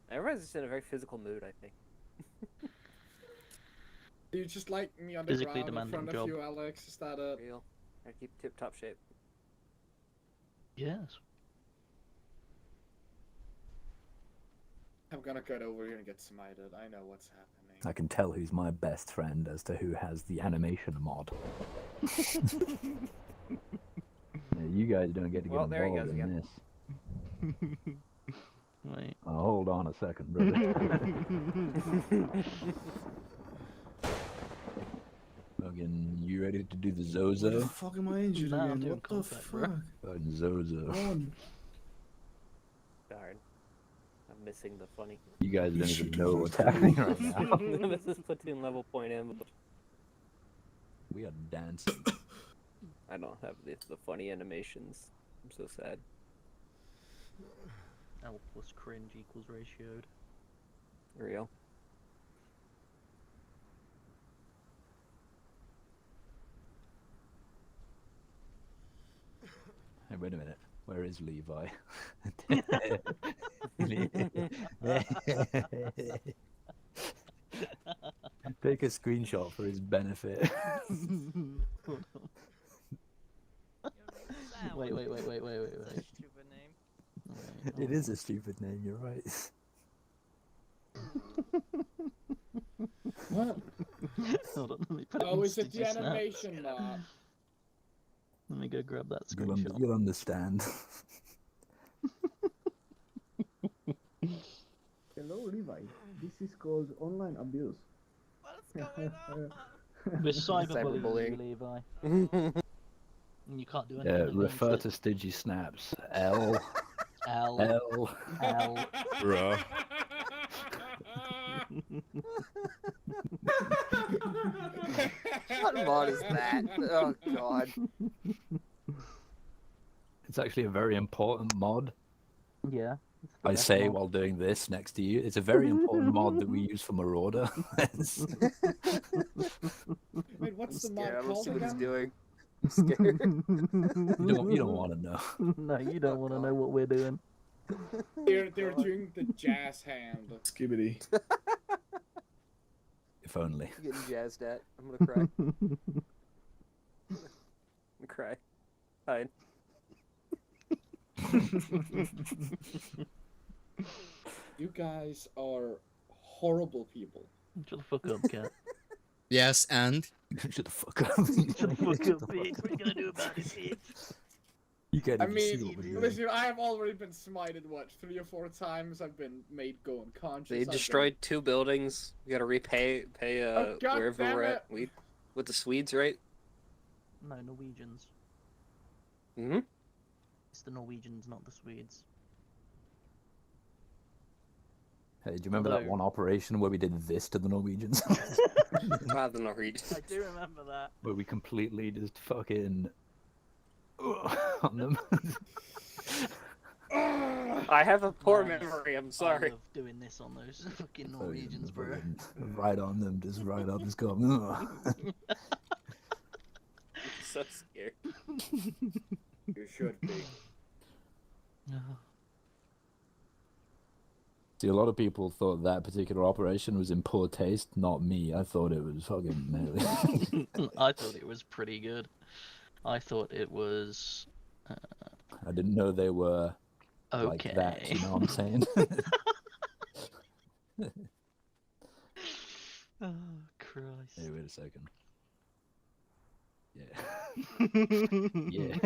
Everyone's just in a very physical mood, I think. Do you just like me on the Physically ground in demanding front job. of you, Alex? Is that it? Real. I keep tip-top shape. Yes. I'm gonna get over here and get smited. I know what's happening. I can tell who's my best friend as to who has the animation mod. Yeah, you guys don't get to get Well, there he involved goes in again. this. Wait. Oh, hold on a second, brother. Fucking, you ready to do the What the Zozo? fuck am I injured No, I'm again? doing What the contact, bro. fuck? Fucking Zozo. On. Darn. I'm missing the funny. You guys don't even know what's happening right now. This is platoon level point in. We are dancing. I don't have the funny animations. I'm so sad. L plus cringe equals ratioed. Real. Hey, wait a minute. Where is Levi? Take a screenshot for his benefit. Wait. It is a stupid name, you're right. What? Hold on, let me put it Oh, in is it the Stygian Snap. animation mod? Let me go grab that You'll, screenshot. you'll understand. Hello, Levi. This is called online abuse. We're cyberbullying you, Levi. And you can't do anything. Refer to Stygian Snaps. L. L. L. L. Bruh. What mod is that? Oh god. It's actually a very important mod. Yeah. it's the I best say mod. while doing this next to you. It's a very important mod that we use for Marauder. Wait, what's the mod Yeah, let's called see what he's again? doing. I'm scared. you don't want to know. No, you don't want to know what we're doing. They're doing the jazz hand. Skibbity. If only. I'm getting jazzed at. I'm gonna cry. I'm gonna cry. Hide. You guys are horrible people. Shut the fuck up, cat. Yes, and Shut the fuck up. Shut the fuck up, bitch. What are you gonna do about it, bitch? You can't I even see mean, what we're doing. listen, I have already been smited, what, 3 or 4 times? I've been made go unconscious. They I've destroyed 2 buildings. We gotta pay Oh, God wherever damn we're it. at. With the Swedes, right? No, Norwegians. Hmm? It's the Norwegians, not the Swedes. Hey, do you remember that Although- one operation where we did this to the Norwegians? Ah, the Norwegians. I do remember that. Where we completely just fucking on them. I have a poor Man, memory, I'm I sorry. love doing this on those fucking Norwegians, bro. Fucking right on them, just right up, just go. I'm so scared. You should be. See, a lot of people thought that particular operation was in poor taste. Not me. I thought it was fucking gnarly. I thought it was pretty good. I thought it was I didn't know they were like that. okay. You know what I'm saying? Oh Christ! Hey, wait a second. Yeah. Yeah.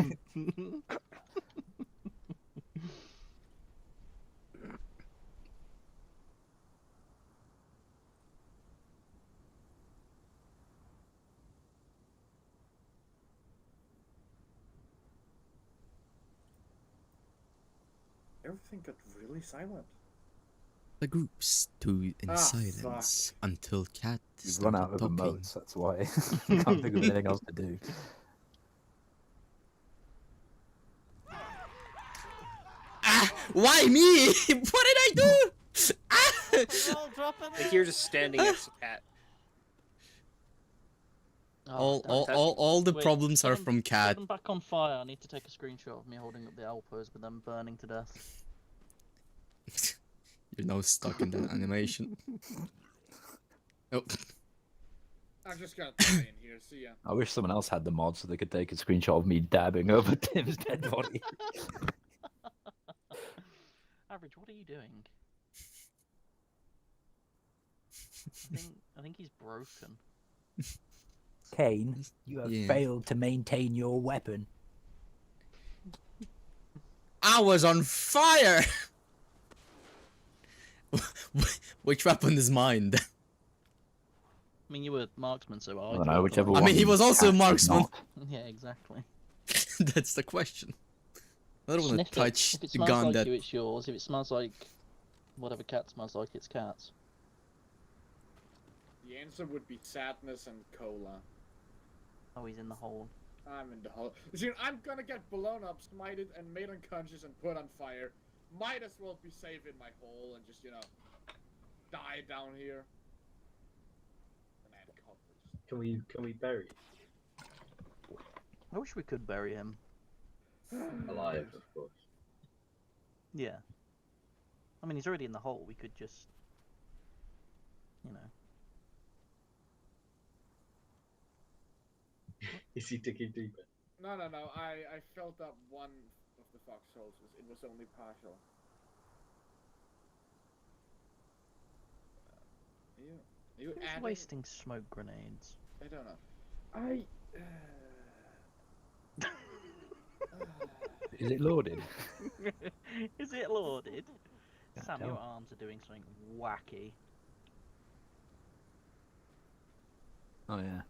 Everything got really silent. the group stood in Ah, silence until Cat We've started run out of talking. emotes, that's why. Can't think of anything else to do. Why me? What did I do? Like you're just standing next to Cat. All the Wait, problems set are them- from set Cat. them back on fire. I need to take a screenshot of me holding up the Alpos with them burning to death. You're now stuck in that animation. Oh. I'm just gonna tie in here, see ya. I wish someone else had the mod so they could take a screenshot of me dabbing over Tim's dead body. Average, what are you doing? I think he's broken. Kane, you have Yeah. failed to maintain your weapon. I was on fire! Which weapon is mine? I mean, you were marksman, so I don't know, whichever I mean, he one was also a Cat did marksman. not. Yeah, exactly. That's the question. I don't want Sniff to touch it. If it the smells gun like that. you, it's yours. If it smells like whatever cat smells like, it's Cat's. The answer would be sadness and cola. Oh, he's in the hole. I'm in the hole. See, I'm gonna get blown up, smited, and made unconscious and put on fire. Might as well be safe in my hole and just, you know, die down here. And add coverage. Can we bury I wish we could bury him. alive, of course? Yeah. I mean, he's already in the hole. We could just, you know. Is he digging deeper? No. I felt up one of the foxholes. It was only partial. Are you Who's adding? wasting smoke grenades? I don't know. Is it loaded? Is it loaded? Can't Sam, tell. your arms are doing something wacky. Oh yeah.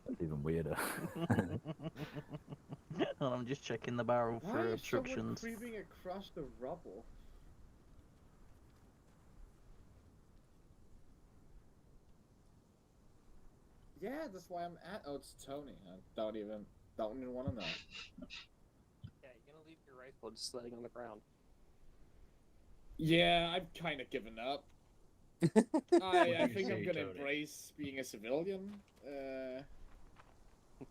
That's even weirder. And I'm just checking the barrel Why for is someone obstructions. creeping across the rubble? Yeah, that's why I'm at. Oh, it's Tony. I don't even want to know. Yeah, you're gonna leave your rifle just laying on the ground. Yeah, I've kind of given up. I think I'm gonna embrace being a civilian.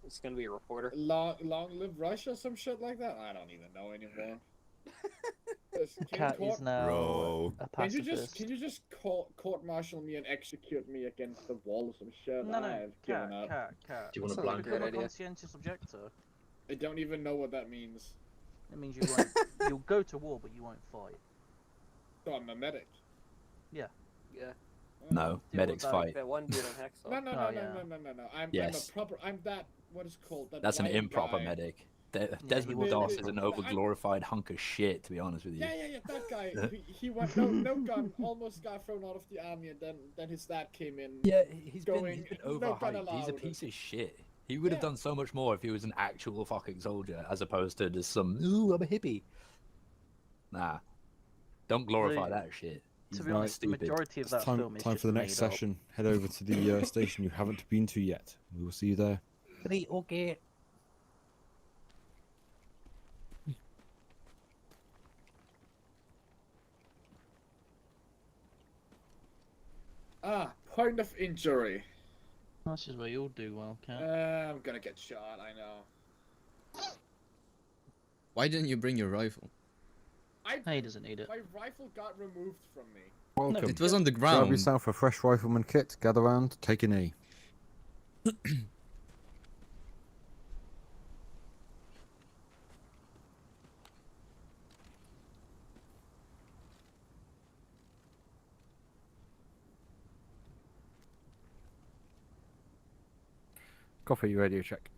It's gonna be a reporter. Long live Russia, some shit like that. I don't even know anymore. Cat is now Bro. a Can you pacifist. just court-martial me and execute me against the wall or some shit? No, I've given cat, up. cat. Do you want a Sounds like a blanket? great Become a idea. conscientious objector. I don't even know what that means. It means you won't. You'll go to war, but you won't fight. So I'm a medic. Yeah. Yeah. No, Dude, medics what, fight. that one dude on Hexel. No, no, Oh, no, yeah. no. I'm Yes. a proper. I'm that. What is it called? That That's an white improper guy. medic. he Desmond was Doss an is an improper. overglorified hunk of shit, to be honest with you. Yeah. That guy. He went no gun. Almost got thrown out of the army, and then his dad came in. Yeah, he's been no gun overhyped. He's a allowed. piece of shit. He would have done so much more if he was an actual fucking soldier, as opposed to just some, ooh, I'm a hippie. Nah. Don't glorify that shit. To He's be honest, the stupid. majority of It's that time, film is time just for the next made up. session. Head over to the station you haven't been to yet. We will see you there. Okay. Point of injury. That's just where you'll do well, Cat. I'm gonna get shot. I know. Why didn't you bring your rifle? He doesn't need it. My rifle got removed from me. Welcome. It was on the Grab ground. yourself a fresh rifleman kit, gather round, take a knee. Coffee radio check.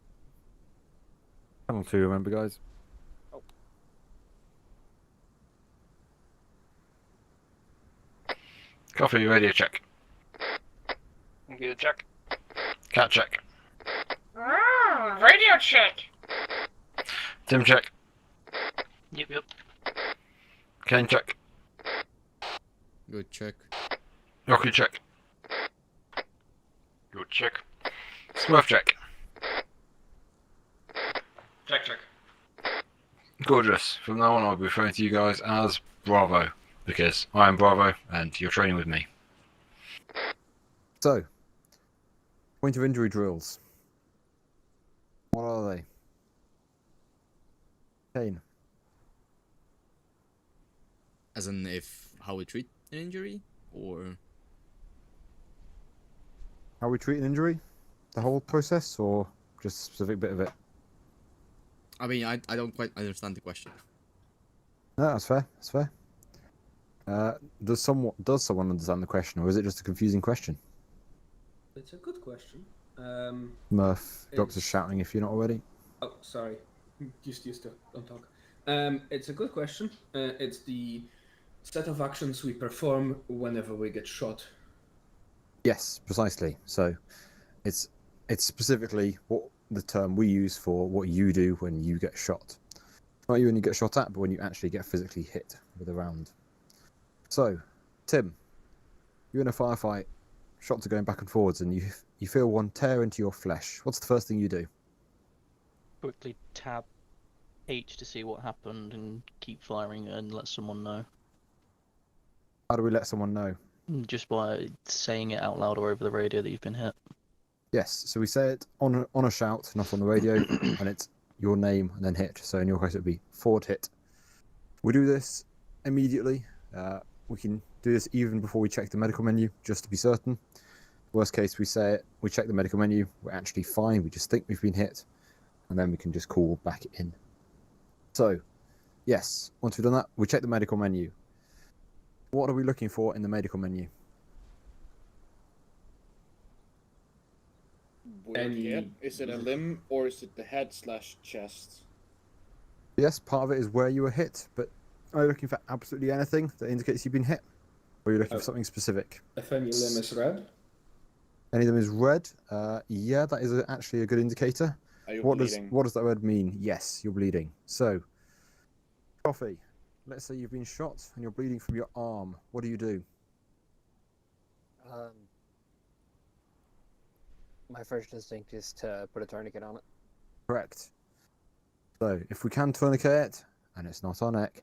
Channel 2, remember, guys. Oh. Coffee radio check. Computer check. Cat check. Radio check. Tim check. Yep. Kane check. Good check. Rocky check. Good check. Smurf check. Check. Gorgeous. From now on I'll be referring to you guys as Bravo, because I am Bravo and you're training with me. So, point of injury drills. What are they? Kane. As in, how we treat an injury, or How we treat an injury? The whole process, or just a specific bit of it? I mean, I don't quite understand the question. No, that's fair. That's fair. Does someone understand the question, or is it just a confusing question? It's a good question. Murph, doctor's shouting if you're not already. Oh, sorry. Used to don't talk. It's a good question. It's the set of actions we perform whenever we get shot. Yes, precisely. So, it's specifically what the term we use for what you do when you get shot. Not you when you get shot at, but when you actually get physically hit with a round. So, Tim, you're in a firefight, shots are going back and forwards, and you feel one tear into your flesh. What's the first thing you do? Quickly tab H to see what happened and keep firing and let someone know. How do we let someone know? Just by saying it out loud or over the radio that you've been hit. Yes, so we say it on a shout, not on the radio, and it's your name and then hit. So in your case, it would be forward hit. We do this immediately. We can do this even before we check the medical menu, just to be certain. Worst case, we say it, we check the medical menu, we're actually fine, we just think we've been hit, and then we can just call back in. So, yes, once we've done that, we check the medical menu. What are we looking for in the medical menu? Is it a limb or is it the head/chest? Yes, part of it is where you were hit, but are you looking for absolutely anything that indicates you've been hit? Or are you looking for something specific? If any limb is red? Any of them is red? Yeah, that is actually a good indicator. Are you what bleeding? What does that word mean? Yes, you're bleeding. So, Coffee, let's say you've been shot and you're bleeding from your arm. What do you do? My first instinct is to put a tourniquet on it. Correct. So, if we can tourniquet it, and it's not our neck,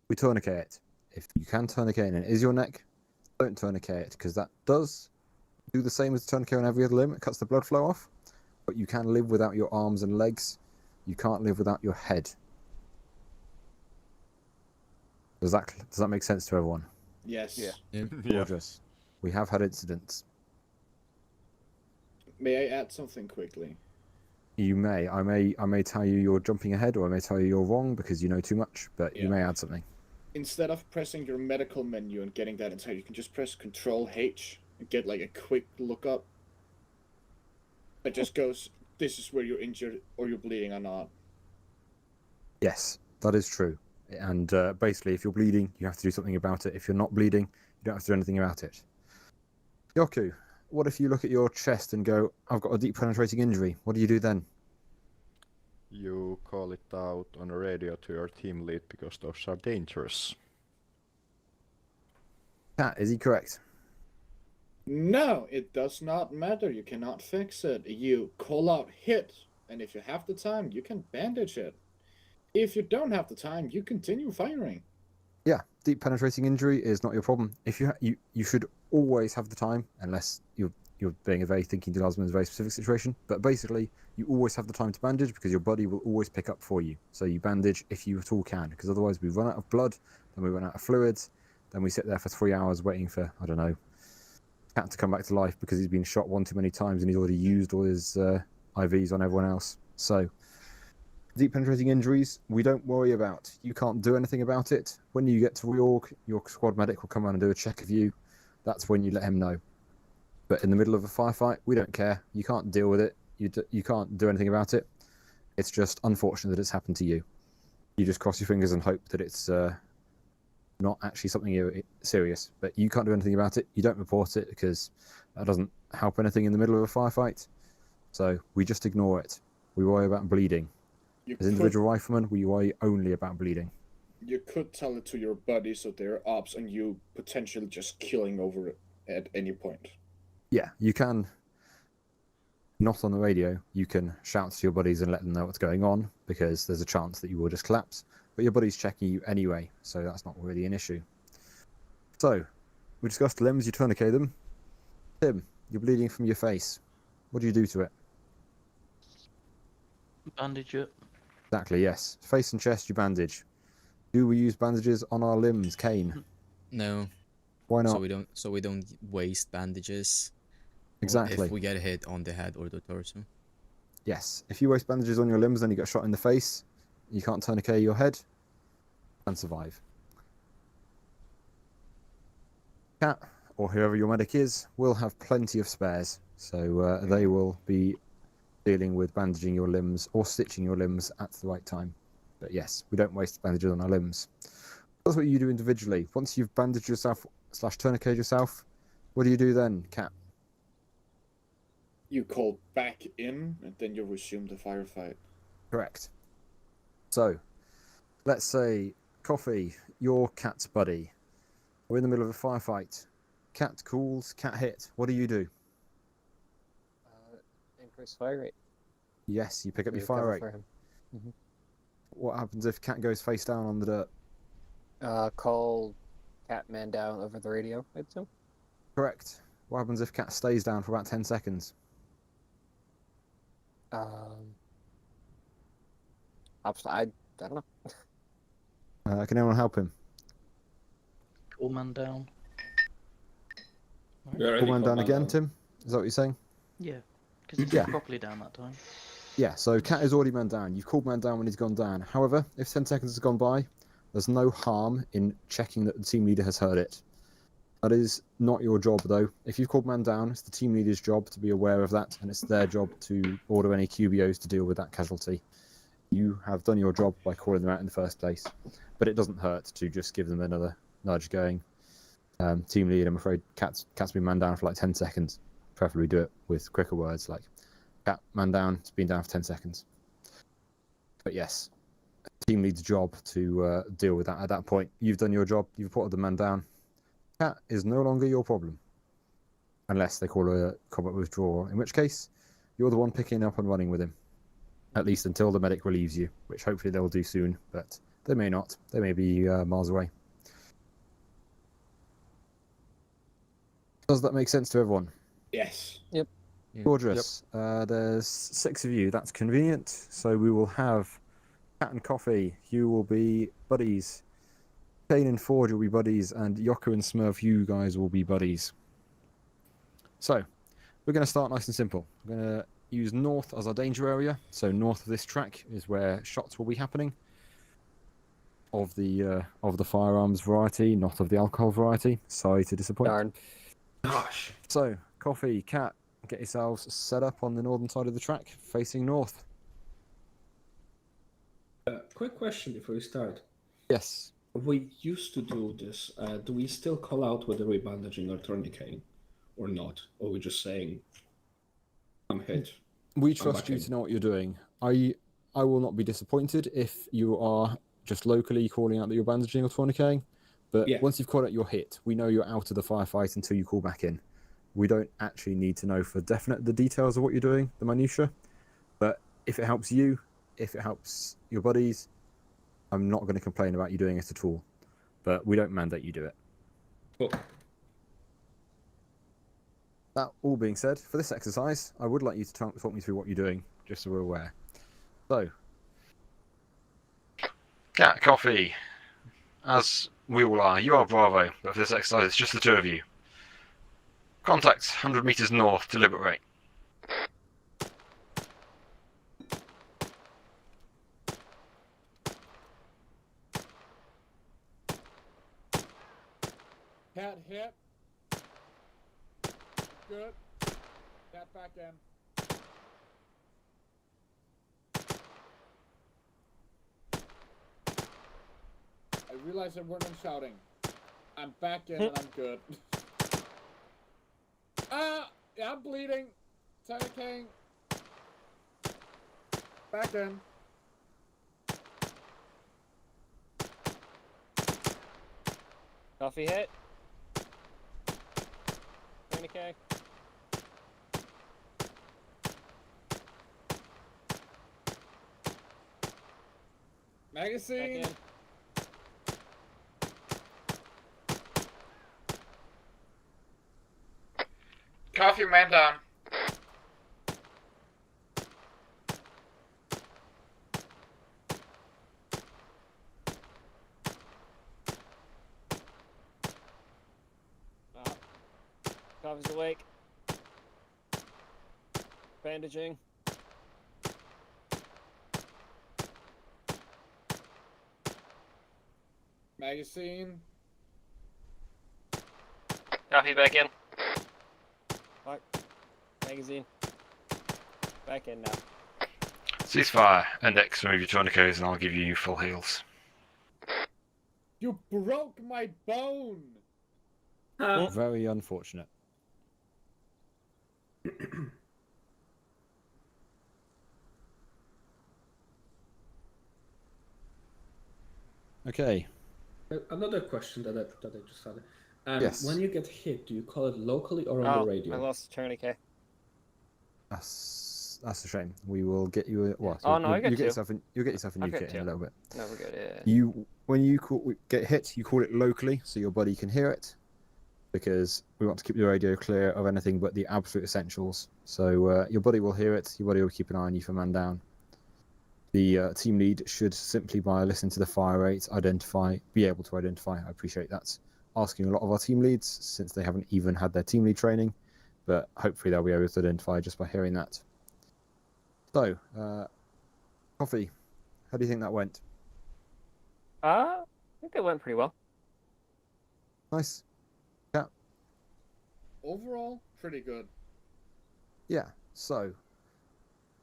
we tourniquet it. If you can tourniquet it and it is your neck, don't tourniquet it, because that does do the same as the tourniquet on every other limb. It cuts the blood flow off, but you can live without your arms and legs. You can't live without your head. Does that make sense to everyone? Yes. Yeah. Gorgeous. We have had incidents. May I add something quickly? You may. I may tell you you're jumping ahead, or I may tell you you're wrong because you know too much. But you may add something. instead of pressing your medical menu and getting that inside, you can just press Control H and get like a quick lookup. It just goes, this is where you're injured or you're bleeding or not. Yes, that is true. And basically, if you're bleeding, you have to do something about it. If you're not bleeding, you don't have to do anything about it. Yoku, what if you look at your chest and go, I've got a deep penetrating injury? What do you do then? You call it out on the radio to your team lead because those are dangerous. Cat, is he correct? No, it does not matter. You cannot fix it. You call out hit, and if you have the time, you can bandage it. If you don't have the time, you continue firing. Yeah, deep penetrating injury is not your problem. If you should always have the time, unless you're being a very thinking Delasman in a very specific situation. But basically, you always have the time to bandage because your body will always pick up for you. So you bandage if you at all can, because otherwise we run out of blood, then we run out of fluids, then we sit there for 3 hours waiting for, I don't know, Cat to come back to life because he's been shot one too many times and he's already used all his IVs on everyone else. So deep penetrating injuries, we don't worry about. You can't do anything about it. When you get to reorg, your squad medic will come around and do a check of you. That's when you let him know. But in the middle of a firefight, we don't care. You can't deal with it. You can't do anything about it. It's just unfortunate that it's happened to you. You just cross your fingers and hope that it's not actually something serious. But you can't do anything about it. You don't report it because that doesn't help anything in the middle of a firefight. So we just ignore it. We worry about bleeding. As individual riflemen, we worry only about bleeding. You could tell it to your buddy so they're ops and you potentially just killing over it at any point. Yeah, you can. Not on the radio. You can shout to your buddies and let them know what's going on because there's a chance that you will just collapse. But your buddy's checking you anyway, so that's not really an issue. So, we discussed limbs, you tourniquet them. Tim, you're bleeding from your face. What do you do to it? Bandage it. Exactly, yes. Face and chest, you bandage. Do we use bandages on our limbs, Kane? No. Why not? So we don't waste bandages. Exactly. If we get hit on the head or the torso. Yes. If you waste bandages on your limbs, then you get shot in the face. You can't tourniquet your head and survive. Cat, or whoever your medic is, will have plenty of spares. So they will be dealing with bandaging your limbs or stitching your limbs at the right time. But yes, we don't waste bandages on our limbs. That's what you do individually. Once you've bandaged yourself / tourniqueted yourself, what do you do then, Cat? You call back in and then you resume the firefight. Correct. So, let's say, Coffee, you're Cat's buddy. We're in the middle of a firefight. Cat calls, Cat hit. What do you do? Increase fire rate. Yes, you pick up We your fire cover rate. for him. Mhm. What happens if Cat goes face down on the dirt? Call Cat man down over the radio, I'd assume. Correct. What happens if Cat stays down for about 10 seconds? I don't know. Can anyone help him? Call man down. Call man down again, Tim? Is that what you're saying? Yeah, because he's Yeah. properly down that time. Yeah, so Cat is already man down. You've called man down when he's gone down. However, if 10 seconds has gone by, there's no harm in checking that the team leader has heard it. That is not your job, though. If you've called man down, it's the team leader's job to be aware of that, and it's their job to order any QBOs to deal with that casualty. You have done your job by calling them out in the first place, but it doesn't hurt to just give them another nudge going. Team lead, I'm afraid Cat's been man down for like 10 seconds. Preferably do it with quicker words like, Cat, man down, it's been down for 10 seconds. But yes, team lead's job to deal with that at that point. You've done your job, you've reported the man down. Cat is no longer your problem. Unless they call a combat withdrawal, in which case, you're the one picking up and running with him. At least until the medic relieves you, which hopefully they'll do soon, but they may not. They may be miles away. Does that make sense to everyone? Yes. Yep. Gorgeous. There's 6 of you. That's convenient. So we will have Cat and Coffee. You will be buddies. Kane and Forge will be buddies, and Yoku and Smurf, you guys will be buddies. So, we're going to start nice and simple. We're going to use north as our danger area. So north of this track is where shots will be happening. of the firearms variety, not of the alcohol variety. Sorry to disappoint. Darn. Gosh. So, Coffee, Cat, get yourselves set up on the northern side of the track, facing north. Quick question before we start. Yes. We used to do this. Do we still call out with the rebandaging or tourniqueting, or not? Or we just saying, "I'm hit." We I'm trust back you in. to know what you're doing. I will not be disappointed if you are just locally calling out that you're bandaging or tourniqueting. But Yeah. once you've called out your hit, we know you're out of the firefight until you call back in. We don't actually need to know for definite the details of what you're doing, the minutiae. But if it helps you, if it helps your buddies, I'm not going to complain about you doing it at all. But we don't mandate you do it. Cool. That all being said, for this exercise, I would like you to talk me through what you're doing, just so we're aware. So, Cat, Coffee, as we all are, you are Bravo, but for this exercise it's just the two of you. Contact 100 meters north, deliberate. Cat hit. Good. Cat back in. I realize I weren't shouting. I'm back in and I'm good. Yeah, I'm bleeding. Tourniqueting. Back in. Coffee hit. Tourniquet. Magazine. Coffee, man down. Coffee's awake. Bandaging. Magazine. Coffee back in. Fuck. Magazine. Back in now. Ceasefire. Index, remove your tourniquets and I'll give you full heals. You broke my bone. very unfortunate. Okay. Another question that I just had. Yes. When you get hit, do you call it locally or on Oh, the radio? I lost the tourniquet. That's a shame. We will get you a what? Oh, no, I got you two. You'll get yourself a I've new got kit in a two. little bit. No, we're good. Yeah. When you get hit, you call it locally so your buddy can hear it, because we want to keep the radio clear of anything but the absolute essentials. So your buddy will hear it. Your buddy will keep an eye on you for man down. The team lead should simply, by listening to the fire rate, be able to identify. I appreciate that. Asking a lot of our team leads, since they haven't even had their team lead training, but hopefully they'll be able to identify just by hearing that. So, Coffee, how do you think that went? I think it went pretty well. Nice. Yeah. Overall, pretty good. Yeah. So,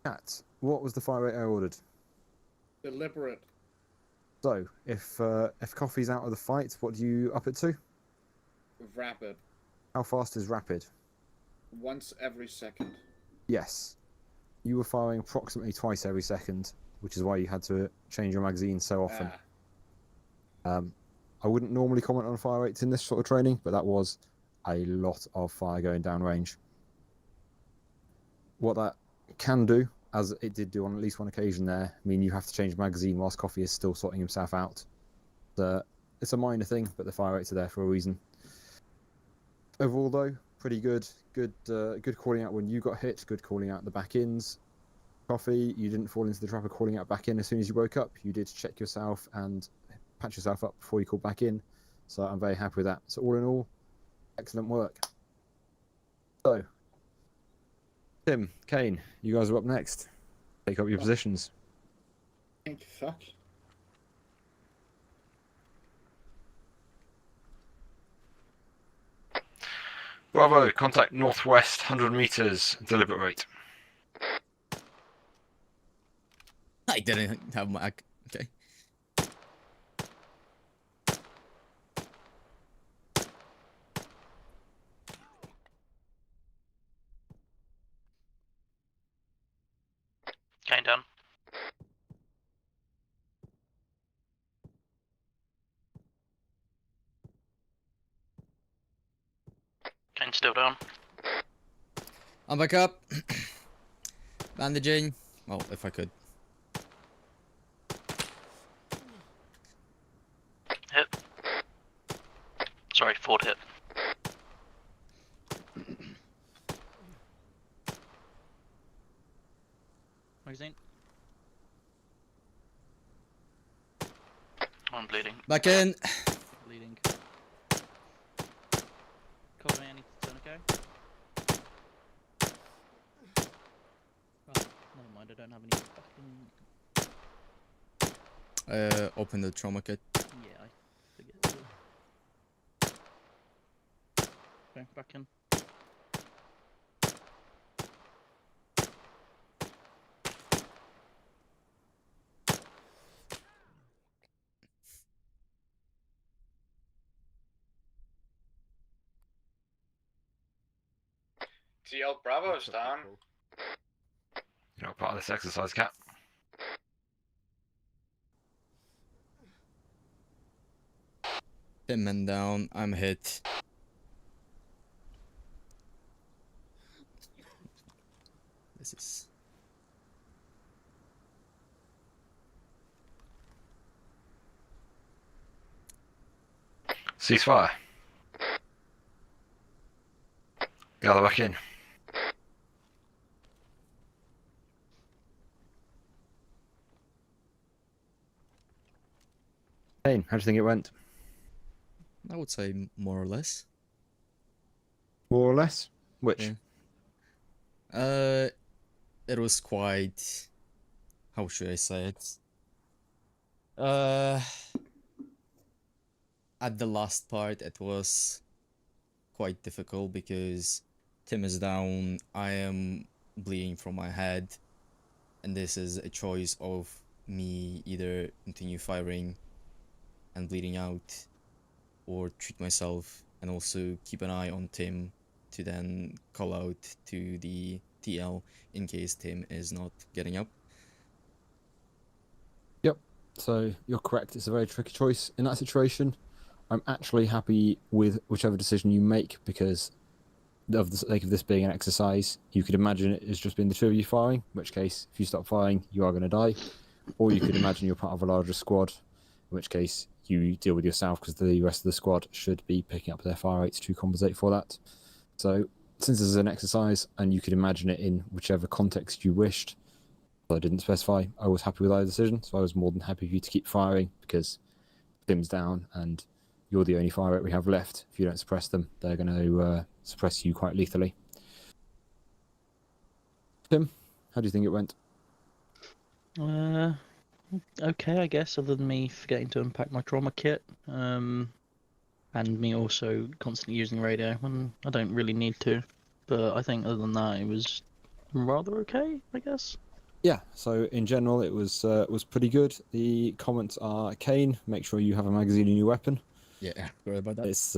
Kat, what was the fire rate I ordered? Deliberate. So, if Coffee's out of the fight, what do you up it to? Rapid. How fast is rapid? Once every second. Yes. You were firing approximately twice every second, which is why you had to change your magazine so often. I wouldn't normally comment on fire rates in this sort of training, but that was a lot of fire going down range. What that can do, as it did do on at least one occasion there, I mean, you have to change magazine whilst Coffee is still sorting himself out. It's a minor thing, but the fire rates are there for a reason. Overall, though, pretty good. Good calling out when you got hit. Good calling out the back-ins. Coffee, you didn't fall into the trap of calling out back in as soon as you woke up. You did check yourself and patch yourself up before you called back in. So I'm very happy with that. So all in all, excellent work. So, Tim, Kane, you guys are up next. Take up your positions. Thank fuck. Bravo, contact northwest 100 meters, deliberate. I didn't have my... Okay. Going down. Going still down. I'm back up. Bandaging. Well, if I could. Hit. Sorry, forward hit. Magazine. I'm bleeding. Back in. Bleeding. Cover me, I need to turn, okay? Right, never mind, I don't have any fucking... Open the trauma kit. Yeah, I forget to. Okay, back in. TL Bravo's down. You're not part of this exercise, Cap. Ten men down. I'm hit. This is... Ceasefire. Gather back in. Payne, how do you think it went? I would say more or less. More or less? Which? Yeah. It was quite... How should I say it? At the last part, it was quite difficult because Tim is down, I am bleeding from my head, and this is a choice of me either continue firing and bleeding out, or treat myself and also keep an eye on Tim to then call out to the TL in case Tim is not getting up. Yep, so you're correct. It's a very tricky choice in that situation. I'm actually happy with whichever decision you make because of the sake of this being an exercise. You could imagine it as just being the two of you firing, in which case, if you stop firing, you are going to die. Or you could imagine you're part of a larger squad, in which case you deal with yourself because the rest of the squad should be picking up their fire rates to compensate for that. So, since this is an exercise and you could imagine it in whichever context you wished, but I didn't specify, I was happy with either decision, so I was more than happy for you to keep firing because Tim's down and you're the only fire rate we have left. If you don't suppress them, they're going to suppress you quite lethally. Tim, how do you think it went? Okay, I guess, other than me forgetting to unpack my trauma kit, and me also constantly using radio when I don't really need to. But I think other than that, it was rather okay, I guess. Yeah, so in general, it was pretty good. The comments are, Kane, make sure you have a magazine in your weapon. Yeah, sorry about that. It's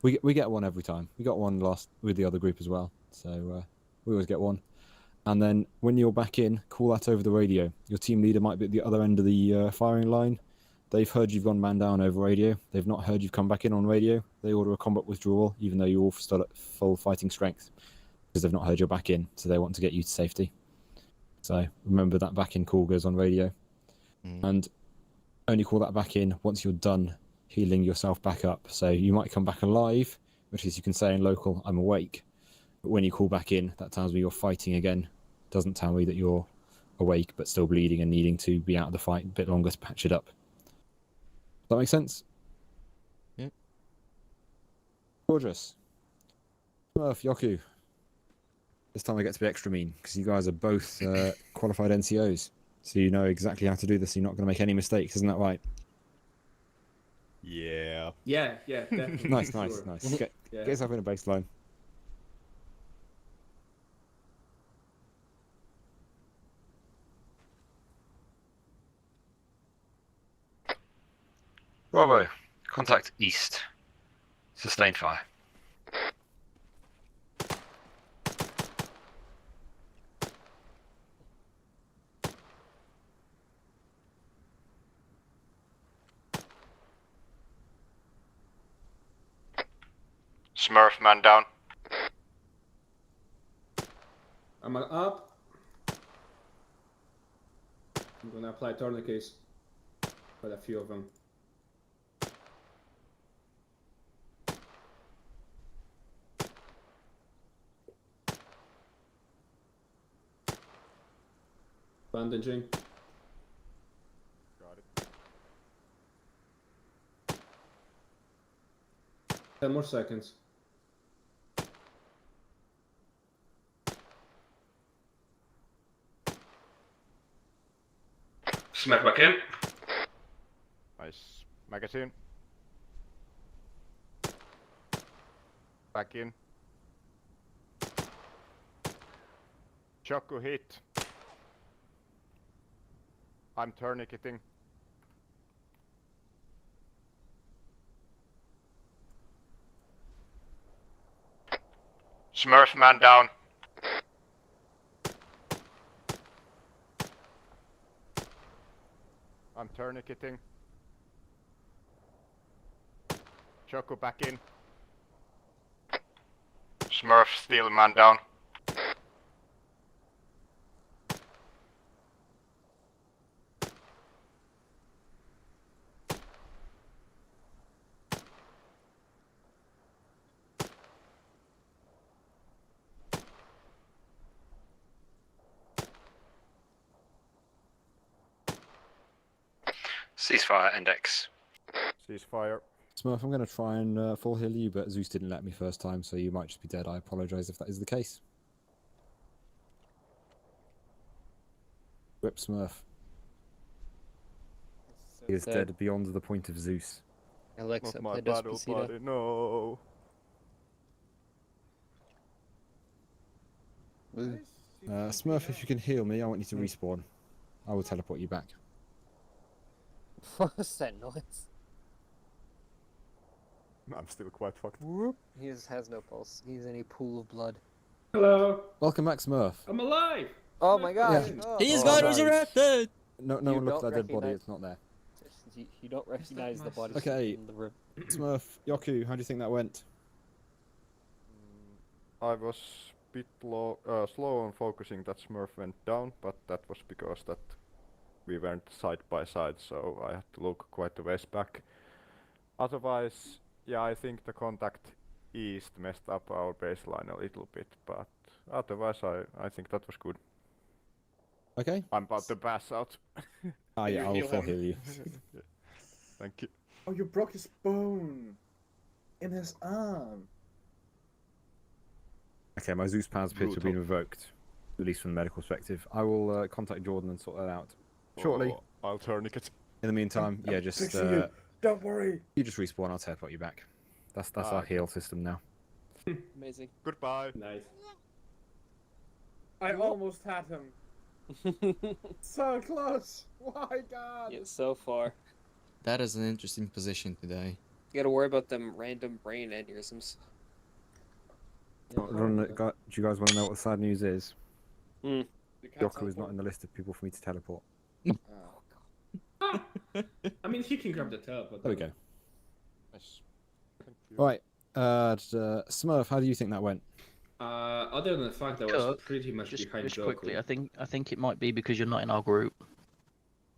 we get one every time. We got one last with the other group as well, so we always get one. And then when you're back in, call that over the radio. Your team leader might be at the other end of the firing line. They've heard you've gone man down over radio. They've not heard you've come back in on radio. They order a combat withdrawal, even though you're all still at full fighting strength, because they've not heard you're back in, so they want to get you to safety. So remember that back in call goes on radio. And only call that back in once you're done healing yourself back up. So you might come back alive, which is you can say in local, I'm awake. But when you call back in, that tells me you're fighting again. Doesn't tell me that you're awake but still bleeding and needing to be out of the fight a bit longer to patch it up. Does that make sense? Yeah. Gorgeous. Murph, Yoku. This time I get to be extra mean, because you guys are both qualified NCOs. So you know exactly how to do this, you're not going to make any mistakes, isn't that right? Yeah. Yeah, definitely. Nice. sure. Get yourself in a baseline. Bravo, contact east. Sustain fire. Smurf, man down. I'm up. I'm gonna apply tourniquets. Quite a few of them. Bandaging. Got it. 10 more seconds. Smack back in. Nice. Magazine. Back in. Choco hit. I'm tourniqueting. Smurf, man down. I'm tourniqueting. Choco back in. Smurf, steal man down. Ceasefire index. Ceasefire. Smurf, I'm going to try and full heal you, but Zeus didn't let me first time, so you might just be dead. I apologise if that is the case. Whip Smurf. He is dead beyond the point of Zeus. Alexa, my battle buddy, no. Smurf, if you can heal me, I want you to respawn. I will teleport you back. What was that noise? I'm still quite fucked. He has no pulse. He's in a pool of blood. Hello. Welcome back, Smurf. I'm alive. Oh my god. Yeah. Oh. He's got resurrected! No You one looked at don't that dead body, recognize- it's not there. You don't recognize the body Okay, in the room. Smurf, Yoku, how do you think that went? I was a bit slow on focusing that Smurf went down, but that was because that we weren't side by side, so I had to look quite a ways back. Otherwise, yeah, I think the contact east messed up our baseline a little bit, but otherwise I think that was good. Okay. I'm about to pass out. Ah, yeah, I'll heal full him. heal you. Thank you. Oh, you broke his bone in his arm. Okay, my Zeus powers appear to have been Brutal. revoked, at least from the medical perspective. I will contact Jordan and sort that out shortly. Oh, I'll tourniquet. In the meantime, I'm yeah, just fixing you. Don't worry. you just respawn. I'll teleport you back. That's our Okay. heal system now. Amazing. Goodbye. Nice. I almost had him. So close. My God. Yeah, so far. That is an interesting position today. You gotta worry about them random brain aneurysms. Do you guys want to know what the sad news is? Hmm. Yoku is not in the list of people for me to teleport. I mean, he can grab the teleport. There we go. Nice. Right, Smurf, how do you think that went? Other than the fact that I was pretty much behind Just Goku. quickly, I think it might be because you're not in our group.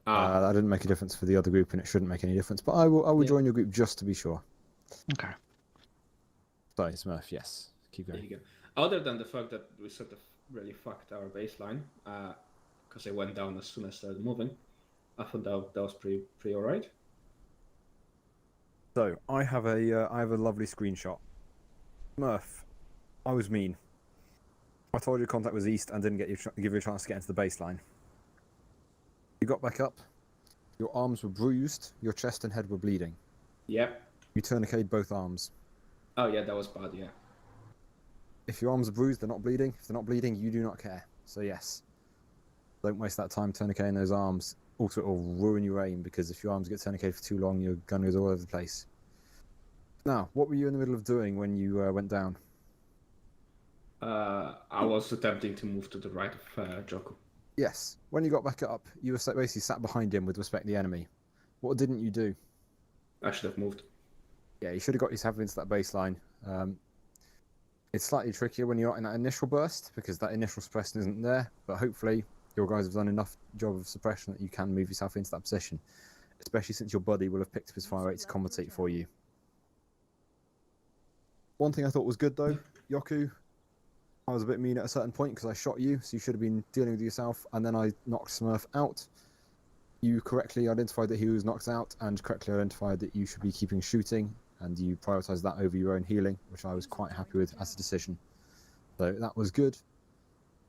That didn't make a difference for the other group, and it shouldn't make any difference. But I will Yeah. join your group just to be sure. Okay. Sorry, Smurf. Yes, keep There going. you go. Other than the fact that we sort of really fucked our baseline, because I went down as soon as I started moving, I thought that was pretty alright. So I have a lovely screenshot. Smurf, I was mean. I told you contact was east and didn't give you a chance to get into the baseline. You got back up. Your arms were bruised. Your chest and head were bleeding. Yep. You tourniqueted both arms. Oh yeah, that was bad. Yeah. If your arms are bruised, they're not bleeding. If they're not bleeding, you do not care. So yes, don't waste that time tourniqueting those arms. Also, it will ruin your aim because if your arms get tourniqueted for too long, your gun goes all over the place. Now, what were you in the middle of doing when you went down? I was attempting to move to the right of Joko. Yes. When you got back up, you were basically sat behind him with respect to the enemy. What didn't you do? I should have moved. Yeah, you should have got yourself into that baseline. It's slightly trickier when you're not in that initial burst because that initial suppression isn't there, but hopefully your guys have done enough job of suppression that you can move yourself into that position, especially since your buddy will have picked up his fire rate to compensate for you. One thing I thought was good though, Yoku, I was a bit mean at a certain point because I shot you, so you should have been dealing with yourself, and then I knocked Smurf out. You correctly identified that he was knocked out and correctly identified that you should be keeping shooting, and you prioritised that over your own healing, which I was quite happy with as a decision. So that was good.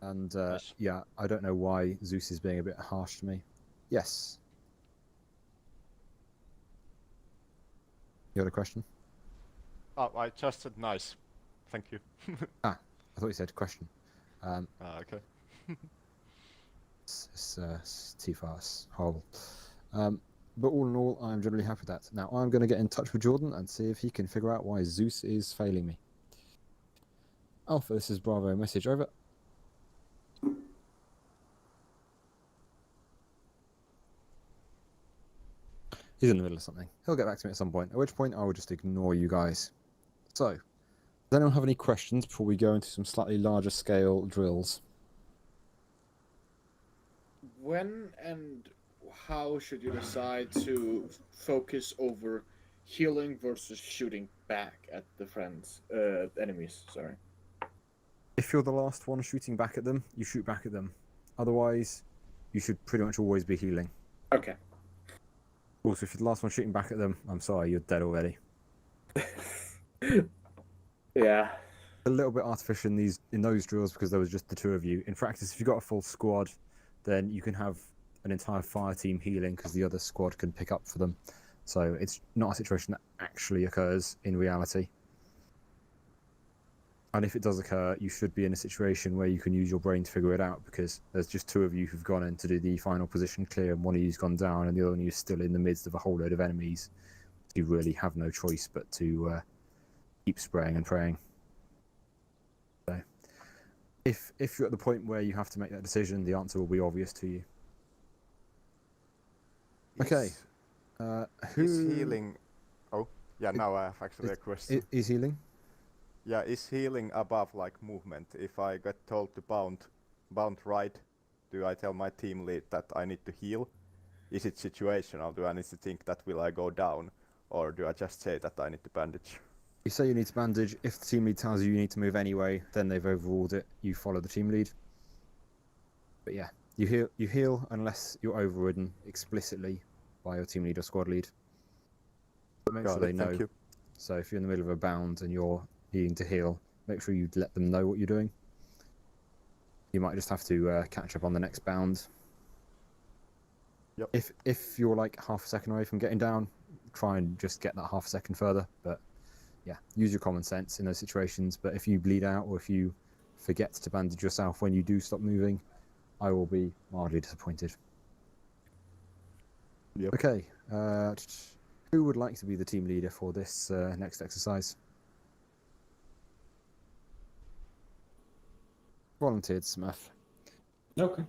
And yeah, I don't know why Zeus is being a bit harsh to me. Yes. You had a question? Oh, I just said nice. Thank you. I thought you said question. Okay. It's too fast. Horrible. But all in all, I'm generally happy with that. Now, I'm going to get in touch with Jordan and see if he can figure out why Zeus is failing me. Alpha, this is Bravo. Message over. He's in the middle of something. He'll get back to me at some point, at which point I will just ignore you guys. So, does anyone have any questions before we go into some slightly larger scale drills? When and how should you decide to focus over healing versus shooting back at the enemies? Sorry. If you're the last one shooting back at them, you shoot back at them. Otherwise, you should pretty much always be healing. Okay. Also, if you're the last one shooting back at them, I'm sorry, you're dead already. Yeah. A little bit artificial in those drills because there was just the two of you. In practice, if you've got a full squad, then you can have an entire fire team healing because the other squad can pick up for them. So it's not a situation that actually occurs in reality. And if it does occur, you should be in a situation where you can use your brain to figure it out because there's just two of you who've gone in to do the final position clear and one of you's gone down and the other one of you's still in the midst of a whole load of enemies. You really have no choice but to keep spraying and praying. So, if you're at the point where you have to make that decision, the answer will be obvious to you. Okay. Who is healing? Oh, yeah. Now I have actually a question. Is healing? Yeah, is healing above like movement? If I get told to bound right, do I tell my team lead that I need to heal? Is it situational? Do I need to think that will I go down, or do I just say that I need to bandage? You say you need to bandage. If the team lead tells you need to move anyway, then they've overruled it. You follow the team lead. But yeah, you heal unless you're overridden explicitly by your team lead or squad lead. But make sure they know. Thank you. So if you're in the middle of a bound and you're needing to heal, make sure you let them know what you're doing. You might just have to catch up on the next bound. Yep. If you're like half a second away from getting down, try and just get that half a second further. But yeah, use your common sense in those situations. But if you bleed out or if you forget to bandage yourself when you do stop moving, I will be mildly disappointed. Yep. Okay, who would like to be the team leader for this next exercise? Volunteered, Smurf. Okay.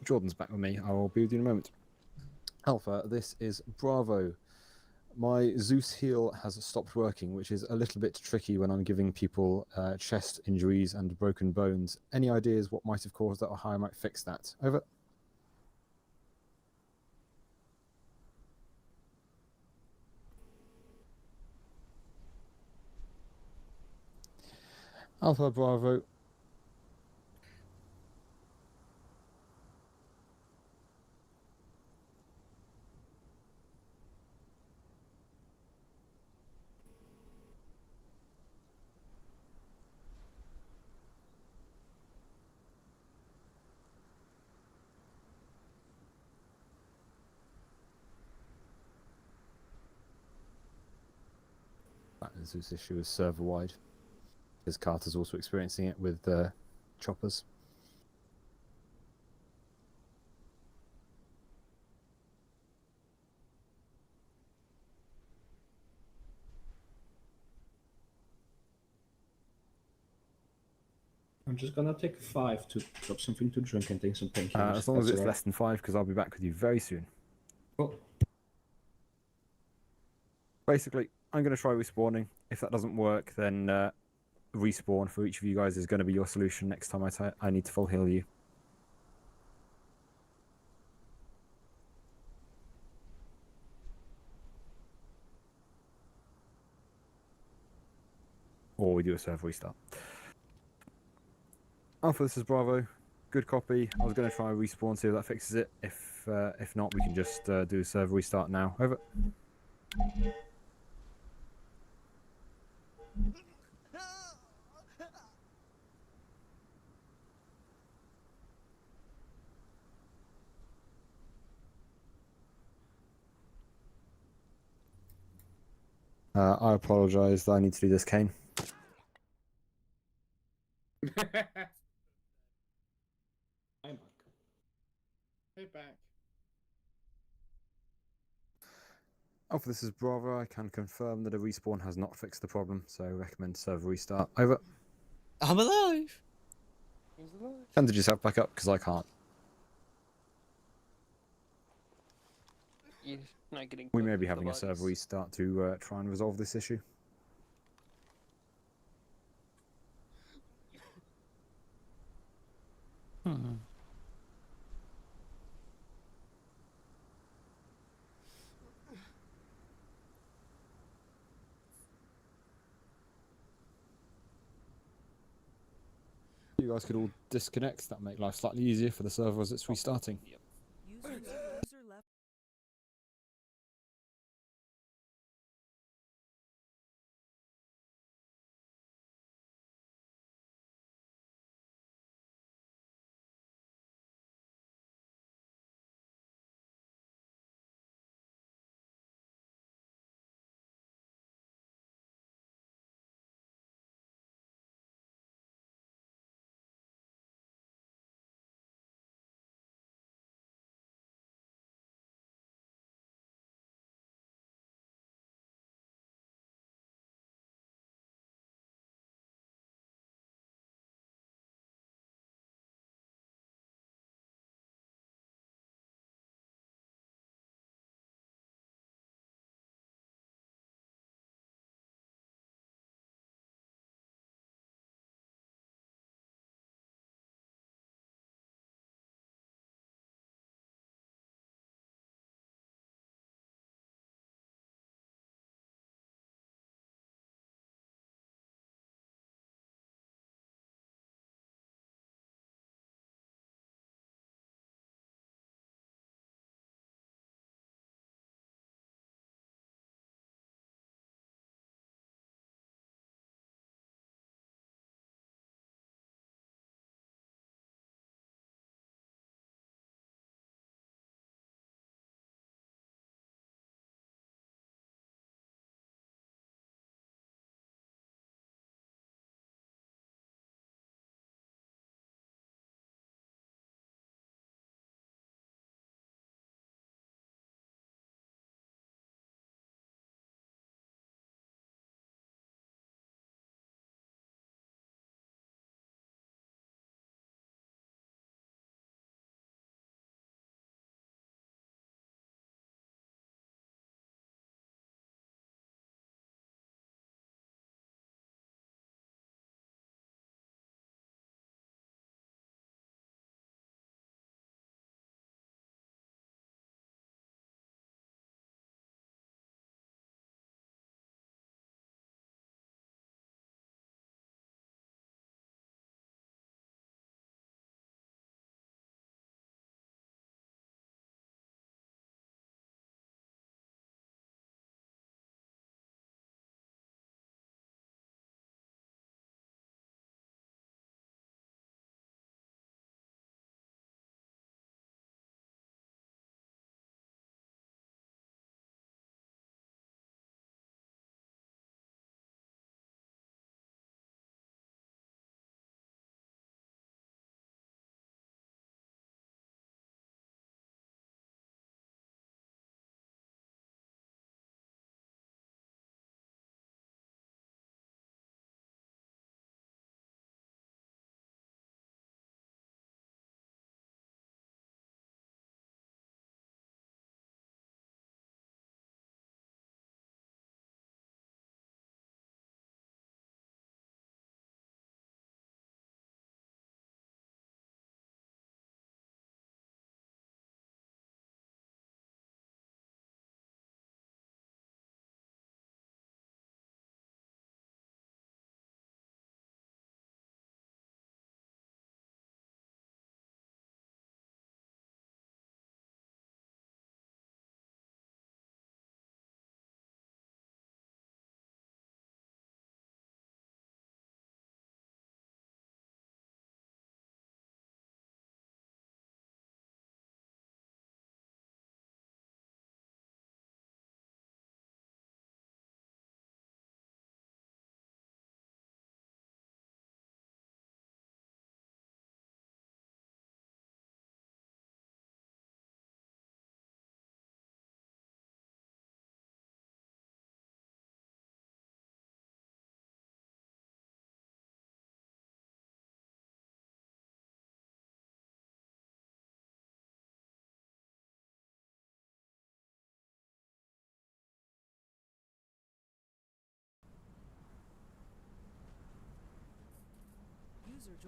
Jordan's back with me. I will be with you in a moment. Alpha, this is Bravo. My Zeus heal has stopped working, which is a little bit tricky when I'm giving people chest injuries and broken bones. Any ideas what might have caused that or how I might fix that? Over. Alpha, Bravo. That is this issue is server-wide. Because Carter's also experiencing it with choppers. I'm just gonna take 5 to drop something to drink and take some painkillers. As long as That's it's alright. less than 5, because I'll be back with you very soon. Cool. Basically, I'm going to try respawning. If that doesn't work, then respawn for each of you guys is going to be your solution next time I need to full heal you. Or we do a server restart. Alpha, this is Bravo. Good copy. I was going to try and respawn, see if that fixes it. If not, we can just do a server restart now. Over. I apologise that I need to do this, Kane. I'm back. Hey, back. Alpha, this is Bravo. I can confirm that a respawn has not fixed the problem, so I recommend server restart. Over. I'm alive! Bandage yourself back up, because I can't. You're not getting. We may both be of the having a bodies. server restart to try and resolve this issue. You guys could all disconnect. That'll make life slightly easier for the server as it's restarting.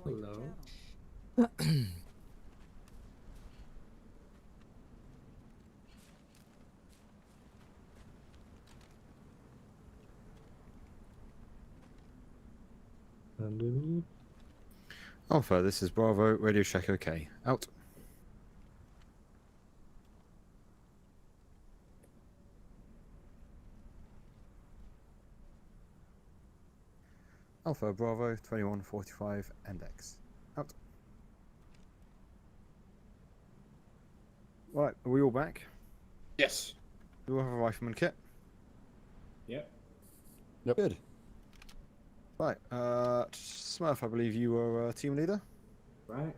Hello. Alpha, this is Bravo. Radio check okay. Out. Alpha, Bravo, 2145, and X. Out. Right, are we all back? Yes. Do we all have a rifleman kit? Yep. Yep. Good. Right, Smurf, I believe you were team leader? Right.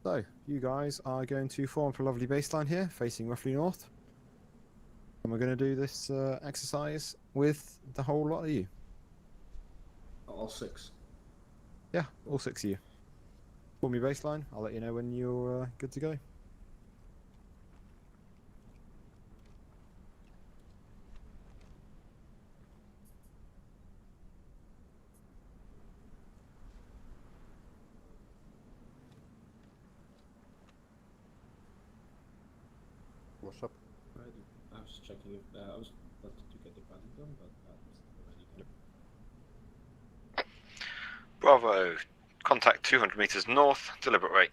So, you guys are going to form up a lovely baseline here, facing roughly north. And we're going to do this exercise with the whole lot of you. All 6. Yeah, all 6 of you. Form your baseline. I'll let you know when you're good to go. What's up? I was checking if I was about to get the button done, but that was already done. Bravo, contact 200 meters north, deliberate rate.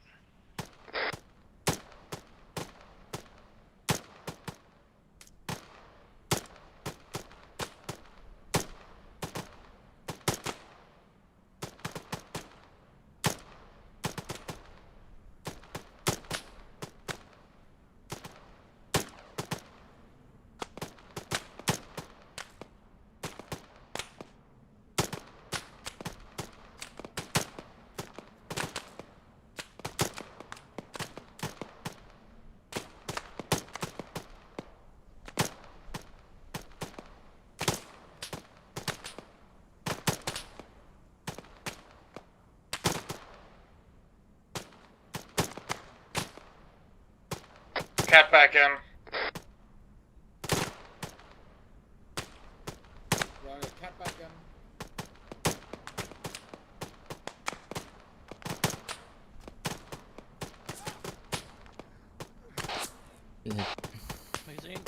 Cat back in. Right, cat back in. Yeah. Magazine.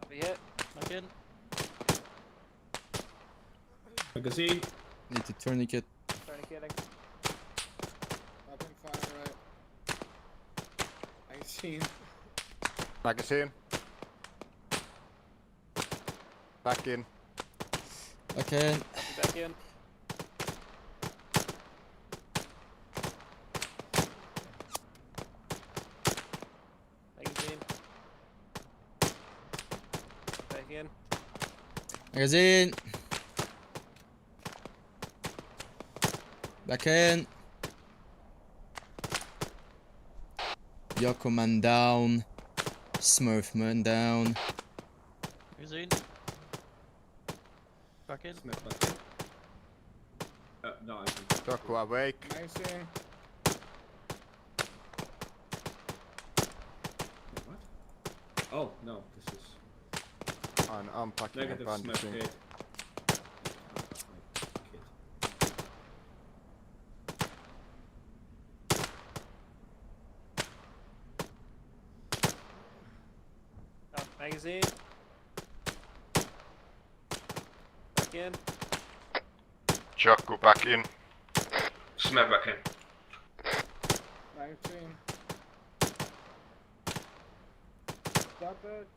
Be hit. Back in. Magazine. Need to tourniquet. Tourniqueting. Open fire, right. Magazine. Magazine. Back in. Back in. Back in. Magazine. Back in. Magazine. Back in. Yoko man down. Smurf man down. Magazine. Back in. Smith back in. No, I think. Yoko awake. Magazine. What? Oh, no, this is. I'm unpacking and Negative Smith bandaging. hit. Oh, magazine. Back in. Chuck, go back in. Smith back in. Magazine. Stop it.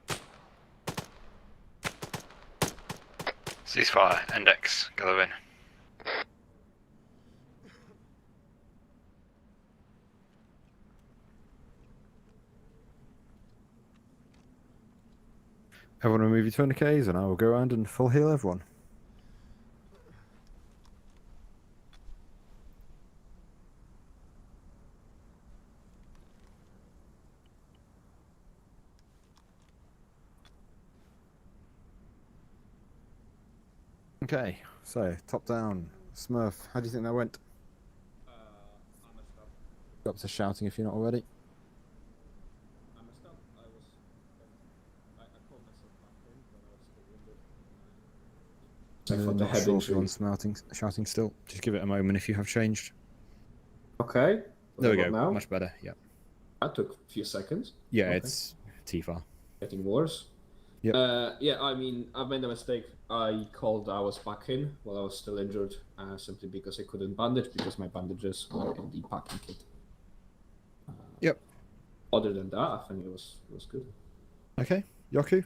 Ceasefire, index, gather in. Everyone remove your tourniquets and I will go around and full heal everyone. Okay, so top down. Smurf, how do you think that went? I messed up. Go up to shouting if you're not already. I messed up. I called myself back in when I was still wounded. Like for the Not head sure if injury. anyone's shouting still. Just give it a moment if you have changed. Okay. There we go. Now? Much better. Yeah. That took a few seconds. Yeah, Okay. it's Tifa. Getting worse. Yep. Yeah, I mean, I made a mistake. I called I was back in while I was still injured, simply because I couldn't bandage because my bandages were in the packing kit. Yep. Other than that, I think it was good. Okay, Yoku.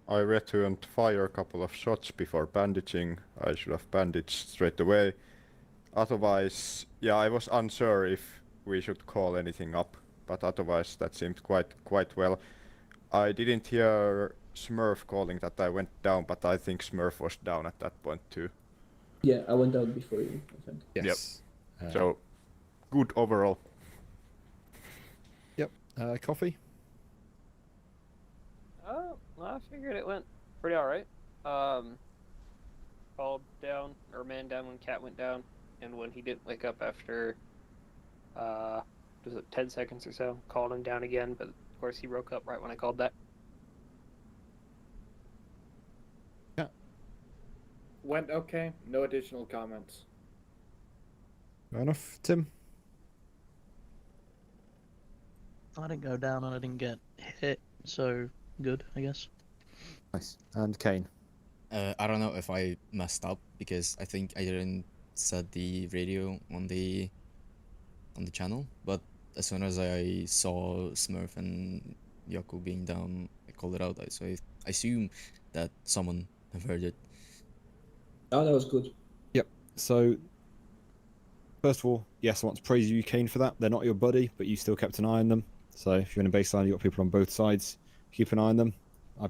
I returned fire a couple of shots before bandaging. I should have bandaged straight away. Otherwise, yeah, I was unsure if we should call anything up, but otherwise that seemed quite well. I didn't hear Smurf calling that I went down, but I think Smurf was down at that point too. Yeah, I went down before you, I think. Yes. Yep. So, good overall. Yep. Coffee. I figured it went pretty alright. Called down, or man down when Cat went down, and when he didn't wake up after, was it 10 seconds or so, called him down again, but of course he woke up right when I called that. Yeah. Went okay. No additional comments. Fair enough. Tim. I didn't go down and I didn't get hit, so good, I guess. Nice. And Kane. I don't know if I messed up because I think I didn't set the radio on the channel, but as soon as I saw Smurf and Yoku being down, I called it out. So I assume that someone have heard it. Oh, that was good. Yep. So, first of all, yes, I want to praise you, Kane, for that. They're not your buddy, but you still kept an eye on them. So if you're in a baseline, you've got people on both sides. Keep an eye on them. I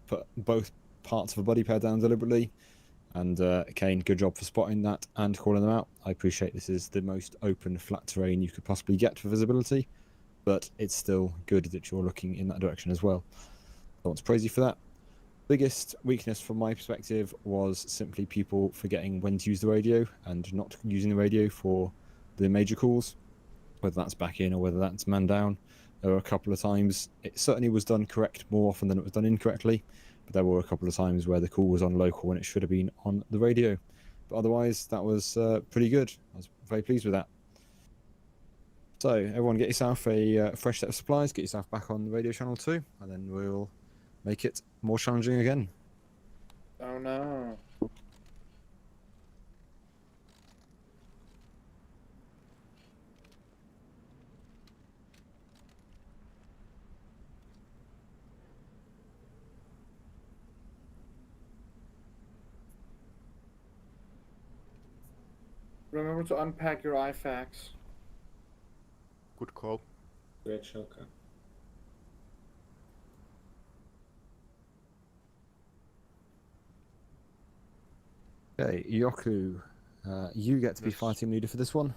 put both parts of a buddy pair down deliberately. And Kane, good job for spotting that and calling them out. I appreciate this is the most open, flat terrain you could possibly get for visibility, but it's still good that you're looking in that direction as well. I want to praise you for that. Biggest weakness from my perspective was simply people forgetting when to use the radio and not using the radio for the major calls, whether that's back in or whether that's man down. There were a couple of times it certainly was done correct more often than it was done incorrectly, but there were a couple of times where the call was on local when it should have been on the radio. But otherwise, that was pretty good. I was very pleased with that. So everyone get yourself a fresh set of supplies, get yourself back on the radio channel too, and then we'll make it more challenging again. Oh no. Remember to unpack your IFAX. Good call. Great shotgun. Okay, Yoku, you get to be fire team leader for this one.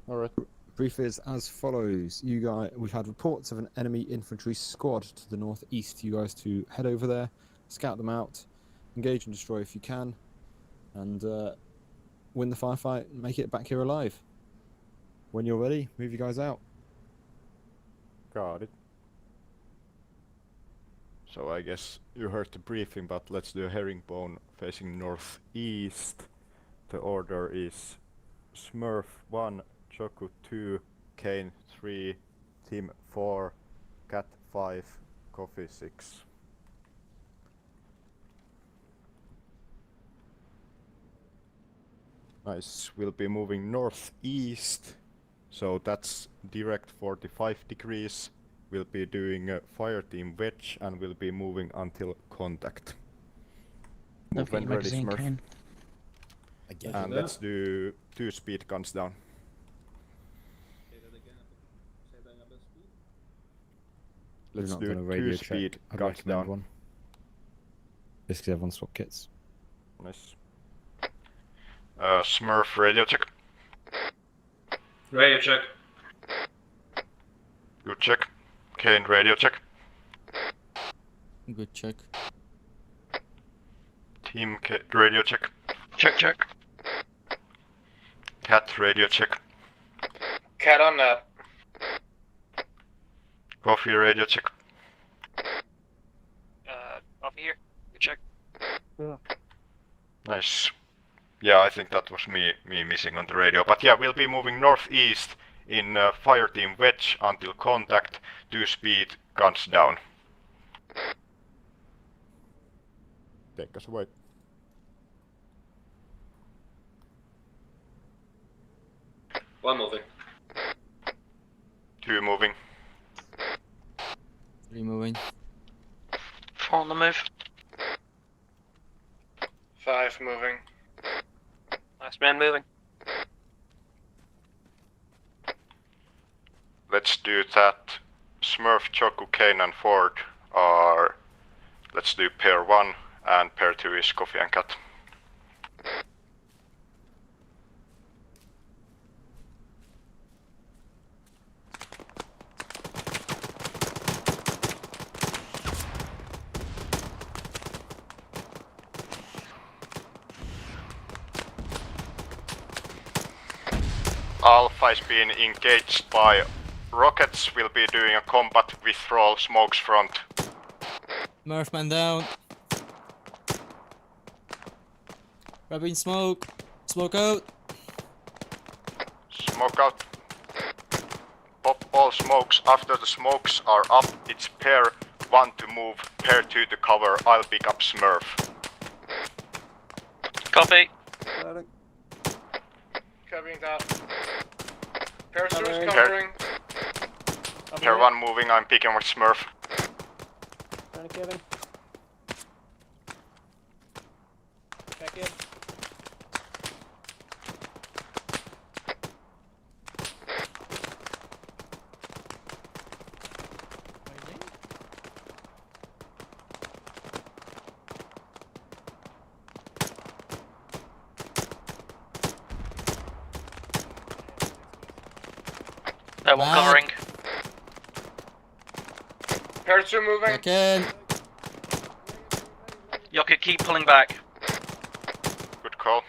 Alright. Brief is as follows. You guys, we've had reports of an enemy infantry squad to the northeast. You guys to head over there, scout them out, engage and destroy if you can, and win the firefight and make it back here alive. When you're ready, move you guys out. Got it. So I guess you heard the briefing, but let's do a herringbone facing northeast. The order is Smurf 1, Choku 2, Kane 3, Team 4, Cat 5, Coffee 6. Nice, we'll be moving northeast, so that's direct 45 degrees. We'll be doing a fire team wedge and we'll be moving until contact. Move when ready, Smurf. And let's do 2 speed guns down. Let's do 2 speed guns down. One. Just because everyone swap kits. Nice. Smurf radio check. Radio check. Good check. Kane radio check. Good check. Team radio check. Check. Cat radio check. Cat on that. Coffee radio check. Coffee here. Good check. Nice. Yeah, I think that was me missing on the radio. But yeah, we'll be moving northeast in fire team wedge until contact. 2 speed, guns down. Take us away. 1 moving. 2 moving. 3 moving. 4 on the move. 5 moving. Last man moving. Let's do that. Smurf, Choku, Kane and Ford are... Let's do pair 1 and pair 2 is Coffee and Cat. Alpha is being engaged by rockets. Will be doing a combat withdrawal, smokes front. Murphman down. Grabbing smoke. Smoke out. Smoke out. Pop all smokes. After the smokes are up, it's pair 1 to move, pair 2 to cover. I'll pick up Smurf. Copy. Covering that. Pair 2 is Pair- covering. Pair 1 moving, I'm picking with Smurf. Trying to kill him. Back in. That one covering. Pair 2 moving. Back in. Yoka, keep pulling back. Good call.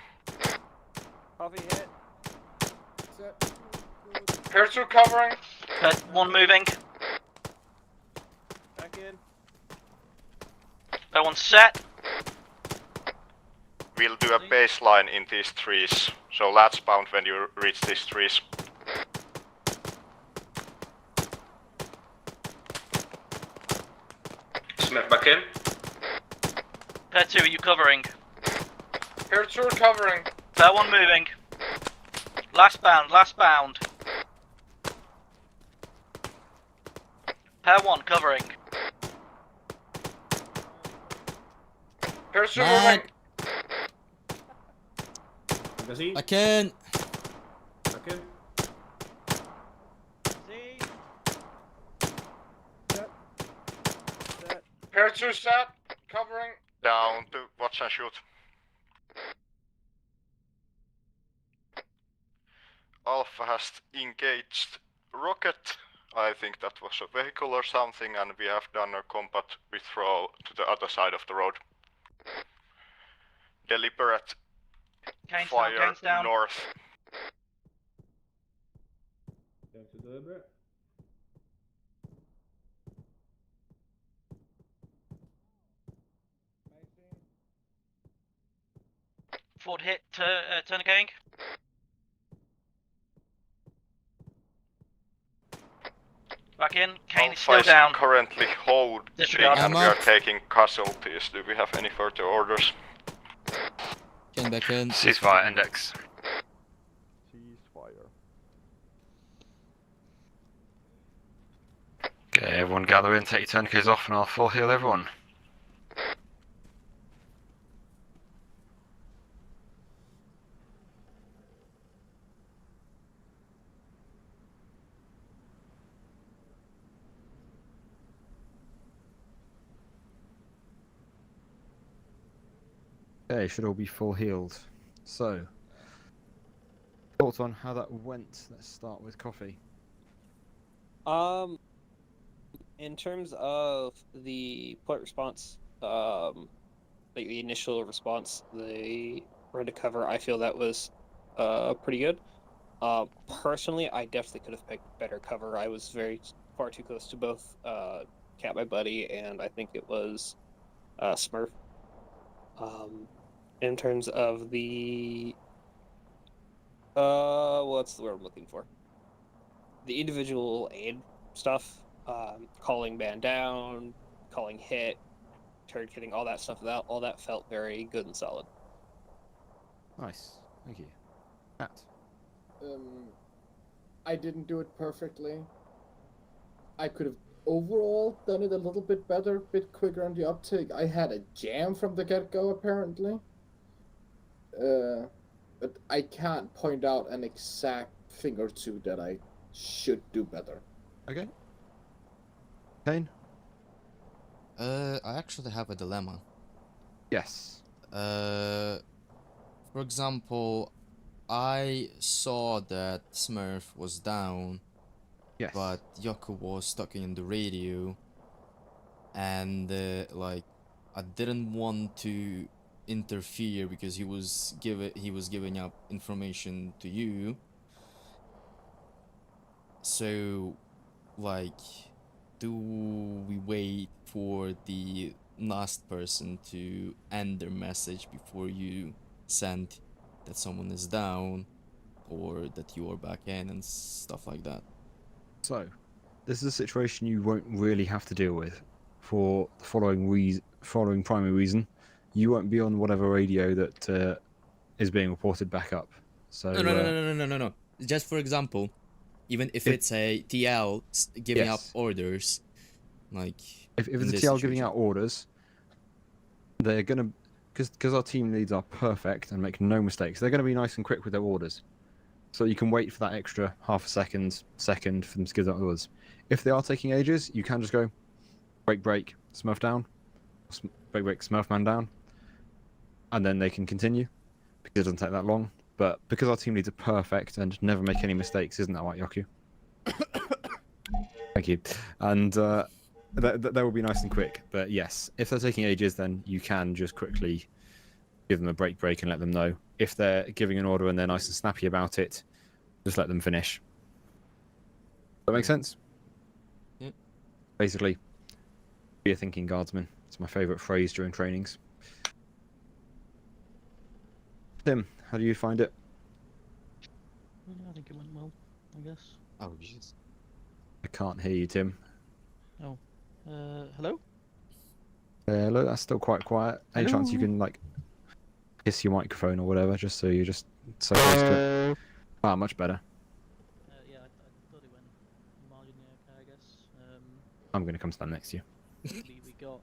Coffee hit. Pair 2 covering. 1 moving. Back in. That one's set. We'll do a baseline in these trees. So latch bound when you reach these trees. Smith back in. Pair 2, are you covering? Pair 2 are covering. Pair 1 moving. Last bound, last bound. Pair 1 covering. Pair 2 Man. moving. Back in. Back in. Pair 2 set. Covering. Down to watch and shoot. Alpha has engaged rocket. I think that was a vehicle or something, and we have done a combat withdrawal to the other side of the road. Deliberate Kane's fire down, Kane's down. north. Down to deliberate. Ford hit, turn going. Back in. Kane is still Alpha down. is currently holding Disregard. and we I'm are up. taking casualties. Do we have any further orders? Kane back in. Ceasefire index. Ceasefire. Okay, everyone gather in, take your tourniquets off, and I'll full heal everyone. Okay, should all be full healed. So, thoughts on how that went? Let's start with Coffee. In terms of the point response, like the initial response, the run to cover, I feel that was pretty good. Personally, I definitely could have picked better cover. I was far too close to both Cat, my buddy, and I think it was Smurf. In terms of the what's the word I'm looking for? The individual aid stuff, calling man down, calling hit, turret hitting, all that stuff. All that felt very good and solid. Nice, thank you. Matt. I didn't do it perfectly. I could have overall done it a little bit better, a bit quicker on the uptake. I had a jam from the get-go, apparently. But I can't point out an exact thing or two that I should do better. Okay. Kane? I actually have a dilemma. Yes. For example, I saw that Smurf was down. Yes. But Yoku was talking in the radio, and like, I didn't want to interfere because he was giving up information to you. So, like, do we wait for the last person to end their message before you send that someone is down, or that you are back in and stuff like that? So, this is a situation you won't really have to deal with for the following primary reason. You won't be on whatever radio that is being reported back up. So No. Just for example, even if it's a TL giving up orders, like if it's a TL giving out orders, they're gonna, because our team leads are perfect and make no mistakes. They're gonna be nice and quick with their orders. So you can wait for that extra half a second for them to give that orders. If they are taking ages, you can just go break, Smurf down, break, Smurf man down, and then they can continue because it doesn't take that long. But because our team leads are perfect and never make any mistakes, isn't that right, Yoku? Thank you. And that will be nice and quick. But yes, if they're taking ages, then you can just quickly give them a break and let them know. If they're giving an order and they're nice and snappy about it, just let them finish. Does that make sense? Yeah. Basically, be a thinking guardsman. It's my favourite phrase during trainings. Tim, how do you find it? I think it went well, I guess. Oh, jeez. I can't hear you, Tim. Oh. Hello? Hello, that's still quite quiet. Any chance you can, like, kiss your microphone or whatever, just so you're just so close to it? Ah, much better. Yeah, I thought it went marginally okay, I guess. I'm going to come stand next to you. we got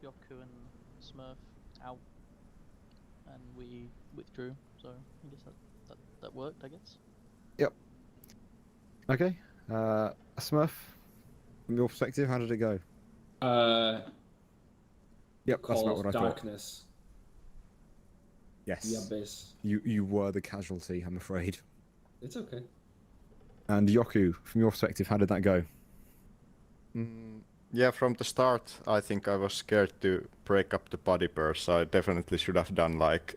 Yoku and Smurf out, and we withdrew. So I guess that worked, I guess. Yep. Okay. Smurf, from your perspective, how did it go? Yep, that's about what I thought. Darkness. Yes. The abyss. You were the casualty, I'm afraid. It's okay. And Yoku, from your perspective, how did that go? Yeah, from the start, I think I was scared to break up the body pairs. I definitely should have done like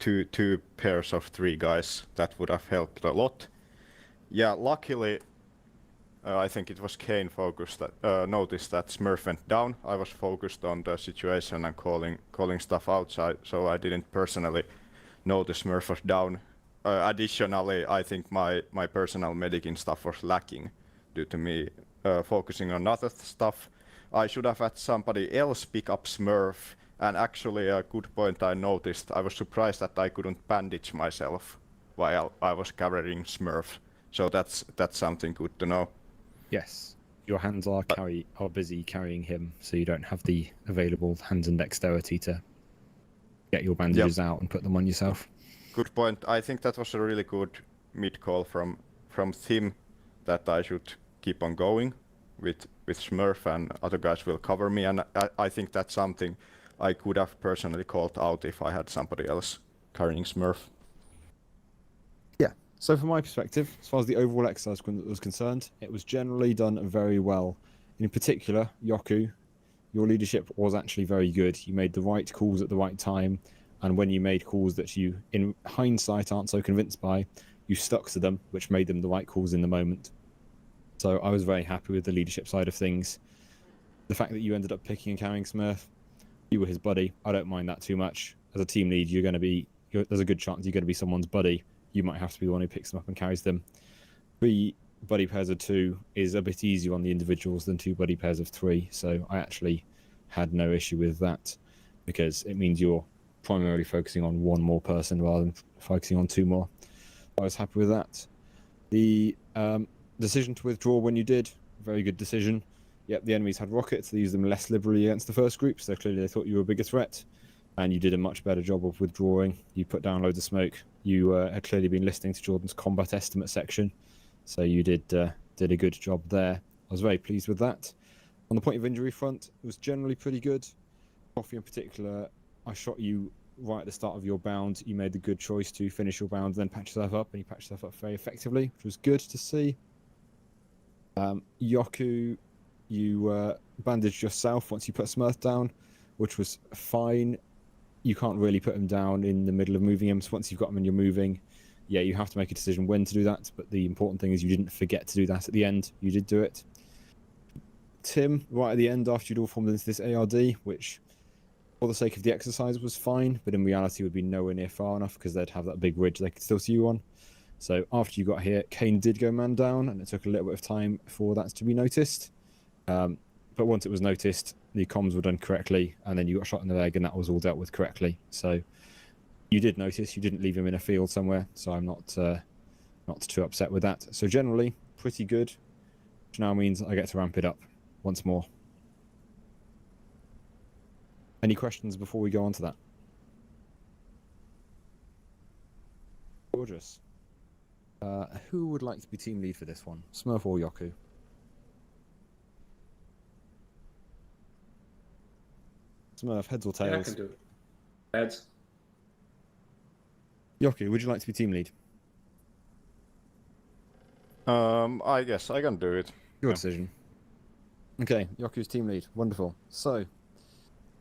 two pairs of 3 guys. That would have helped a lot. Yeah, luckily, I think it was Kane focused that noticed that Smurf went down. I was focused on the situation and calling stuff outside, so I didn't personally notice Smurf was down. Additionally, I think my personal medicine stuff was lacking due to me focusing on other stuff. I should have had somebody else pick up Smurf, and actually a good point I noticed, I was surprised that I couldn't bandage myself while I was carrying Smurf. So that's something good to know. Yes. Your hands are busy carrying him, so you don't have the available hands and dexterity to get your bandages out and put them on yourself. Good point. I think that was a really good mid-call from Tim, that I should keep on going with Smurf and other guys will cover me, and I think that's something I could have personally called out if I had somebody else carrying Smurf. Yeah, so from my perspective, as far as the overall exercise was concerned, it was generally done very well. In particular, Yoku, your leadership was actually very good. You made the right calls at the right time, and when you made calls that you, in hindsight, aren't so convinced by, you stuck to them, which made them the right calls in the moment. So I was very happy with the leadership side of things. The fact that you ended up picking and carrying Smurf, you were his buddy. I don't mind that too much. As a team lead, there's a good chance you're going to be someone's buddy. You might have to be the one who picks them up and carries them. 3 buddy pairs of 2 is a bit easier on the individuals than 2 buddy pairs of 3. So I actually had no issue with that because it means you're primarily focusing on 1 more person rather than focusing on 2 more. I was happy with that. The decision to withdraw when you did, very good decision. Yep, the enemies had rockets. They used them less liberally against the first group, so clearly they thought you were a bigger threat. And you did a much better job of withdrawing. You put down loads of smoke. You had clearly been listening to Jordan's combat estimate section, so you did a good job there. I was very pleased with that. On the point of injury front, it was generally pretty good. Coffee in particular, I shot you right at the start of your bound. You made the good choice to finish your bound, then patch yourself up, and you patched yourself up very effectively, which was good to see. Yoku, you bandaged yourself once you put Smurf down, which was fine. You can't really put him down in the middle of moving him, so once you've got him and you're moving, yeah, you have to make a decision when to do that, but the important thing is you didn't forget to do that at the end. You did do it. Tim, right at the end, after you'd all formed into this ARD, which, for the sake of the exercise, was fine, but in reality would be nowhere near far enough because they'd have that big ridge they could still see you on. So after you got here, Kane did go man down, and it took a little bit of time for that to be noticed. But once it was noticed, the comms were done correctly, and then you got shot in the leg, and that was all dealt with correctly. So you did notice, you didn't leave him in a field somewhere, so I'm not too upset with that. So generally, pretty good, which now means I get to ramp it up once more. Any questions before we go on to that? Gorgeous. Who would like to be team lead for this one? Smurf or Yoku? Smurf, heads or tails? Yeah, I can do it. Heads. Yoku, would you like to be team lead? I guess I can do it. Your decision. Okay, Yoku's team lead. Wonderful. So,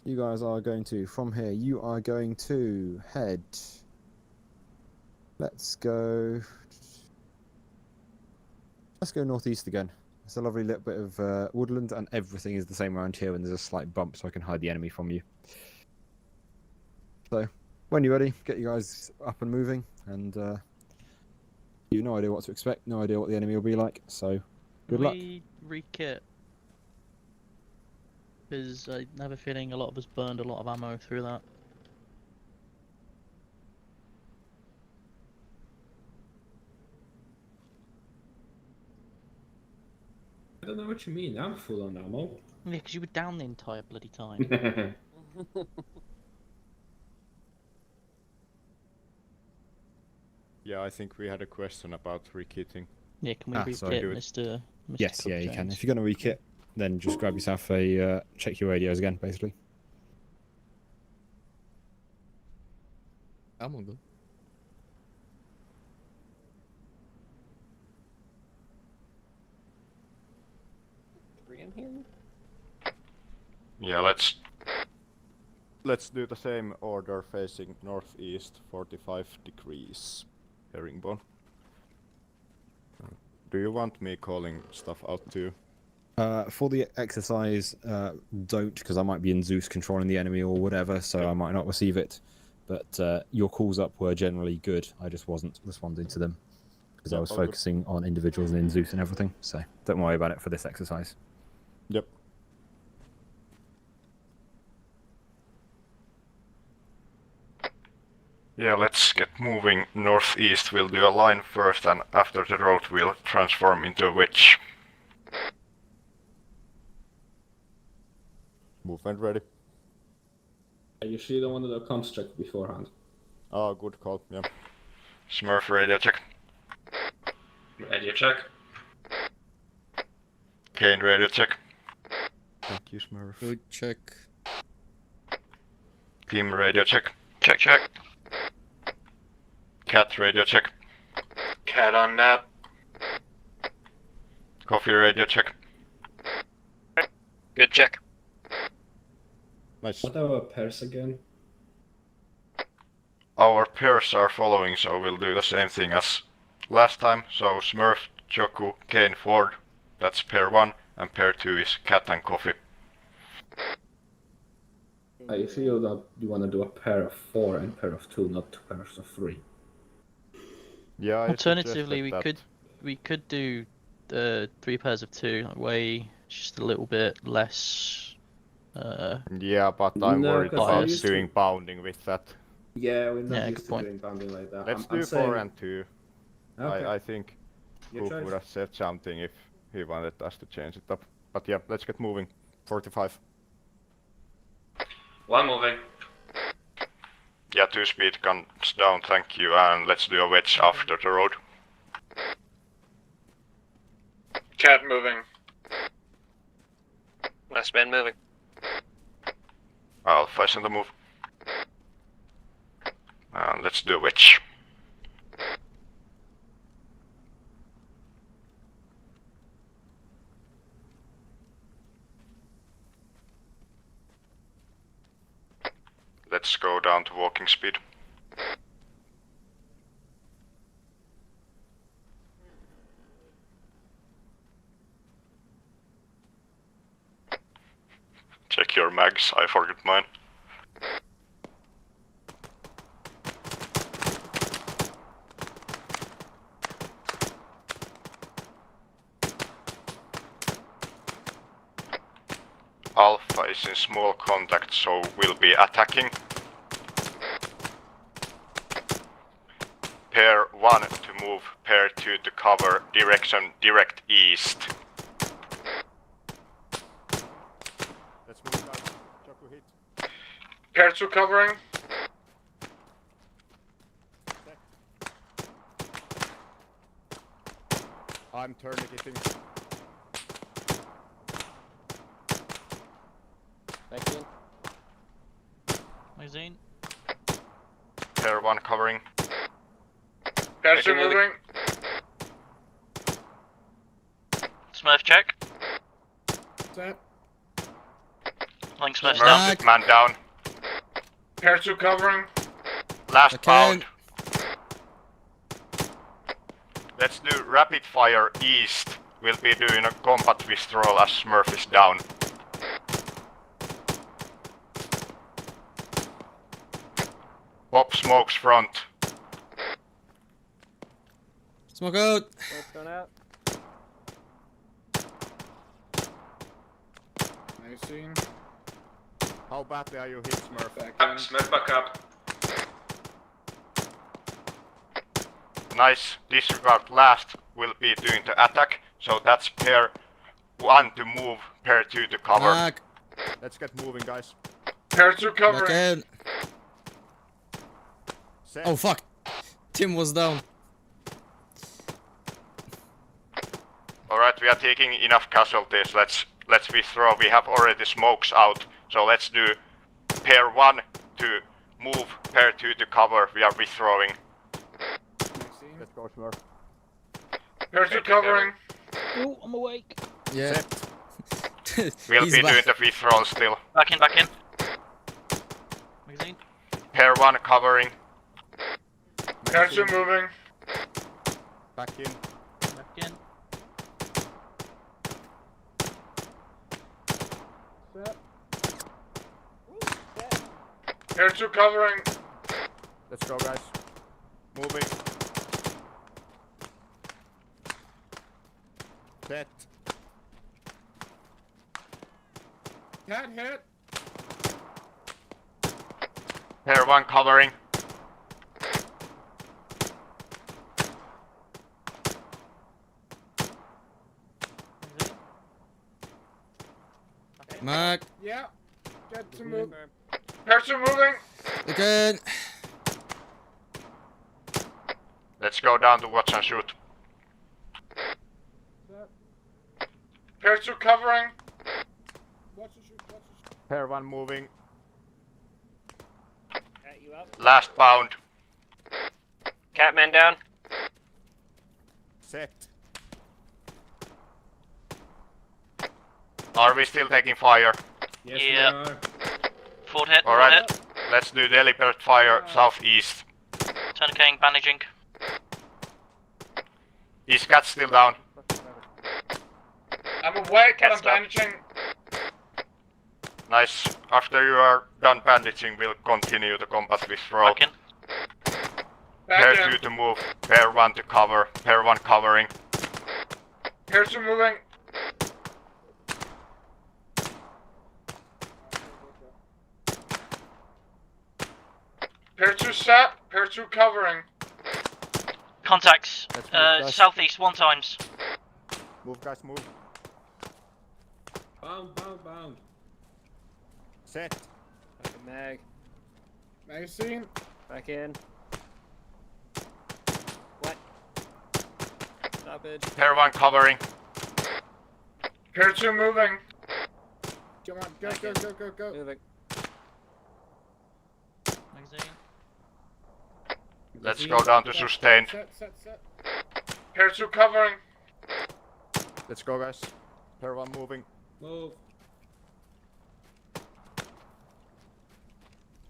you guys are going to, from here, you are going to head... Let's go northeast again. It's a lovely little bit of woodland, and everything is the same around here, and there's a slight bump so I can hide the enemy from you. So, when you're ready, get you guys up and moving, and you have no idea what to expect, no idea what the enemy will be like, so good luck. We re-kit, because I have a feeling a lot of us burned a lot of ammo through that. I don't know what you mean. I'm full on ammo. Yeah, because you were down the entire bloody time. Yeah, I think we had a question about re-kitting. Yeah, can we re-kit, Mr. Yes, Cook yeah, you James? can. If you're going to re-kit, then just grab yourself a check your radios again, basically. I'm all good. In here? Yeah, let's do the same order facing northeast 45 degrees. Herringbone. Do you want me calling stuff out too? For the exercise, don't, because I might be in Zeus controlling the enemy or whatever, so I might not receive it. But your calls up were generally good. I just wasn't responding to them because I was focusing on individuals and in Zeus and everything. So don't worry about it for this exercise. Yep. Yeah, let's get moving northeast. We'll do a line first, and after the road we'll transform into a wedge. Movement ready. I usually don't want to do a comms check beforehand. Oh, good call, yeah. Smurf radio check. Radio check. Kane radio check. Thank you, Smurf. Good check. Team radio check. Check, check. Cat radio check. Cat on nap. Coffee radio check. Good check. Nice. What are our pairs again? Our pairs are following, so we'll do the same thing as last time. So Smurf, Choku, Kane, Ford. That's pair 1, and pair 2 is Cat and Coffee. I feel that you want to do a pair of 4 and pair of 2, not 2 pairs of 3. Yeah, I Alternatively, suggested we could do 3 pairs of 2. That way, it's just a little bit less. Yeah, but I'm No, worried 'cause we're about used to- doing bounding with that. Yeah, we're not Yeah, used good to point. doing bounding like that. Let's I'm do 4 saying... and 2. Okay. I think Your Coop choice. would have said something if he wanted us to change it up. But yeah, let's get moving. 45. 1 moving. Yeah, 2 speed guns down, thank you, and let's do a wedge after the road. Cat moving. Last man moving. Alpha is on the move. And let's do a wedge. Let's go down to walking speed. Check your mags, I forgot mine. Alpha is in small contact, so we'll be attacking. Pair 1 to move, pair 2 to cover, direction direct east. Let's move guys. Choco hit. Pair 2 covering. I'm tourniqueting. Back in. Magazine. Pair 1 covering. Pair 2 moving. Smurf check. Set. Link Smurf's Smurf is man down. Pair 2 covering. Last Okay. bound. Let's do rapid fire east. We'll be doing a combat withdrawal as Smurf is down. Pop smokes front. Smoke out. Smoke's going out. Magazine. How badly are you hit, Smurf? Back Up, in. Smurf back up. Nice. Disregard last will be doing the attack. So that's pair 1 to move, pair 2 to cover. Back. Let's get moving, guys. Pair 2 Back covering. in. Set. Oh fuck. Tim was down. Alright, we are taking enough casualties. Let's withdraw. We have already smokes out. So let's do pair 1 to move, pair 2 to cover. We are withdrawing. Magazine. Let's go, Smurf. Pair 2 covering. Oh, I'm awake. Yeah. We'll He's be back. doing the withdrawal still. Back in, back in. Magazine. Pair 1 covering. Pair 2 moving. Back in. Back in. Set. Pair 2 covering. Let's go, guys. Moving. Set. Cat hit. Pair 1 covering. Mark. Yeah. Get to move. Pair 2 moving. Again. Let's go down to watch and shoot. Set. Pair 2 covering. Watch the shoot. Watch the shoot. Pair 1 moving. Cat, you up? Last bound. Catman down. Set. Are we still taking fire? Yes, Yeah. we are. Ford hit. Alright, let's do deliberate fire southeast. Tourniqueting, bandaging. Is Cat still down? I'm awake, but I'm Cat's down. bandaging. Nice. After you are done bandaging, we'll continue the combat withdrawal. Back Pair in. 2 to move, pair 1 to cover, pair 1 covering. Pair 2 moving. Pair 2 set, pair 2 covering. Contacts. Let's move, guys. Southeast, 1 times. Move, guys, move. Bound. Set. Back in mag. Magazine. Back in. What? Stoppage. Pair 1 covering. Pair 2 moving. Come on, go. Moving. Magazine. Let's go down to sustained. Set. Pair 2 covering. Let's go, guys. Pair 1 moving. Move.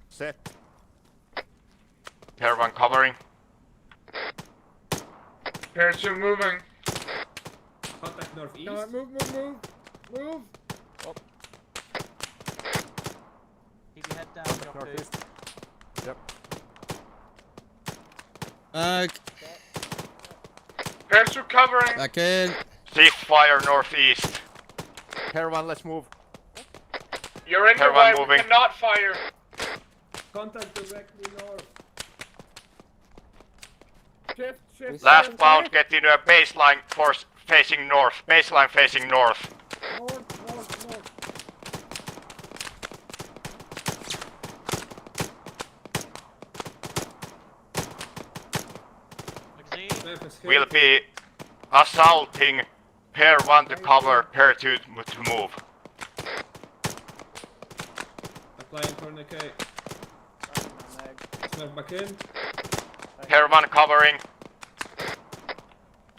Set. Pair 1 covering. Pair 2 moving. Contact northeast. Come on, move. Keep your head down, Joku. Northeast. Yep. Back. Pair 2 covering. Back in. Cease fire northeast. Pair 1, let's move. You're in Pair your 1 way, we moving. cannot fire. Contact directly north. Shift. Last bound, get into a baseline force facing north. Baseline facing north. North. Magazine. We'll be assaulting pair 1 to cover, pair 2 to move. Applying tourniquet. Snap back in. Pair 1 covering.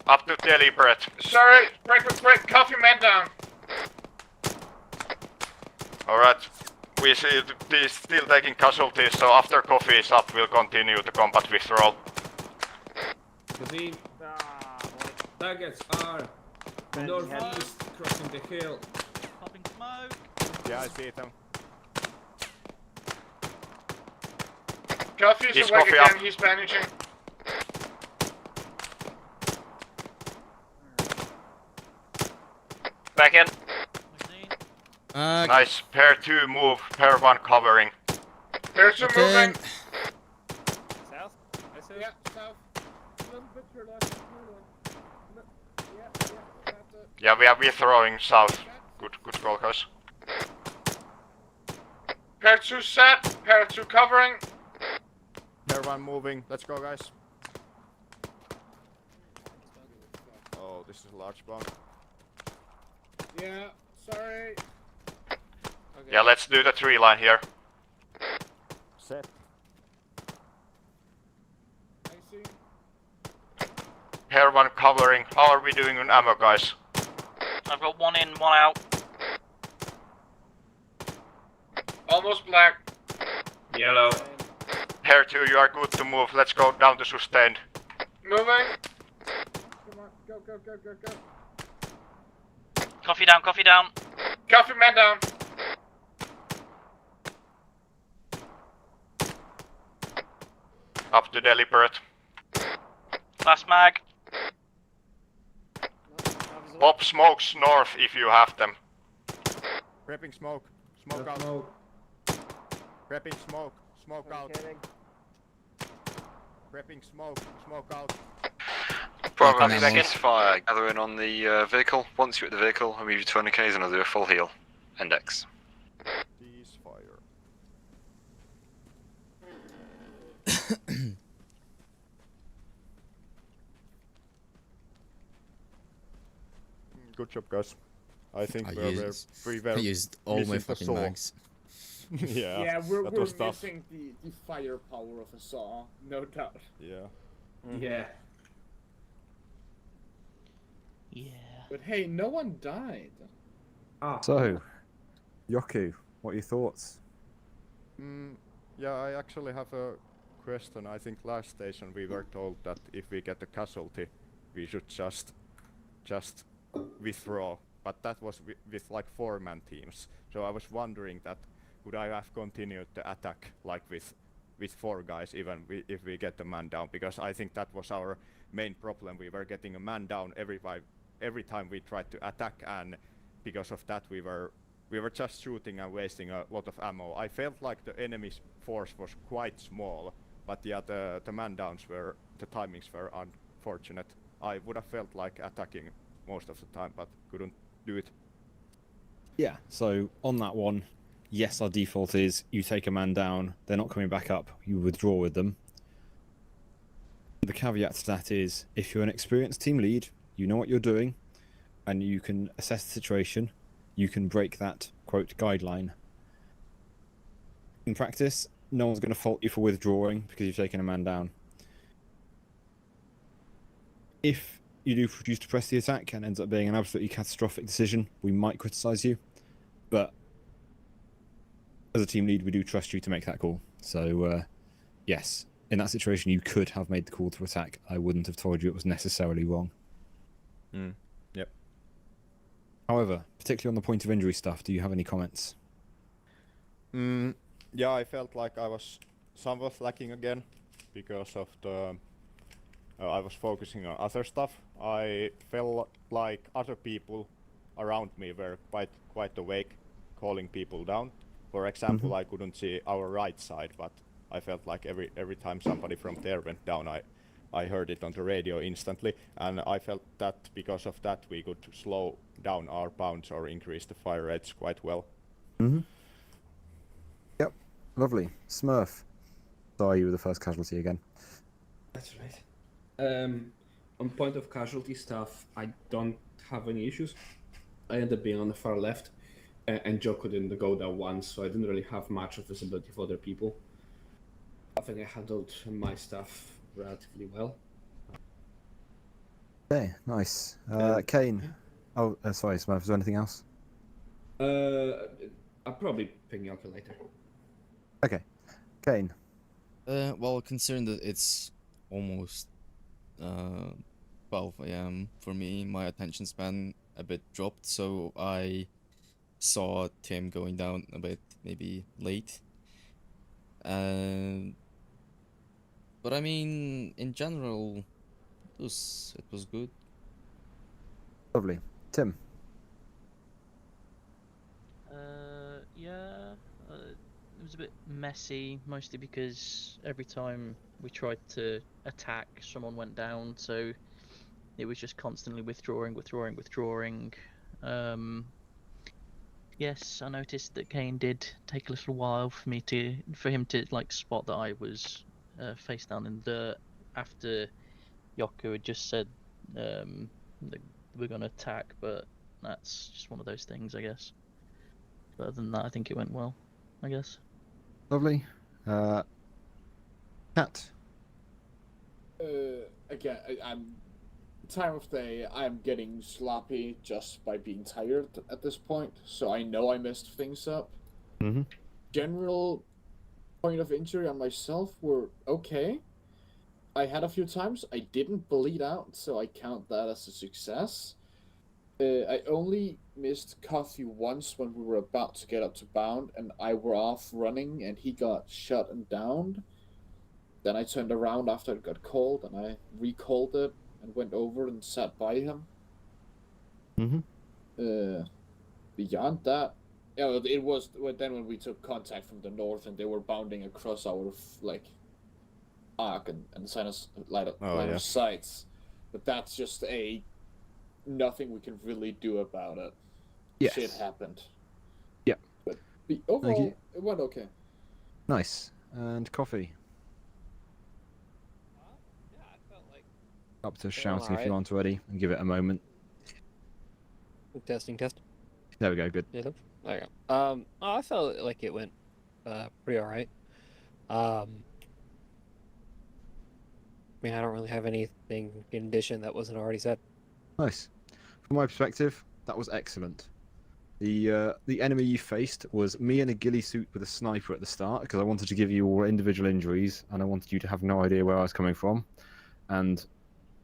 Up to deliberate. Sorry, break, coffee man down. Alright. We see these still taking casualties, so after coffee is up, we'll continue the combat withdrawal. Magazine. Targets are northeast, crossing the hill. Popping smoke. Yeah, I see them. Coffee's He's awake coffee again, up. he's bandaging. Back in. Magazine. Back. Nice. Pair 2 move, pair 1 covering. Pair 2 Back moving. in. South? I see. Yeah, south. A little bit to your left. Yeah, that's it. Yeah, we are withdrawing south. Good call, guys. Pair 2 set, pair 2 covering. Pair 1 moving. Let's go, guys. Oh, this is a large bomb. Yeah, sorry. Okay. Yeah, let's do the 3 line here. Set. Magazine. Pair 1 covering. How are we doing on ammo, guys? I've got 1 in, 1 out. Almost black. Yellow. Pair 2, you are good to move. Let's go down to sustained. Moving. Come on, go. Coffee down. Coffee man down. Up to deliberate. Last mag. Pop smokes north if you have them. Prepping smoke. Smoke out. Smoke. Prepping smoke. Smoke out. Communicating. Prepping smoke. Smoke out. Bravo, Bravo, seconds, fire. Gathering on the vehicle. Once you're at the vehicle, I'll move you 20k's and I'll do a full heal. Index. Cease fire. Good job, guys. I think I we're used, pretty I used all my missing the fucking saw. mags. Yeah, we're that was tough. missing the firepower of a saw, no doubt. Yeah. Yeah. Yeah. But hey, no one died. Ah. So, Yoku, what are your thoughts? Yeah, I actually have a question. I think last station we were told that if we get a casualty, we should just withdraw but that was with like 4-man teams. So I was wondering that would I have continued the attack like with 4 guys even if we get a man down, because I think that was our main problem. We were getting a man down every time we tried to attack, and because of that we were just shooting and wasting a lot of ammo. I felt like the enemy's force was quite small, but yeah, the man downs were, the timings were unfortunate. I would have felt like attacking most of the time, but couldn't do it. Yeah, so on that one, yes, our default is you take a man down, they're not coming back up, you withdraw with them. The caveat to that is, if you're an experienced team lead, you know what you're doing, and you can assess the situation, you can break that, quote, guideline. In practice, no one's going to fault you for withdrawing because you've taken a man down. If you do choose to press the attack and ends up being an absolutely catastrophic decision, we might criticise you, but as a team lead, we do trust you to make that call. So, yes, in that situation, you could have made the call to attack. I wouldn't have told you it was necessarily wrong. Yep. However, particularly on the point of injury stuff, do you have any comments? Yeah, I felt like I was somewhat lacking again because of the I was focusing on other stuff. I felt like other people around me were quite awake, calling people down. For example, I couldn't see our right side, but I felt like every time somebody from there went down, I heard it on the radio instantly, and I felt that because of that we could slow down our bounce or increase the fire rates quite well. Yep, lovely. Smurf, sorry, you were the first casualty again. That's right. On point of casualty stuff, I don't have any issues. I ended up being on the far left, and Joe couldn't go down once, so I didn't really have much of visibility for other people. I think I handled my stuff relatively well. Okay, nice. Kane. Oh, sorry, Smurf, is there anything else? I'll probably ping you later. Okay. Kane. Well, considering that it's almost 12 a.m. for me, my attention span a bit dropped, so I saw Tim going down a bit, maybe late. But I mean, in general, it was good. Lovely. Tim. Yeah, it was a bit messy, mostly because every time we tried to attack, someone went down, so it was just constantly withdrawing. Yes, I noticed that Kane did take a little while for him to like spot that I was face down in the dirt after Yoko had just said that we're gonna attack, but that's just one of those things, I guess. But other than that, I think it went well, I guess. Lovely. Cat. Again, I'm time of day. I'm getting sloppy just by being tired at this point, so I know I messed things up. General point of injury on myself were okay. I had a few times I didn't bleed out, so I count that as a success. I only missed Coffee once when we were about to get up to bound, and I were off running, and he got shot and downed. Then I turned around after it got called, and I recalled it and went over and sat by him. Beyond that, yeah, it was then when we took contact from the north, and they were bounding across our arc and line of sights. But that's just nothing we can really do about it. Yes. Shit happened. Yep. But overall, it went okay. Nice. And Coffee. Up to shouting if you aren't already, and give it a moment. Testing. There we go, good. Yeah, there you go. I felt like it went pretty alright. I mean, I don't really have anything in addition that wasn't already said. Nice. From my perspective, that was excellent. The enemy you faced was me in a ghillie suit with a sniper at the start, because I wanted to give you all individual injuries, and I wanted you to have no idea where I was coming from. And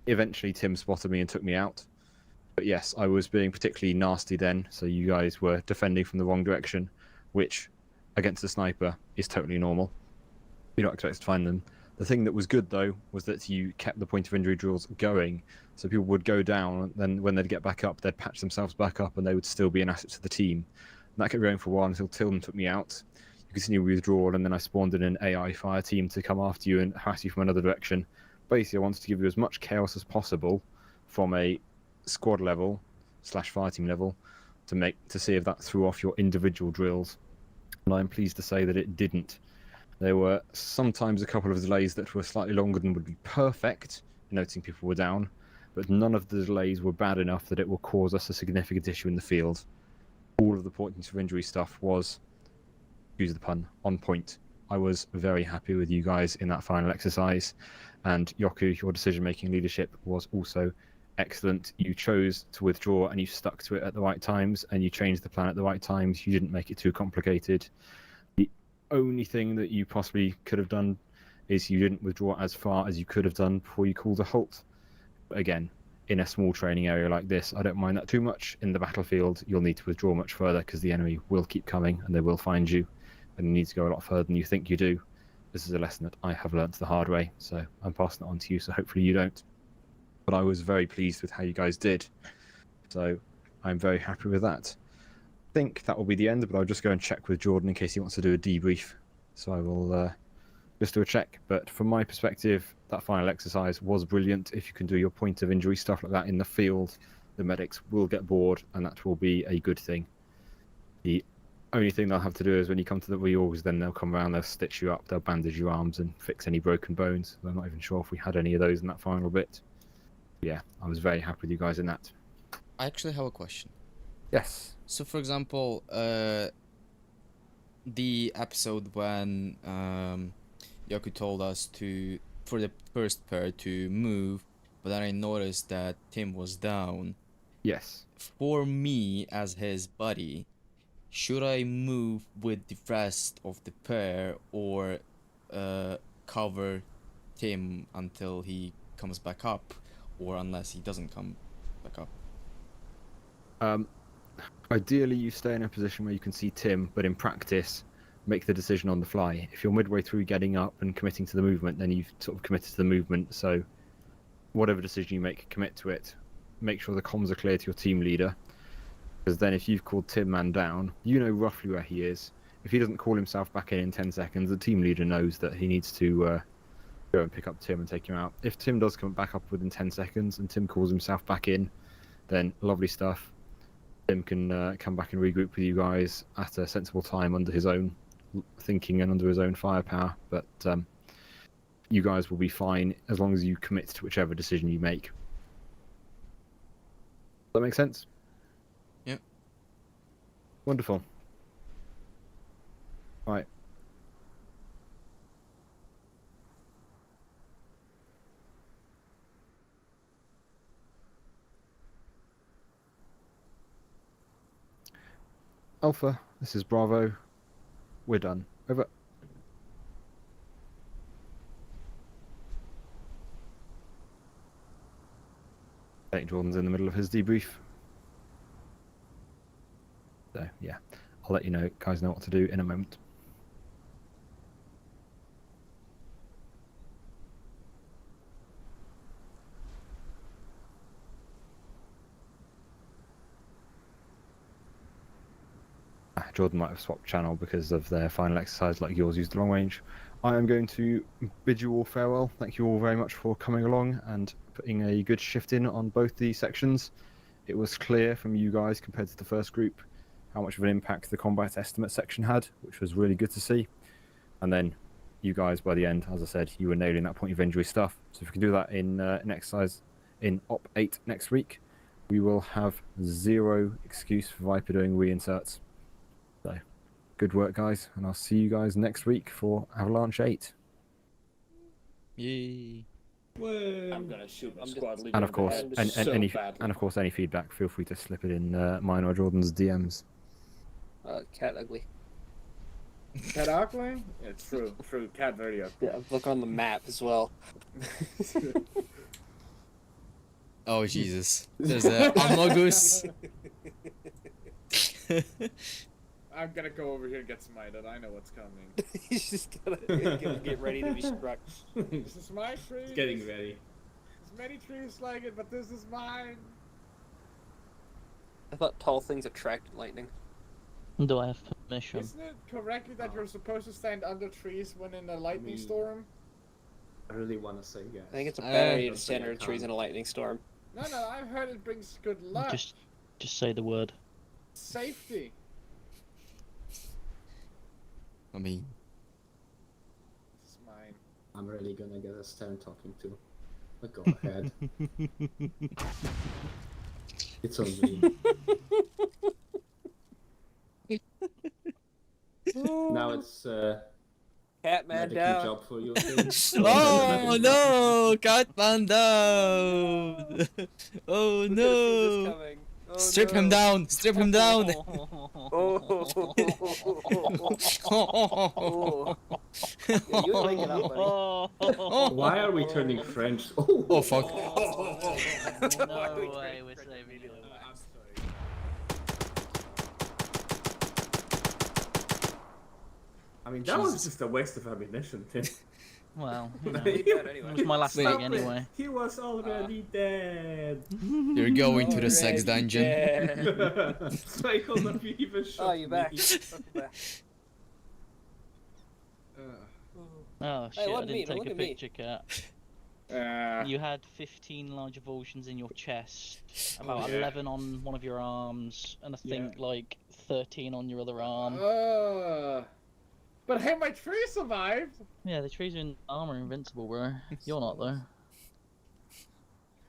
eventually Tim spotted me and took me out. But yes, I was being particularly nasty then, so you guys were defending from the wrong direction, which, against a sniper, is totally normal. You don't expect to find them. The thing that was good, though, was that you kept the point of injury drills going, so people would go down, and then when they'd get back up, they'd patch themselves back up, and they would still be an asset to the team. And that kept going for a while until Tilden took me out. You continue withdrawal, and then I spawned in an AI fire team to come after you and harass you from another direction. Basically, I wanted to give you as much chaos as possible from a squad level / fire team level to see if that threw off your individual drills. And I'm pleased to say that it didn't. There were sometimes a couple of delays that were slightly longer than would be perfect, noting people were down, but none of the delays were bad enough that it will cause us a significant issue in the field. All of the points of injury stuff was, excuse the pun, on point. I was very happy with you guys in that final exercise, and Yoku, your decision-making leadership was also excellent. You chose to withdraw and you stuck to it at the right times, and you changed the plan at the right times. You didn't make it too complicated. The only thing that you possibly could have done is you didn't withdraw as far as you could have done before you called a halt. But again, in a small training area like this, I don't mind that too much. In the battlefield, you'll need to withdraw much further because the enemy will keep coming and they will find you, and you need to go a lot further than you think you do. This is a lesson that I have learnt the hard way, so I'm passing it on to you, so hopefully you don't. But I was very pleased with how you guys did, so I'm very happy with that. I think that will be the end, but I'll just go and check with Jordan in case he wants to do a debrief. So I will just do a check. But from my perspective, that final exercise was brilliant. If you can do your point of injury stuff like that in the field, the medics will get bored, and that will be a good thing. The only thing they'll have to do is when you come to the reorgs, then they'll come around, they'll stitch you up, they'll bandage your arms and fix any broken bones. I'm not even sure if we had any of those in that final bit. Yeah, I was very happy with you guys in that. I actually have a question. Yes. So, for example, the episode when Yoku told us for the first pair to move, but then I noticed that Tim was down. Yes. For me, as his buddy, should I move with the rest of the pair or cover Tim until he comes back up, or unless he doesn't come back up? Ideally, you stay in a position where you can see Tim, but in practice, make the decision on the fly. If you're midway through getting up and committing to the movement, then you've sort of committed to the movement. So whatever decision you make, commit to it. Make sure the comms are clear to your team leader. Because then if you've called Tim man down, you know roughly where he is. If he doesn't call himself back in 10 seconds, the team leader knows that he needs to go and pick up Tim and take him out. If Tim does come back up within 10 seconds and Tim calls himself back in, then lovely stuff. Tim can come back and regroup with you guys at a sensible time under his own thinking and under his own firepower. But you guys will be fine as long as you commit to whichever decision you make. Does that make sense? Yeah. Wonderful. Right. Alpha, this is Bravo. We're done. Over. I think Jordan's in the middle of his debrief. So, yeah. I'll let you know, guys know what to do in a moment. Jordan might have swapped channel because of their final exercise, like yours used the long range. I am going to bid you all farewell. Thank you all very much for coming along and putting a good shift in on both the sections. It was clear from you guys compared to the first group how much of an impact the combat estimate section had, which was really good to see. And then you guys, by the end, as I said, you were nailing that point of injury stuff. So if we can do that in an exercise in Op 8 next week, we will have zero excuse for Viper doing reinserts. So, good work, guys, and I'll see you guys next week for Avalanche 8. Yay! I'm gonna shoot my squad leader. And of course, and of course, any feedback, feel free to slip it in mine or Jordan's DMs. Cat ugly. Cat ugly? Yeah, true. Cat very ugly. Yeah, look on the map as well. Oh Jesus! There's a Amogus. I'm gonna go over here and get smited. I know what's coming. He's just gonna get ready to be struck. This is my tree. It's getting ready. There's many trees like it, but this is mine. I thought tall things attracted lightning. Do I have permission? Isn't it correctly that you're supposed to stand under trees when in a lightning storm? I really want to say yes. I think it's a bad idea Don't to say stand I under trees in can't. a lightning storm. No, I've heard it brings good luck. Just say the word. Safety. I mean, It's mine. I'm really gonna get a Stan talking to. But go ahead. It's on me. Now it's Catman medical down. job for you. oh no, Catman down! Oh no! Oh, Strip him no. down! Strip him down! Oh. Yeah, you wake it up, buddy. Why are we turning French? Oh fuck! No way, we're saving you. I'm sorry. I mean, that was just a waste of ammunition, Tim. Well, you No, know, he died it was my last Wait. leg anyway. He was already dead. You're going to the sex dungeon. Michael not even shot Oh, you back. me. Welcome back. Oh Hey, shit, I look at me, didn't take look a at me. picture, Cat. Uh, You had 15 large avulsions in your chest, about yeah. 11 on one of your arms, and I think like 13 on your other arm. But hey, my tree survived. Yeah, the trees in armor are invincible, bro. You're not though.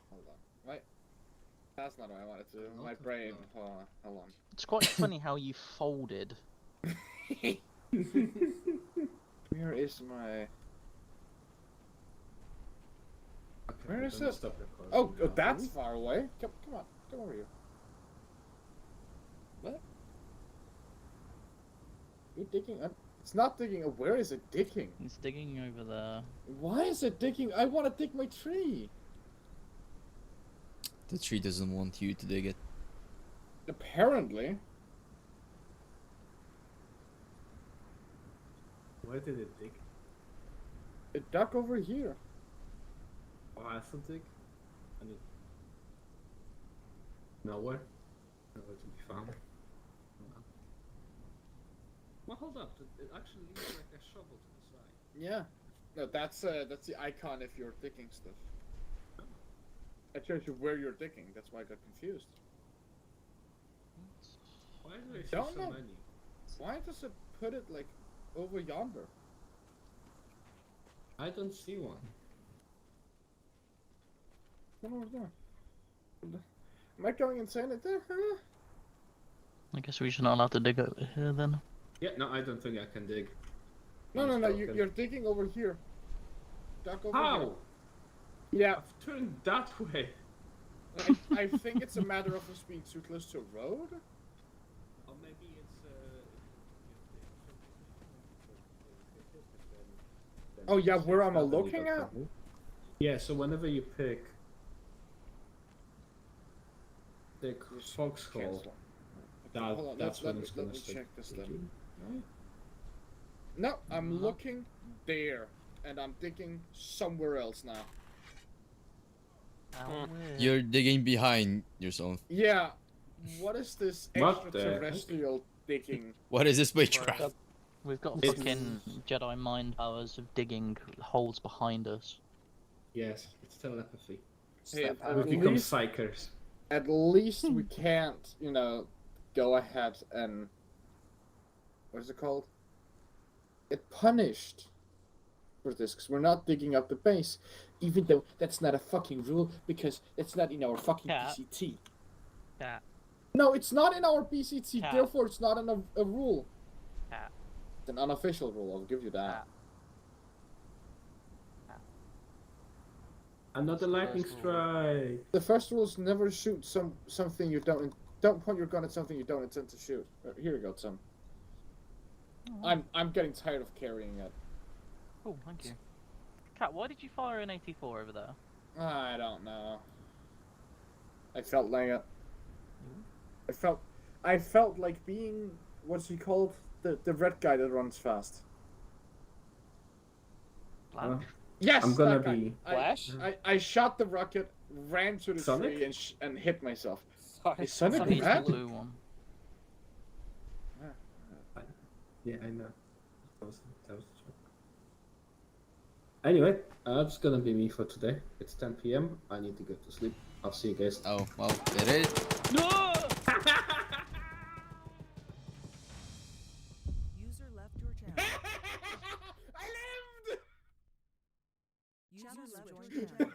Hold on. Right. That's not what I wanted to do. My brain. Hold on. It's quite funny how you folded. Where is my? Where is I'm gonna it? stop recording Oh, now. that's far away. Come on, come over here. What? You're digging up. It's not digging up. Where is it digging? It's digging over there. Why is it digging? I want to dig my tree. The tree doesn't want you to dig it. Apparently. Where did it dig? It dug over here. Oh, I have to dig? I need... Nowhere? Nowhere to be found. Well, hold up. It actually looks like a shovel to the side. Yeah. No, that's the icon if you're digging stuff. It shows you where you're digging. That's why I got confused. Why do I see Don't so know. many? Why does it put it like over yonder? I don't see one. What was that? Am I going insane at there? Huh? I guess we're just not allowed to dig over here then. Yeah, no, I don't think I can dig. No, I'm no, broken. you're digging over here. Duck over How? here. Yeah, I've turned that way. I think it's a matter of us being too close to a road. Or maybe it's Oh yeah, where am I looking at? Yeah, so whenever you pick foxhole, Cancel. that, Hold on, that's let when me, it's gonna let me stick. check this then. No, I'm looking there, and I'm digging somewhere else now. You're digging behind yourself. Yeah, what is this What the heck? extraterrestrial digging? What is this witchcraft? We've got It's- fucking Jedi mind powers of digging holes behind us. Yes, it's telepathy. Hey, We become psychers. At least we can't, you know, go ahead and what is it called? Get punished for this because we're not digging up the base, even though that's not a fucking rule because it's not in our fucking Cat. BCT. Cat. No, it's not in our BCT. Cat. Therefore, it's not a rule. Cat. It's an unofficial rule. I'll give you that. Another lightning strike. The first rule is never shoot something you don't point your gun at something you don't intend to shoot. Here you go, Tim. I'm getting tired of carrying it. Oh, thank you. Cat, why did you fire an 84 over there? I don't know. I felt like I felt like being what's he called? The red guy that runs fast. Yes, I'm gonna that guy. be Flash. I shot the rocket, ran to the Sonic? tree, and hit myself. Sorry. Is Sonic He's the red? blue one. Yeah, I know. That was a joke. Anyway, it's gonna be me for today. It's 10 p.m. I need to go to sleep. I'll see you guys. Oh, well, it is. No! User left your channel. I lived! User left your channel.